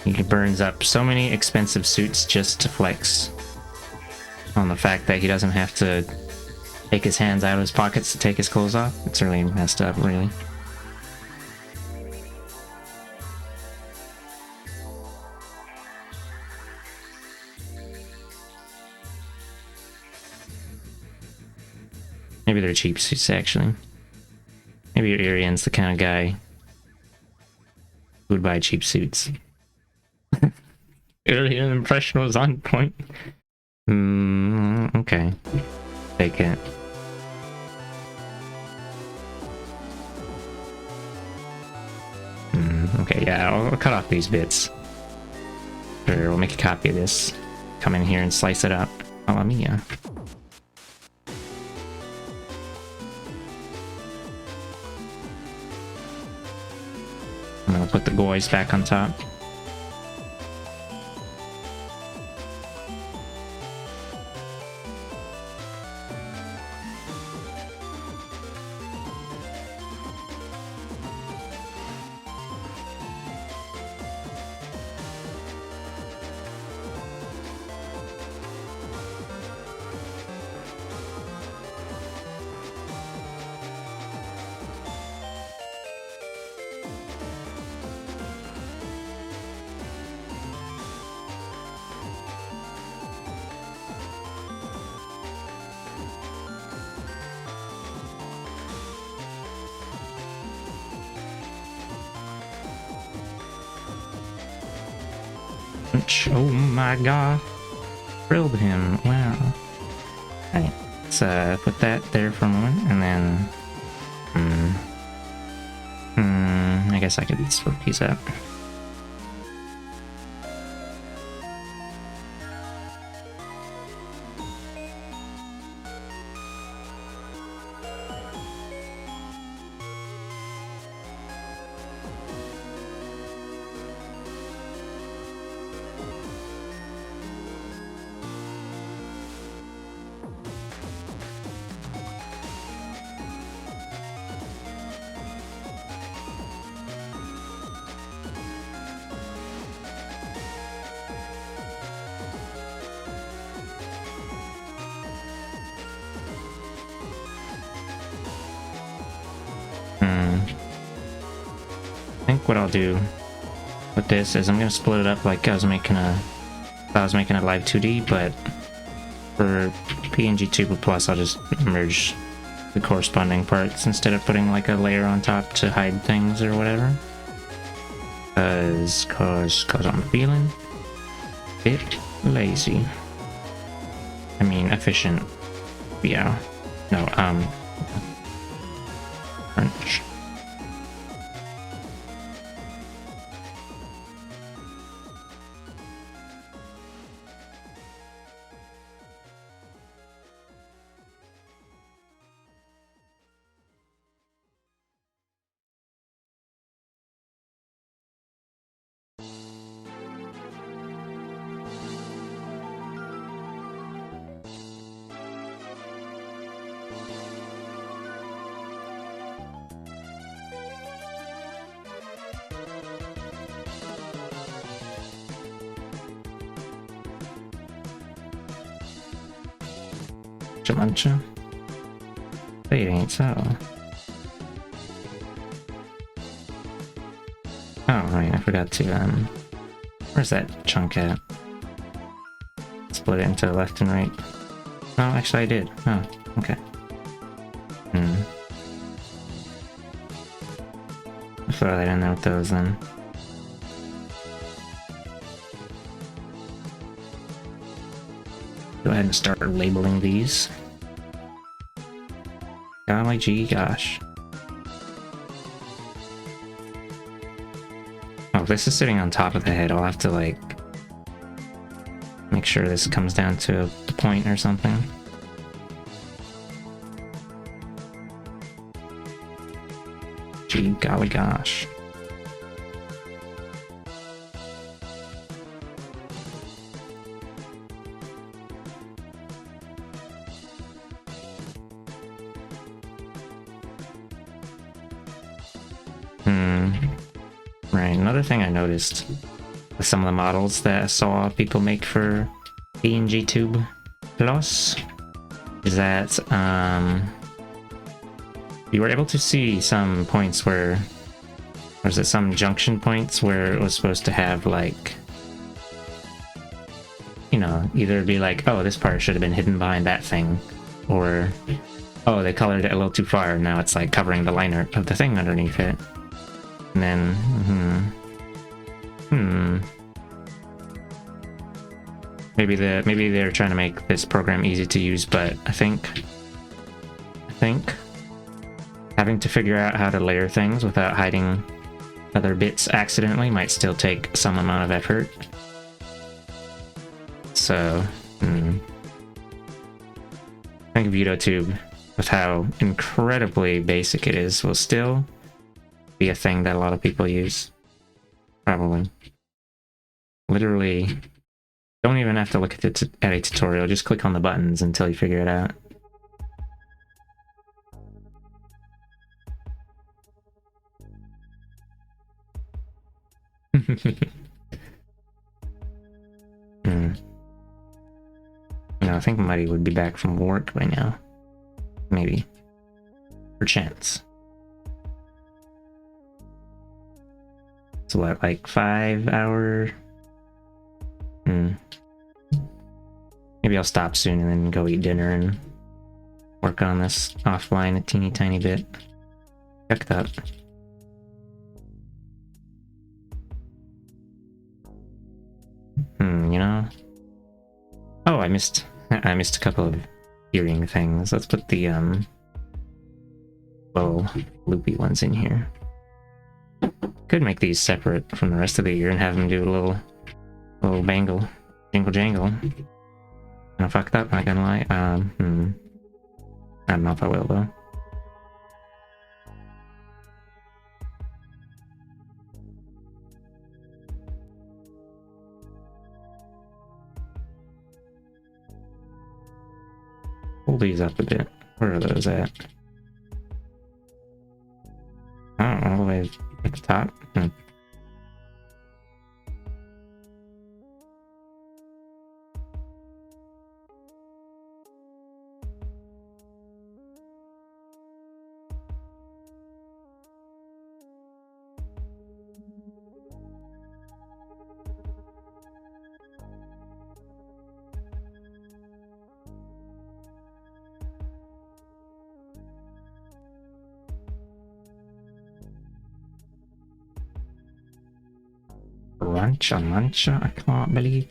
He burns up so many expensive suits just to flex on the fact that he doesn't have to take his hands out of his pockets to take his clothes off. It's really messed up, really. Maybe they're cheap suits, actually. Maybe Irian's the kind of guy who would buy cheap suits. Clearly an impression was on point. Okay. Take it. Okay, yeah, I'll cut off these bits. Sure, we'll make a copy of this. Come in here and slice it up. Mamma mia. I'm gonna put the goys back on top. Oh my god. Drilled him. Wow. Alright, let's put that there for a moment, and then... I guess I could split these up. I think what I'll do with this is I'm gonna split it up like I was making a live 2D, but for PNG 2 Plus I'll just merge the corresponding parts instead of putting like a layer on top to hide things or whatever. Cause I'm feeling a bit lazy. I mean efficient. Yeah. No, crunch. Muncha. It ain't so. Oh, right, I forgot to, where's that chunk at? Split it into left and right. Oh, actually I did. Oh, okay. I'll throw that in there with those then. Go ahead and start labeling these. Golly gee gosh. Oh, this is sitting on top of the head. I'll have to like make sure this comes down to a point or something. Gee golly gosh. Right, another thing I noticed with some of the models that I saw people make for PNG Tube Plus is that you were able to see some points where, or is it some junction points where it was supposed to have like, you know, either be like, oh, this part should have been hidden behind that thing, or oh, they colored it a little too far, now it's like covering the liner of the thing underneath it. And then, Maybe they're trying to make this program easy to use, but I think having to figure out how to layer things without hiding other bits accidentally might still take some amount of effort. So, I think VideoTube, with how incredibly basic it is, will still be a thing that a lot of people use. Probably. Literally, don't even have to look at a tutorial, just click on the buttons until you figure it out. No, I think Muddy would be back from work by now. Maybe. Perchance. So what, like 5 hour? Maybe I'll stop soon and then go eat dinner and work on this offline a teeny tiny bit. Check that. You know? Oh, I missed a couple of earring things. Let's put the little loopy ones in here. Could make these separate from the rest of the ear and have them do a little bangle, jingle jangle. Gonna fuck that, not gonna lie. I don't know if I will though. Pull these up a bit. Where are those at? Oh, all the way at the top. Mancha, I can't believe.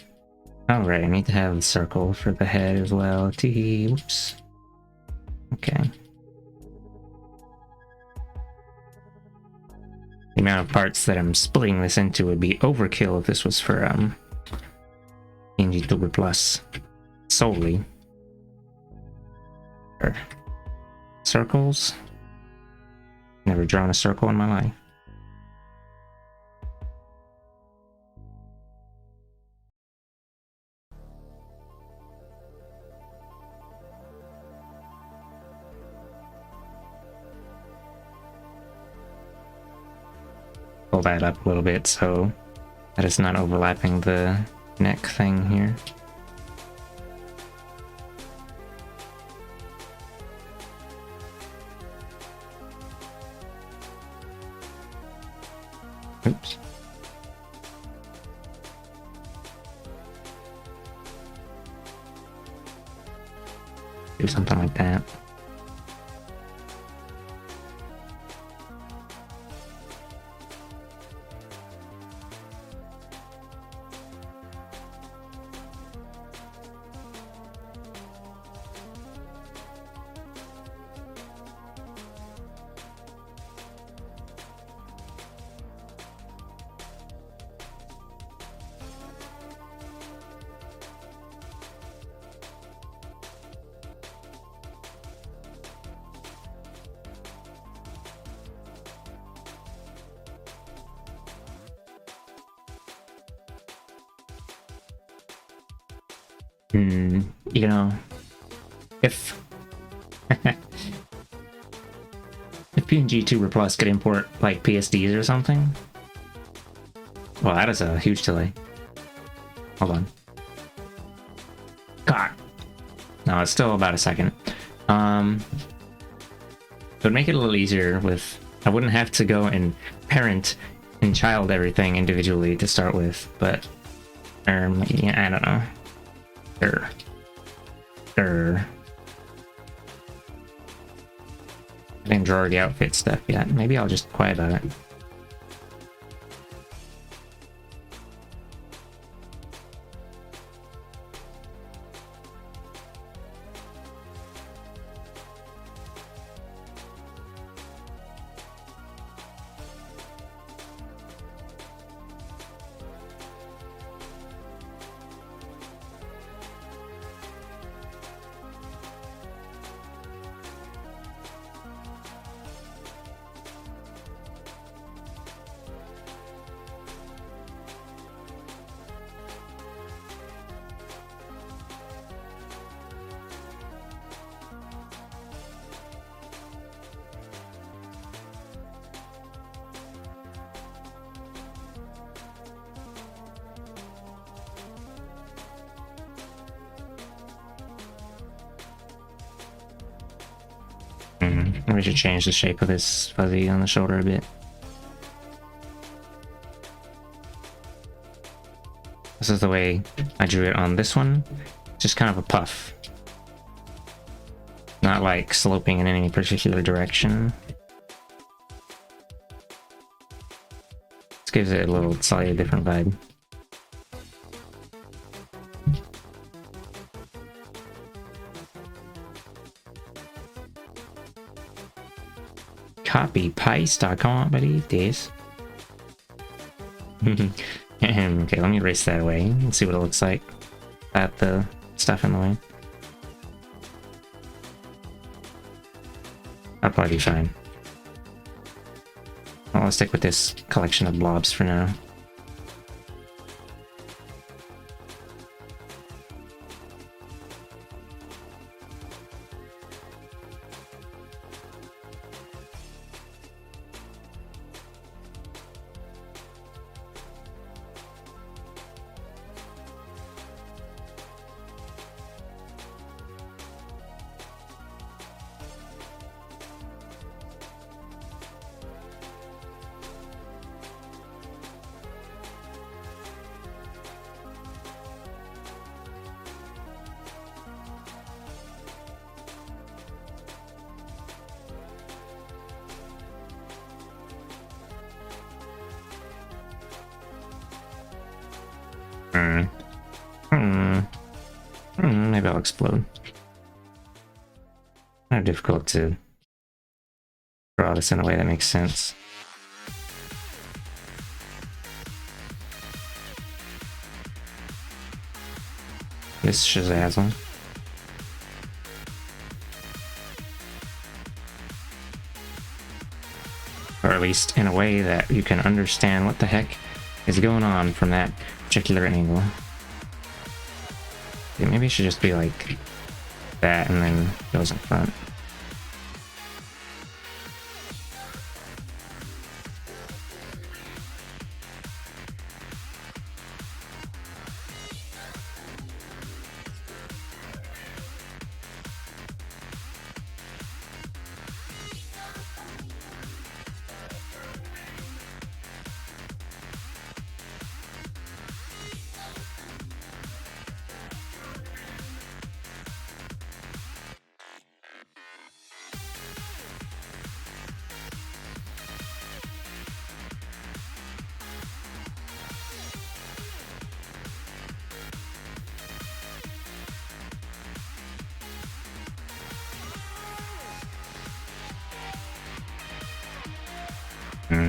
Alright, I need to have a circle for the head as well. Tee, whoops. Okay. The amount of parts that I'm splitting this into would be overkill if this was for PNG Plus solely. Circles. Never drawn a circle in my life. Pull that up a little bit so that it's not overlapping the neck thing here. Oops. Do something like that. You know, if PNG Tuber Plus could import like PSDs or something, well, that is a huge delay. Hold on. God. No, it's still about a second. It would make it a little easier with, I wouldn't have to go and parent and child everything individually to start with, but yeah, I don't know. I didn't draw the outfit stuff yet. Maybe I'll just quiet about it. We should change the shape of this fuzzy on the shoulder a bit. This is the way I drew it on this one. Just kind of a puff. Not like sloping in any particular direction. This gives it a little slightly different vibe. Copy paste, come on, buddy. This. Okay, let me erase that away and see what it looks like without the stuff in the way. That'll probably be fine. Well, I'll stick with this collection of blobs for now. Maybe I'll explode. Kind of difficult to draw this in a way that makes sense. This Shazazzle. Or at least in a way that you can understand what the heck is going on from that particular angle. Yeah, maybe it should just be like that and then goes in front.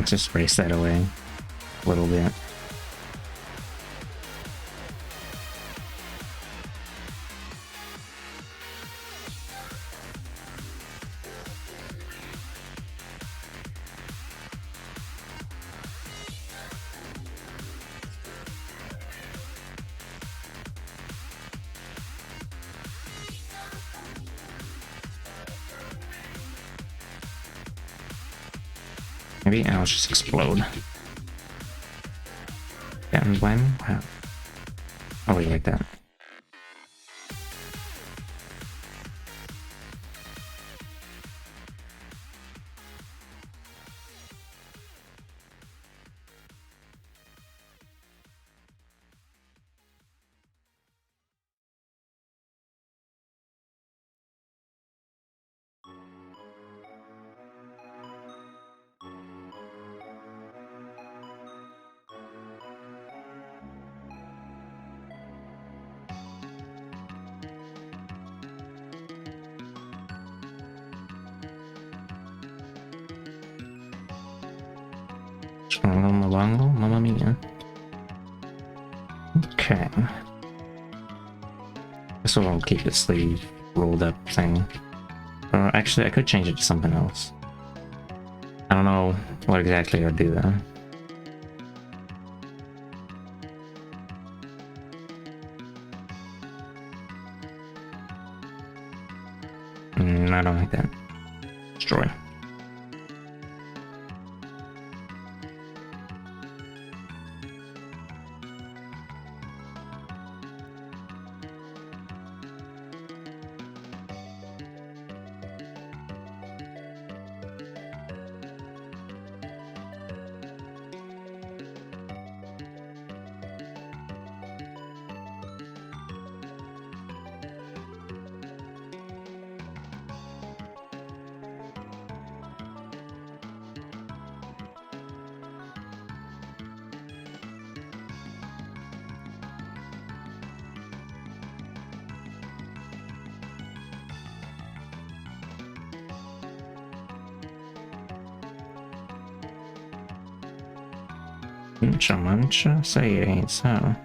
Just erase that away a little bit. Maybe I'll just explode. And when? Wow. I'll leave it like that. Mamma mia. Okay. This will keep the sleeve rolled up thing. Actually, I could change it to something else. I don't know what exactly I'd do though. I don't like that. Destroy. Muncha muncha? Say it ain't so.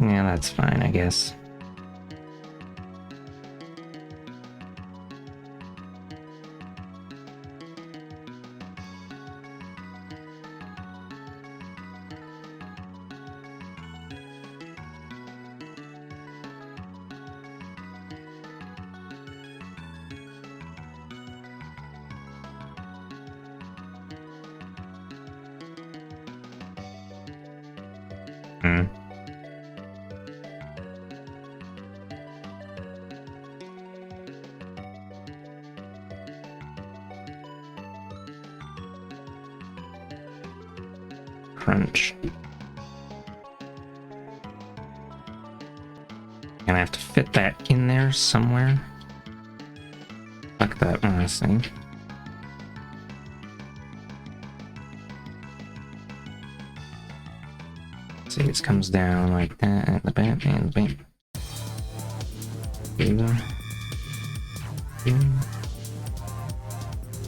Yeah, that's fine, I guess. Crunch. Gonna have to fit that in there somewhere. Like that last thing. See, it comes down like that at the back and the back.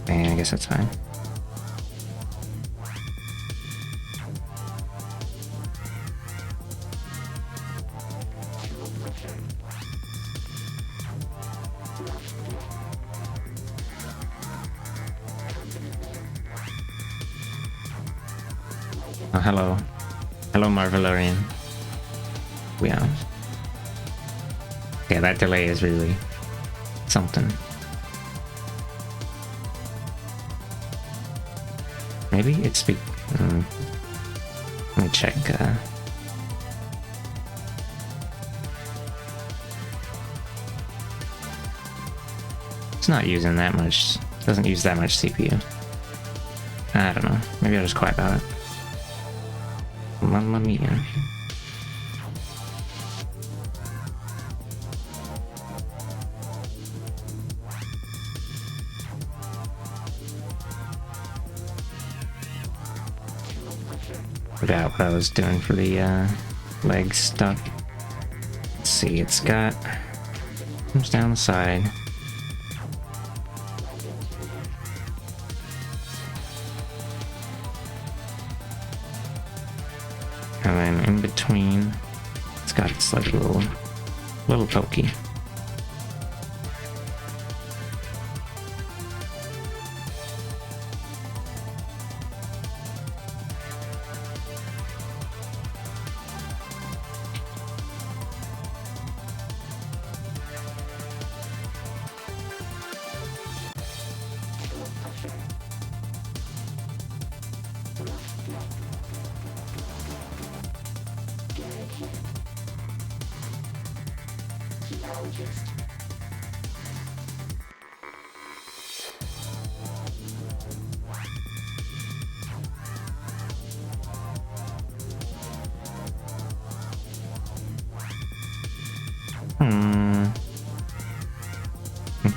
And I guess that's fine. Oh, hello. Hello, Marvelarian. We are. Yeah, that delay is really something. Maybe it's let me check. It's not using that much. Doesn't use that much CPU. I don't know. Maybe I'll just quiet about it. Mamma mia. Forgot what I was doing for the leg stuff. Let's see, it's got comes down the side. And then in between, it's got this like little pokey.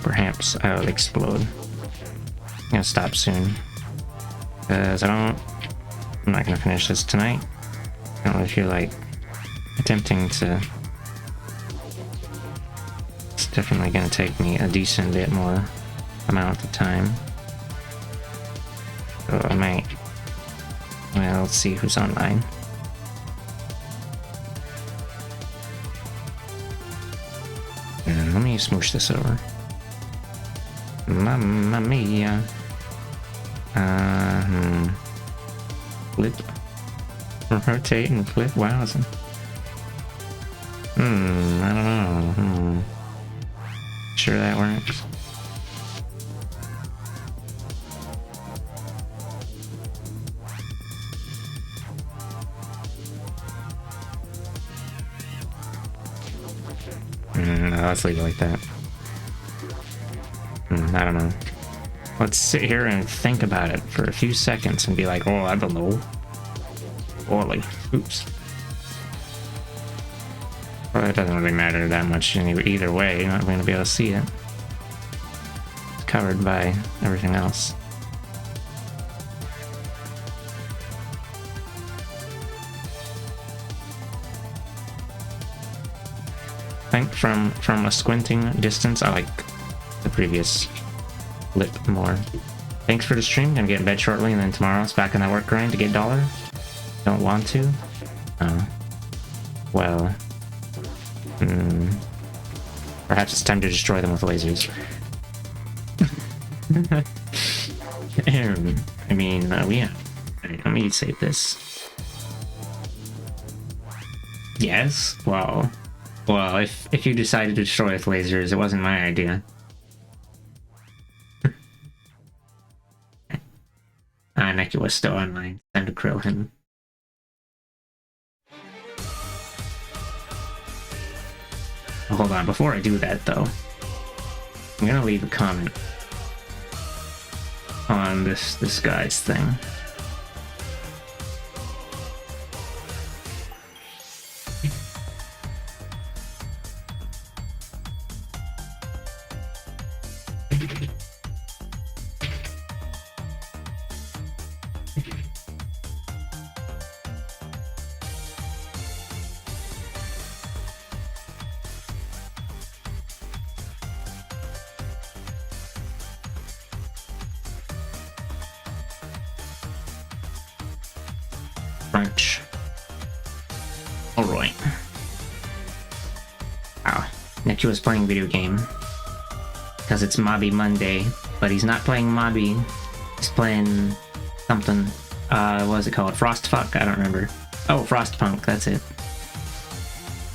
Perhaps I'll explode. I'm gonna stop soon. Because I'm not gonna finish this tonight. I don't really feel like attempting to. It's definitely gonna take me a decent bit more amount of time. So I might. Well, let's see who's online. And let me smoosh this over. Mamma mia. Flip. Rotate and flip. Wowza. I don't know. Sure that works. No, let's leave it like that. I don't know. Let's sit here and think about it for a few seconds and be like, oh, I don't know. Poorly. Oops. Well, it doesn't really matter that much either way. You're not going to be able to see it. It's covered by everything else. I think from a squinting distance, I like the previous lip more. Thanks for the stream. Gonna get in bed shortly, and then tomorrow it's back on that work grind to get dollar. Don't want to? Oh. Well. Perhaps it's time to destroy them with lasers. I mean, yeah. Alright, let me save this. Yes? Well, if you decided to destroy with lasers, it wasn't my idea. Neki was still online. Time to krill him. Oh, hold on, before I do that though, I'm gonna leave a comment on this guy's thing. French. Alright. Wow. Neki was playing video game. Because it's Mobby Monday. But he's not playing Mobby. He's playing something. What was it called? Frostfuck? I don't remember. Oh, Frostpunk, that's it.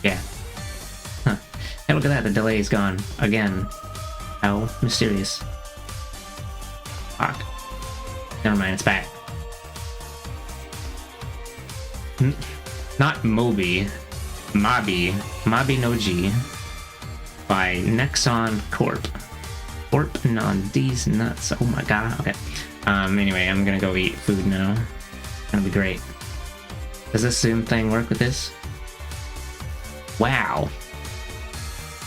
Yeah. Huh. Hey, look at that, the delay is gone. Again. How mysterious. Fuck. Never mind, it's back. Not Moby, Mobby no G by Nexon Corp. Corp on these nuts. Oh my god. Okay. Anyway, I'm gonna go eat food now. It's gonna be great. Does this Zoom thing work with this? Wow.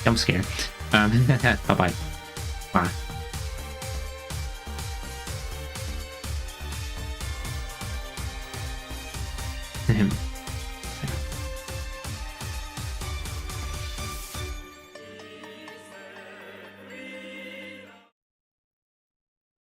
I'm scared. Bye-bye. Bye.